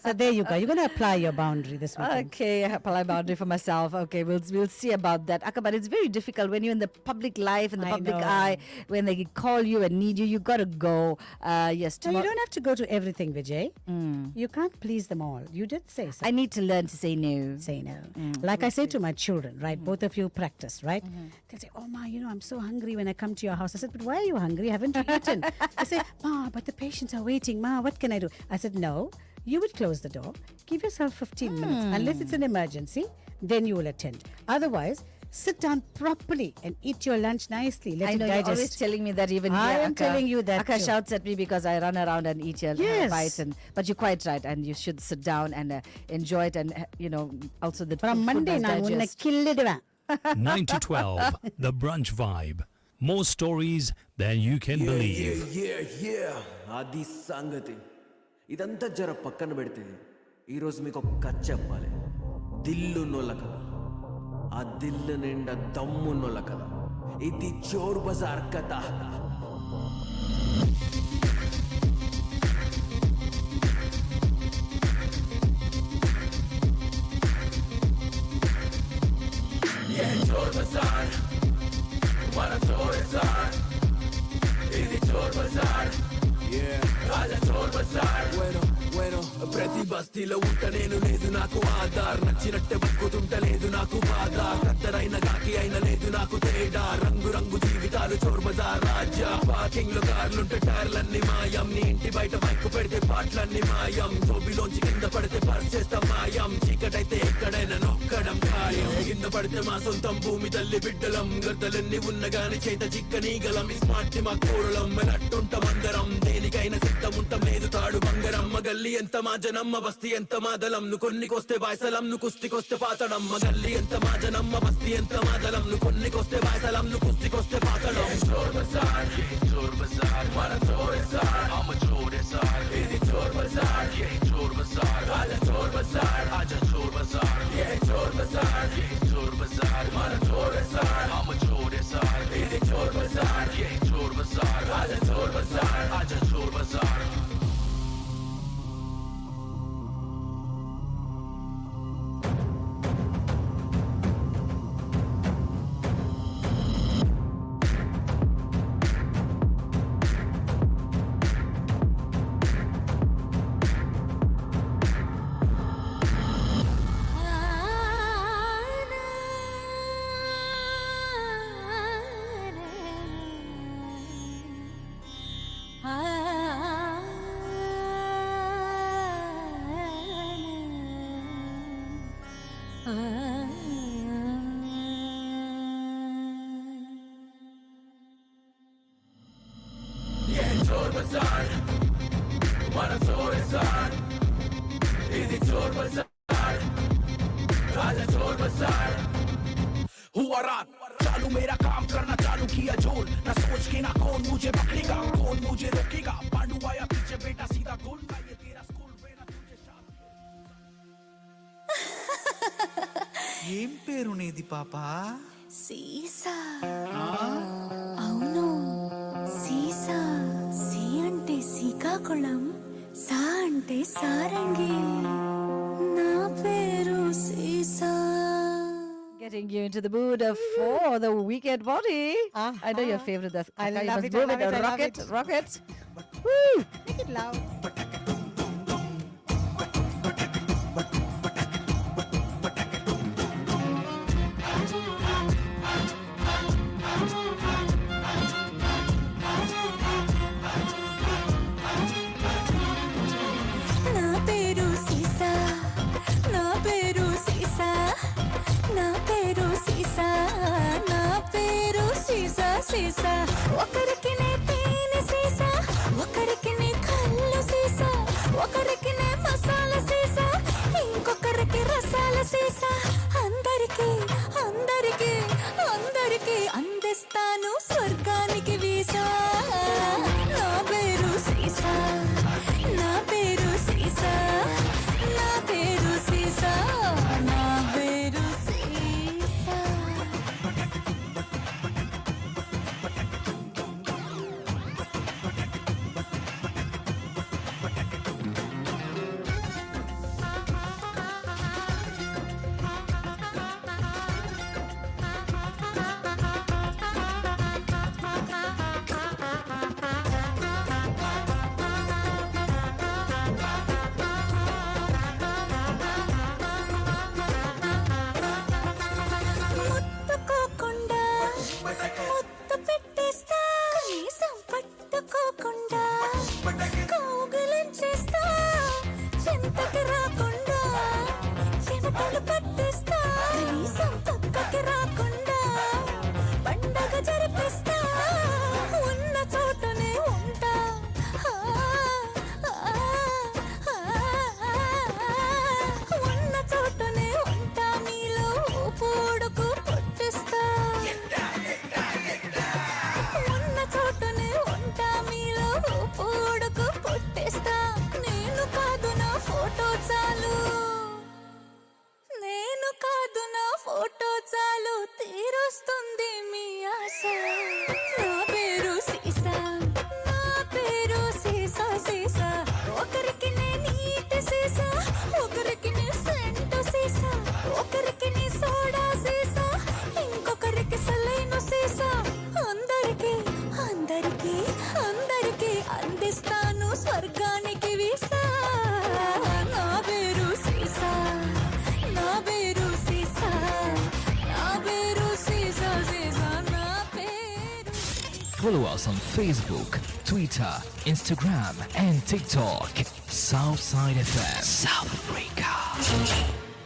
So there you go. You're going to apply your boundary this weekend. Okay, I apply boundary for myself. Okay, we'll see about that. Akka, but it's very difficult when you're in the public life, in the public eye, when they call you and need you, you got to go. Yes, no, you don't have to go to everything, Vijay. You can't please them all. You did say so. I need to learn to say no. Say no. Like I say to my children, right? Both of you practice, right? They'll say, oh, Ma, I'm so hungry when I come to your house. I said, but why are you hungry? Haven't you eaten? They say, Ma, but the patients are waiting. Ma, what can I do? I said, no. You would close the door, give yourself 15 minutes. Unless it's an emergency, then you will attend. Otherwise, sit down properly and eat your lunch nicely. Let I know, it digest. You're always telling me that even I here, am telling you that Akka too. shouts at me because I run around and eat your bite. But you're quite right. And you should sit down and enjoy it. And, also the From food Monday, must I'm going to digest. kill it. 9 to 12, the Brunch Vibe. More stories than you can believe. అది సంగతి. ఇదంతా జర పక్కన పెడితే ఈరోజు మీకు ఒక కథ చెప్పాలి. దిల్లున్నోళ్ళ కథ, ఆ దిల్లు నిండా దమ్మున్నోళ్ళ కథ. ఇది చోర్ బజార్ కథ. चोर बाजार हमारा चोर बाजार ఇది చోర్ బజార్ రాజా చోర్ బజార్ ప్రతి బస్తీలో ఉంట నేను లేదు నాకు ఆధార్ నచ్చినట్టే బతుకుతుంట లేదు నాకు బాధ కత్తరైన గాకి అయిన లేదు నాకు తేడా రంగు రంగు జీవితాలు చోర్ బజార్ రాజా పార్కింగ్ లో కార్లుంటే టైర్లన్నీ మాయం నీ ఇంటి బయట బైక్ పెడితే పాటలన్నీ మాయం జోబిలోంచి కింద పడితే పర్స్ చేస్తాం మాయం చీకటైతే ఎక్కడైనా నొక్కడం ఖాయం కింద పడితే మా సొంతం భూమి తల్లి బిడ్డలం గద్దలన్నీ ఉన్నగాని చేత చిక్కనీగలం స్మార్ట్ మా కోరలం మెనట్టుంటాం అందరం దేనికైనా సిద్ధం ఉంటాం లేదు తాడు బంగారం మగల్లి ఎంత మా జనమ్మ బస్తీ ఎంత మాదలం ను కొన్నికొస్తే బాయ్సలం ను కుస్తికొస్తే పాతడం మగల్లి ఎంత మా జనమ్మ బస్తీ ఎంత మాదలం ను కొన్నికొస్తే బాయ్సలం ను కుస్తికొస్తే పాతడం చోర్ బజార్ చోర్ బజార్ మన చోర్ బజార్ हम चोर बजार ఇది చోర్ బజార్ చోర్ బజార్ ఆజా చోర్ బజార్ ఆజా చోర్ బజార్ చోర్ బజార్ చోర్ బజార్ మన చోర్ బజార్ हम चोर बजार ఇది చోర్ బజార్ చోర్ బజార్ ఆజా చోర్ బజార్ ఆజా చోర్ బజార్ चोर बाजार हमारा चोर बाजार ఇది चोर बाजार राजा चोर बाजार हुआ रात चालू मेरा काम करना चालू किया जोर ना सोच के ना कौन मुझे पकड़ेगा कौन मुझे रोकेगा पांडु आया पीछे बेटा सीधा गोल ना ये तेरा स्कूल बेटा तुझे ఏం పేరు నీది పాపా? సీసా. అవును సీసా. సి అంటే శ్రీకాకుళం, సా అంటే సారంగి. నా పేరు సీసా. Getting you into the mood for the weekend party. I know your favorite. That's I you love must it, I move love it, I love rocket, it. rocket. Woo! Make it loud. నా పేరు సీసా, నా పేరు సీసా, నా పేరు సీసా, నా పేరు సీసా. సీసా ఒకరికి నే తేనె సీసా, ఒకరికి నే కళ్ళు సీసా, ఒకరికి నే మసాలా సీసా, ఇంకొకరికి రసాల సీసా. అందరికి అందరికి అందరికి అందిస్తాను స్వర్గానికి వీసా. నా పేరు సీసా, నా పేరు సీసా, నా పేరు సీసా, నా పేరు సీసా. Follow us on Facebook, Twitter, Instagram, and TikTok. Southside FM, South Africa.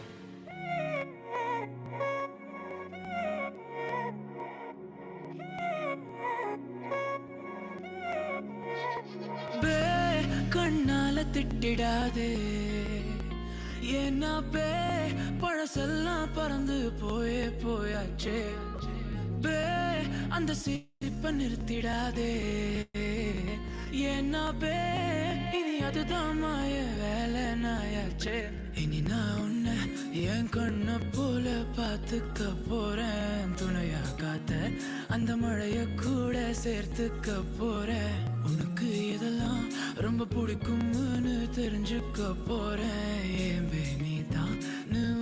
கண்ணால திட்டிடாதே ஏன்னா பே பழசெல்லாம் பறந்து போயாச்சே பே அந்த சிரிப்பை நிறுத்திடாதே ஏன்னா பே இனி அதுதான் மாய வேலை நாயாச்சே இனி நான் உன்னை என் கண்ண போல பார்த்துக்க போறேன் துணையா காத்த அந்த மழைய கூட சேர்த்துக்க போறேன் உனக்கு இதெல்லாம் ரொம்ப பிடிக்கும்னு தெரிஞ்சுக்க போறேன் ஏன் நீதான்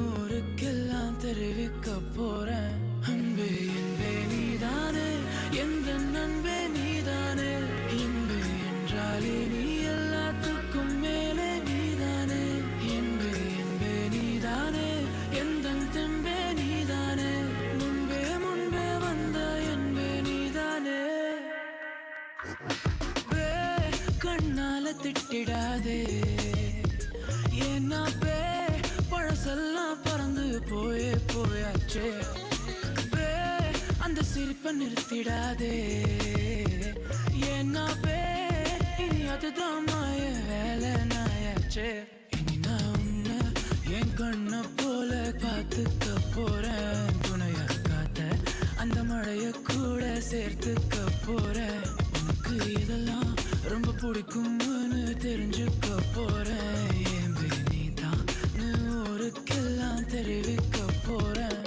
ஊருக்கெல்லாம் தெரிவிக்க போறேன் அன்பே என்பே நீதானே எந்த நண்பே நீதானே என்பே என்றாலே நீ எல்லாத்துக்கும் மேலே நீதானே என்பே என்பே நீதானே எந்த தெம்பே நீதானே முன்பே முன்பே வந்த என்பே நீதானே கண்ணால திட்டிடாதே ஏன்னா பே பழசெல்லாம் பறந்து போயாச்சே பே அந்த சிரிப்பை நிறுத்திடாதே ஏன்னா பே இனி அதுதான் மாய வேலை நாயாச்சே இனி நான் உன்னை என் கண்ண போல பார்த்துக்க போறேன் துணையா காத்த அந்த மழைய கூட சேர்த்துக்க போறேன் உனக்கு இதெல்லாம் ரொம்ப பிடிக்கும்னு தெரிஞ்சுக்க போறேன் ஏன் நீதான் ஊருக்கெல்லாம் தெரிவிக்க போறேன்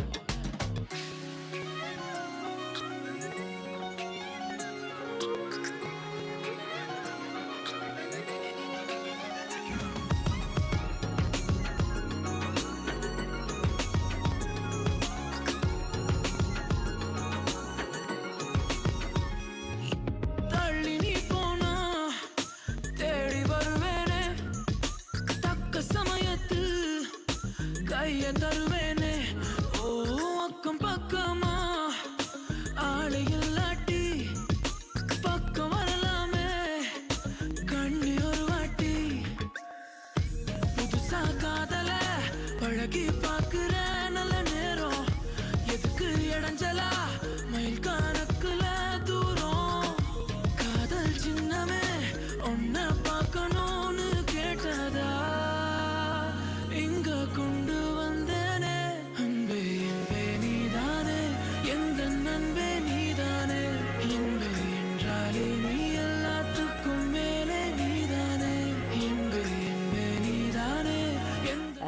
தருவேனே ஓ அக்கம் பக்கமா ஆளை இல்லாட்டி பக்கம் வரலாமே கண்ணி ஒரு வாட்டி புதுசா காதல பழகி பாக்குற நல்ல நேரம் எதுக்கு இடைஞ்சலா மயில் கணக்குல தூரம் காதல் சின்னமே ஒன்ன பார்க்கணும்னு கேட்டதா இங்க கொண்டு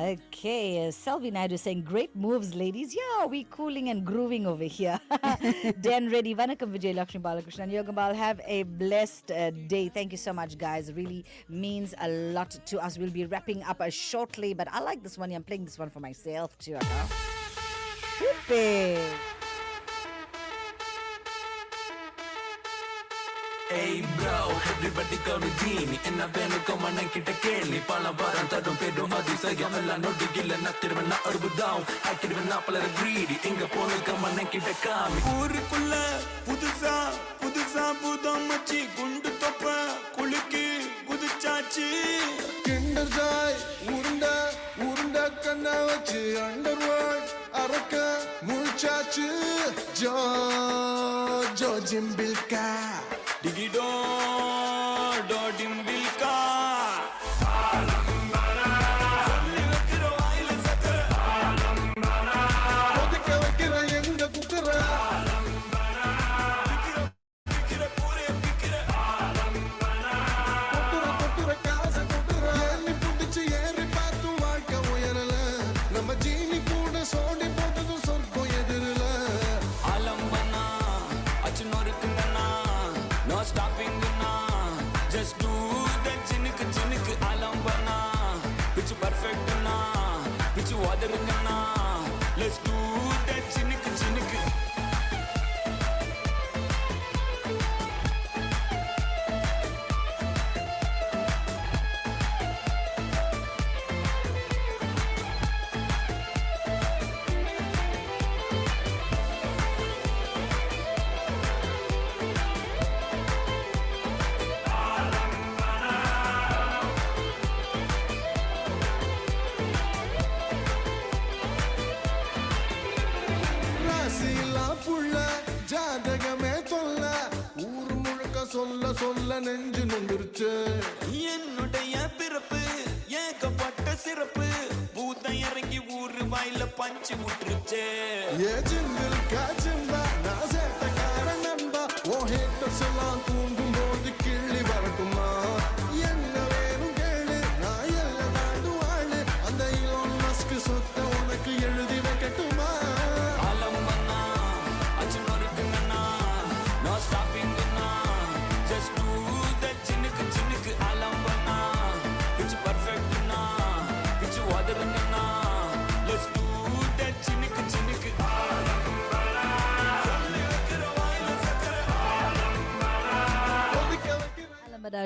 Okay, Selvi Naidu saying great moves, ladies. Yeah, we cooling and grooving over here. Dan Reddy, Vanakkam Vijay Lakshmi Balakrishnan, Yogambal, have a blessed day. Thank you so much, guys. Really means a lot to us. We'll be wrapping up shortly, but I like this one. I'm playing this one for myself too. Yippee! Hey bro, everybody call me Genie. And I've been a common and kita kelly. Pala varan tadum pedo hadisa yamela no digilla natirva na urbu down. I can even not play greedy. Inga ponu common and kita kami. ஊருக்குள்ள புதுசா புதுசா புதம் மச்சி குண்டு தொப்ப குலுக்கி குதிச்சாச்சு kinder Joy உருண்டா உருண்டா கண்ணா வச்சு underworld அரக்க முழிச்சாச்சு ஜோ ஜோ ஜிம்பில்கா டிகிடோ டோ டிம்பில்கா Let's do that chinnick chinnick. ராசிலா புள்ள ஜாதகமே தொல்ல ஊர் முழுக்க சொல்ல சொல்ல நெஞ்சு நொந்துருச்சு என்னுடைய பிறப்பு ஏகப்பட்ட சிறப்பு பூதம் இறங்கி ஊரு வாயில பஞ்சு விட்டுருச்சு ஏ ஜிங்கில் காஜிம்பா நான் சேட்டக்கார நண்பா ஓ ஹேட்டர்ஸ் எல்லாம் தூங்கும் போது கிள்ளி வரட்டுமா என்ன வேணும் கேளு நான் எல்லாம் நாடு வாழு அந்த இலோன் மஸ்க் சொத்த உனக்கு எழுதி வைக்கட்டுமா ஆலம்பண்ணா அச்சுமருக்குங்கண்ணா நோ ஸ்டாப்பிங்கண்ணா ஜஸ்ட் டூ த சின்னுக்கு சின்னுக்கு ஆலம்பண்ணா பிச்சு பர்ஃபெக்ட்ண்ணா பிச்சு உதருங்கண்ணா லெட்ஸ் டூ த சின்னுக்கு சின்னுக்கு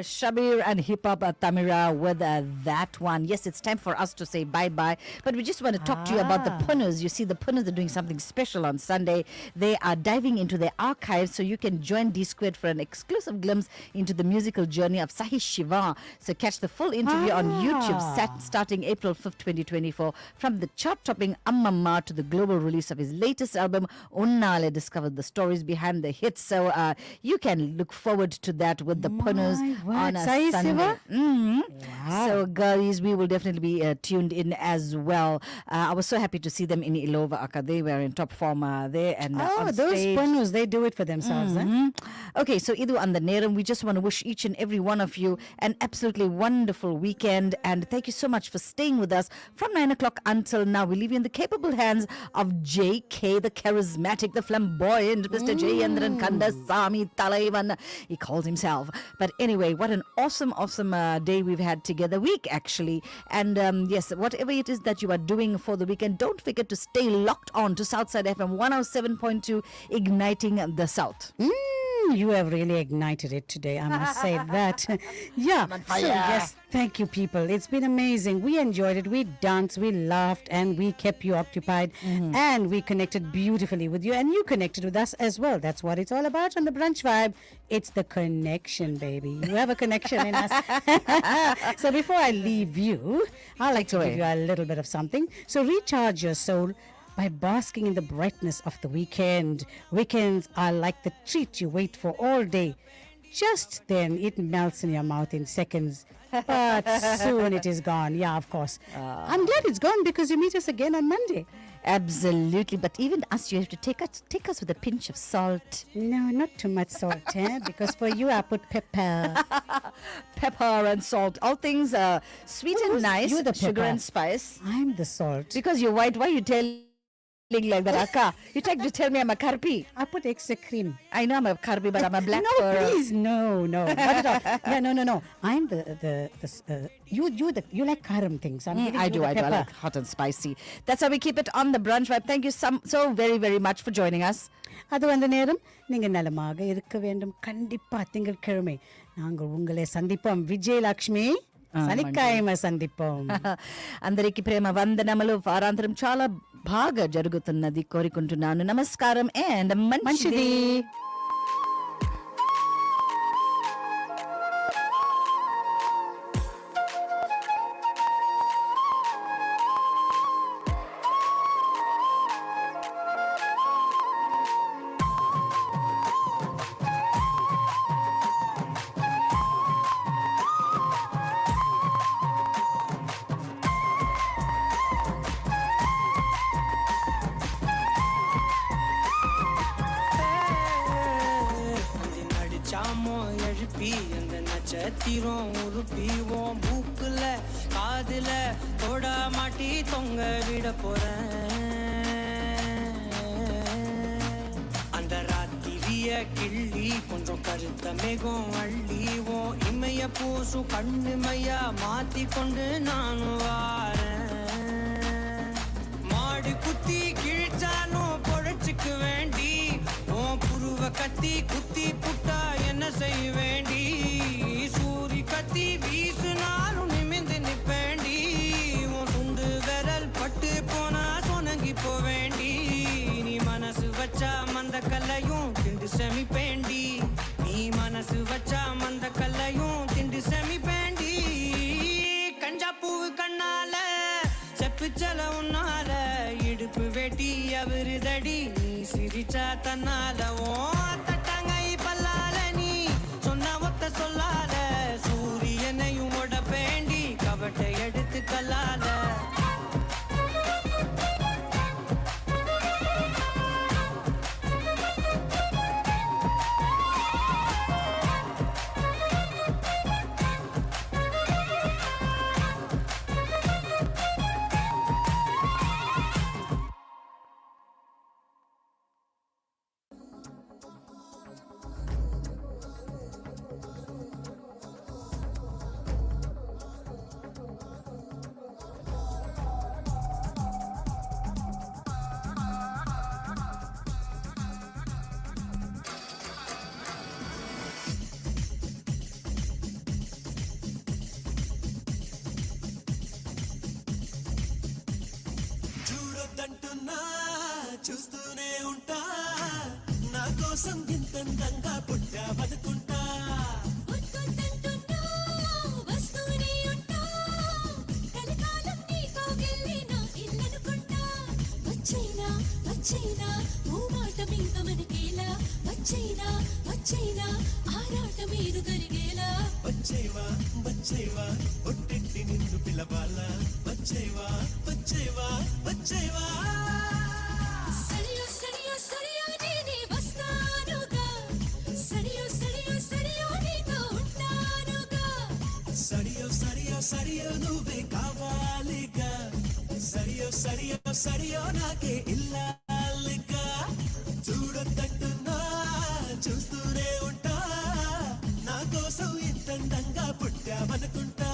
Shabir and Hip Hop Tamira with that one. Yes, it's time for us to say bye-bye. But we just want to talk to you about the Punners. You see, the Punners are doing something special on Sunday. They are diving into their archives so you can join D-Squared for an exclusive glimpse into the musical journey of Sahi Shiva. So catch the full interview on YouTube starting April 5th, 2024. From the chart-topping Amma to the global release of his latest album, Unnale, discovered the stories behind the hits. So you can look forward to that with the Punners on a Sai Sunday. Siva? Wow. So, girlies, we will definitely be tuned in as well. I was so happy to see them in Ilova, Aka. They were in top form there and on those stage. Punners, they do it for themselves. Okay, so Idu and the Neram, we just want to wish each and every one of you an absolutely wonderful weekend. And thank you so much for staying with us from 9 o'clock until now. We leave you in the capable hands of JK, the charismatic, the flamboyant, Mr. Jayendran Kandasamy Talaivan, he calls himself. But anyway, what an awesome day we've had together, week actually. And yes, whatever it is that you are doing for the weekend, don't forget to stay locked on to Southside FM 107.2, igniting the South. You have really ignited it today, I must say that. Yeah, so yes, thank you people. It's been amazing. We enjoyed it. We danced, we laughed, and we kept you occupied. And we connected beautifully with you, and you connected with us as well. That's what it's all about on the Brunch Vibe. It's the connection, baby. You have a connection in us. So before I leave you, I'd like to give you a little bit of something. So recharge your soul by basking in the brightness of the weekend. Weekends are like the treat you wait for all day. Just then, it melts in your mouth in seconds. But soon it is gone. Yeah, of course. I'm glad it's gone because you meet us again on Monday. Absolutely. But even us, you have to take us with a pinch of salt. No, not too much salt, because for you I put pepper. Pepper and salt. All things sweet and nice. You're the sugar pepper. and spice. I'm the salt. Because you're white, why you telling like that, Akka? You tried to tell me I'm a karpi. I put extra cream. I know I'm a karpi, but I'm a black No, pearl. please, no. Not at all. Yeah, no. I'm you like karam things. I'm giving I you do. the I pepper. like hot and spicy. That's how we keep it on the Brunch Vibe. Thank you so very, very much for joining us. அது வந்த நேரம் நீங்க நலமாக இருக்க வேண்டும். கண்டிப்பா திங்கட்கிழமை நாங்கள் உங்களை சந்திப்போம். விஜயலட்சுமி సనికాయమ సందీపం అందరికి ప్రేమ వందనములు వారాంతరం చాలా బాగా జరుగుతున్నది కోరుకుంటున్నాను. నమస్కారం అండ్ మంచిది. நட்சத்திரம் உருப்பிவோம் மூக்குல காதுல தொட மாட்டி தொங்க விட போறேன். அந்த ராத்திரிய கிள்ளி கொஞ்சம் கருத்த மேகம் அள்ளிவோம் இமைய பூசும் கண்ணு மையா மாத்தி கொண்டு நானும் வாரேன். மாடு குத்தி கிழிச்சாலும் பொழைச்சுக்கு வேண்டி உன் புருவ கத்தி குத்தி புட்டா என்ன செய்ய வேண்டி சூரி கத்தி வீசுனாலும் நிமிந்து நிப்பேண்டி உன் சுண்டு விரல் பட்டு போனா சொனங்கி போவேண்டி நீ மனசு வச்சா மந்த கல்லையும் திண்டு செமிப்பேண்டி நீ மனசு வச்சா மந்த கல்லையும் திண்டு செமிப்பேண்டி கஞ்சா பூவு கண்ணால செப்புச்சல உன்னால இடு இடுப்பு வெட்டி அவருதடி நீ சிரிச்சா தன்னாலவோ தட்டாங்காய் பல்லால நீ சொன்ன மொத்த சொல்லாத சூரியனையும் உடப்பேண்டி கவட்டை எடுத்து கல்லால చూడొద్దంటున్నా చూస్తూనే ఉంటా నా కోసం ఇంతందంగా పుట్టావనుకుంటా వచ్చేవా వచ్చేవా ఒట్టెట్టి నిన్ను పిలవాలా వచ్చేవా వచ్చేవా వచ్చేవా సడియో సడియో సడియో నేనే వస్తానుగా సడియో సడియో సడియో నీతో ఉంటానుగా సరియో సరియో సరియో నువ్వే కావాలిగా సరియో సరియో సరియో నాకే ఇల్లాలిగా చూడొద్దంటున్నా చూస్తూనే ఉంటా నా కోసం ఇంతందంగా పుట్టావనుకుంటా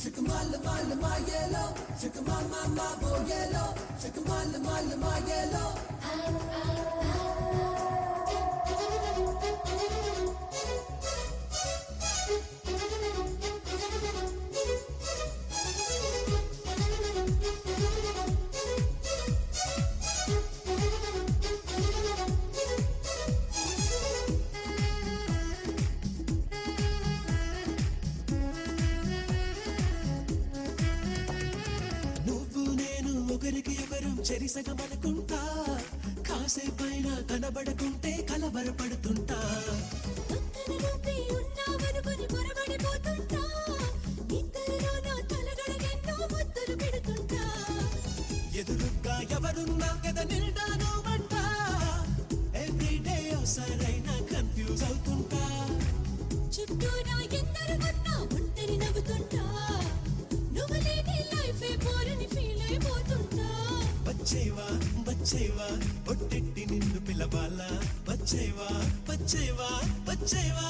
Shikamal mal my yellow, shikamal my boy yellow, shikamal my yellow. నువ్వు నేను ఒకరికి ఒకరం చెరిసగమనుకుంటా కాసేపైనా కనబడకుంటే కలవరపడుతుంటా ఎదురుగా ఎవరున్నా కదా నిండాను అంట ఎవ్రీడే సరైనా కన్ఫ్యూజ్ అవుతుంటా చుట్టూ నా ఎందరు ఉన్నా ఒంటరి నవ్వుతుంటా నువ్వు లేని లైఫ్ బోరని ఫీల్ అయిపోతుంటా వచ్చేవా వచ్చేవా ఒట్టెట్టి నిన్ను పిలవాలా వచ్చేవా వచ్చేవా వచ్చేవా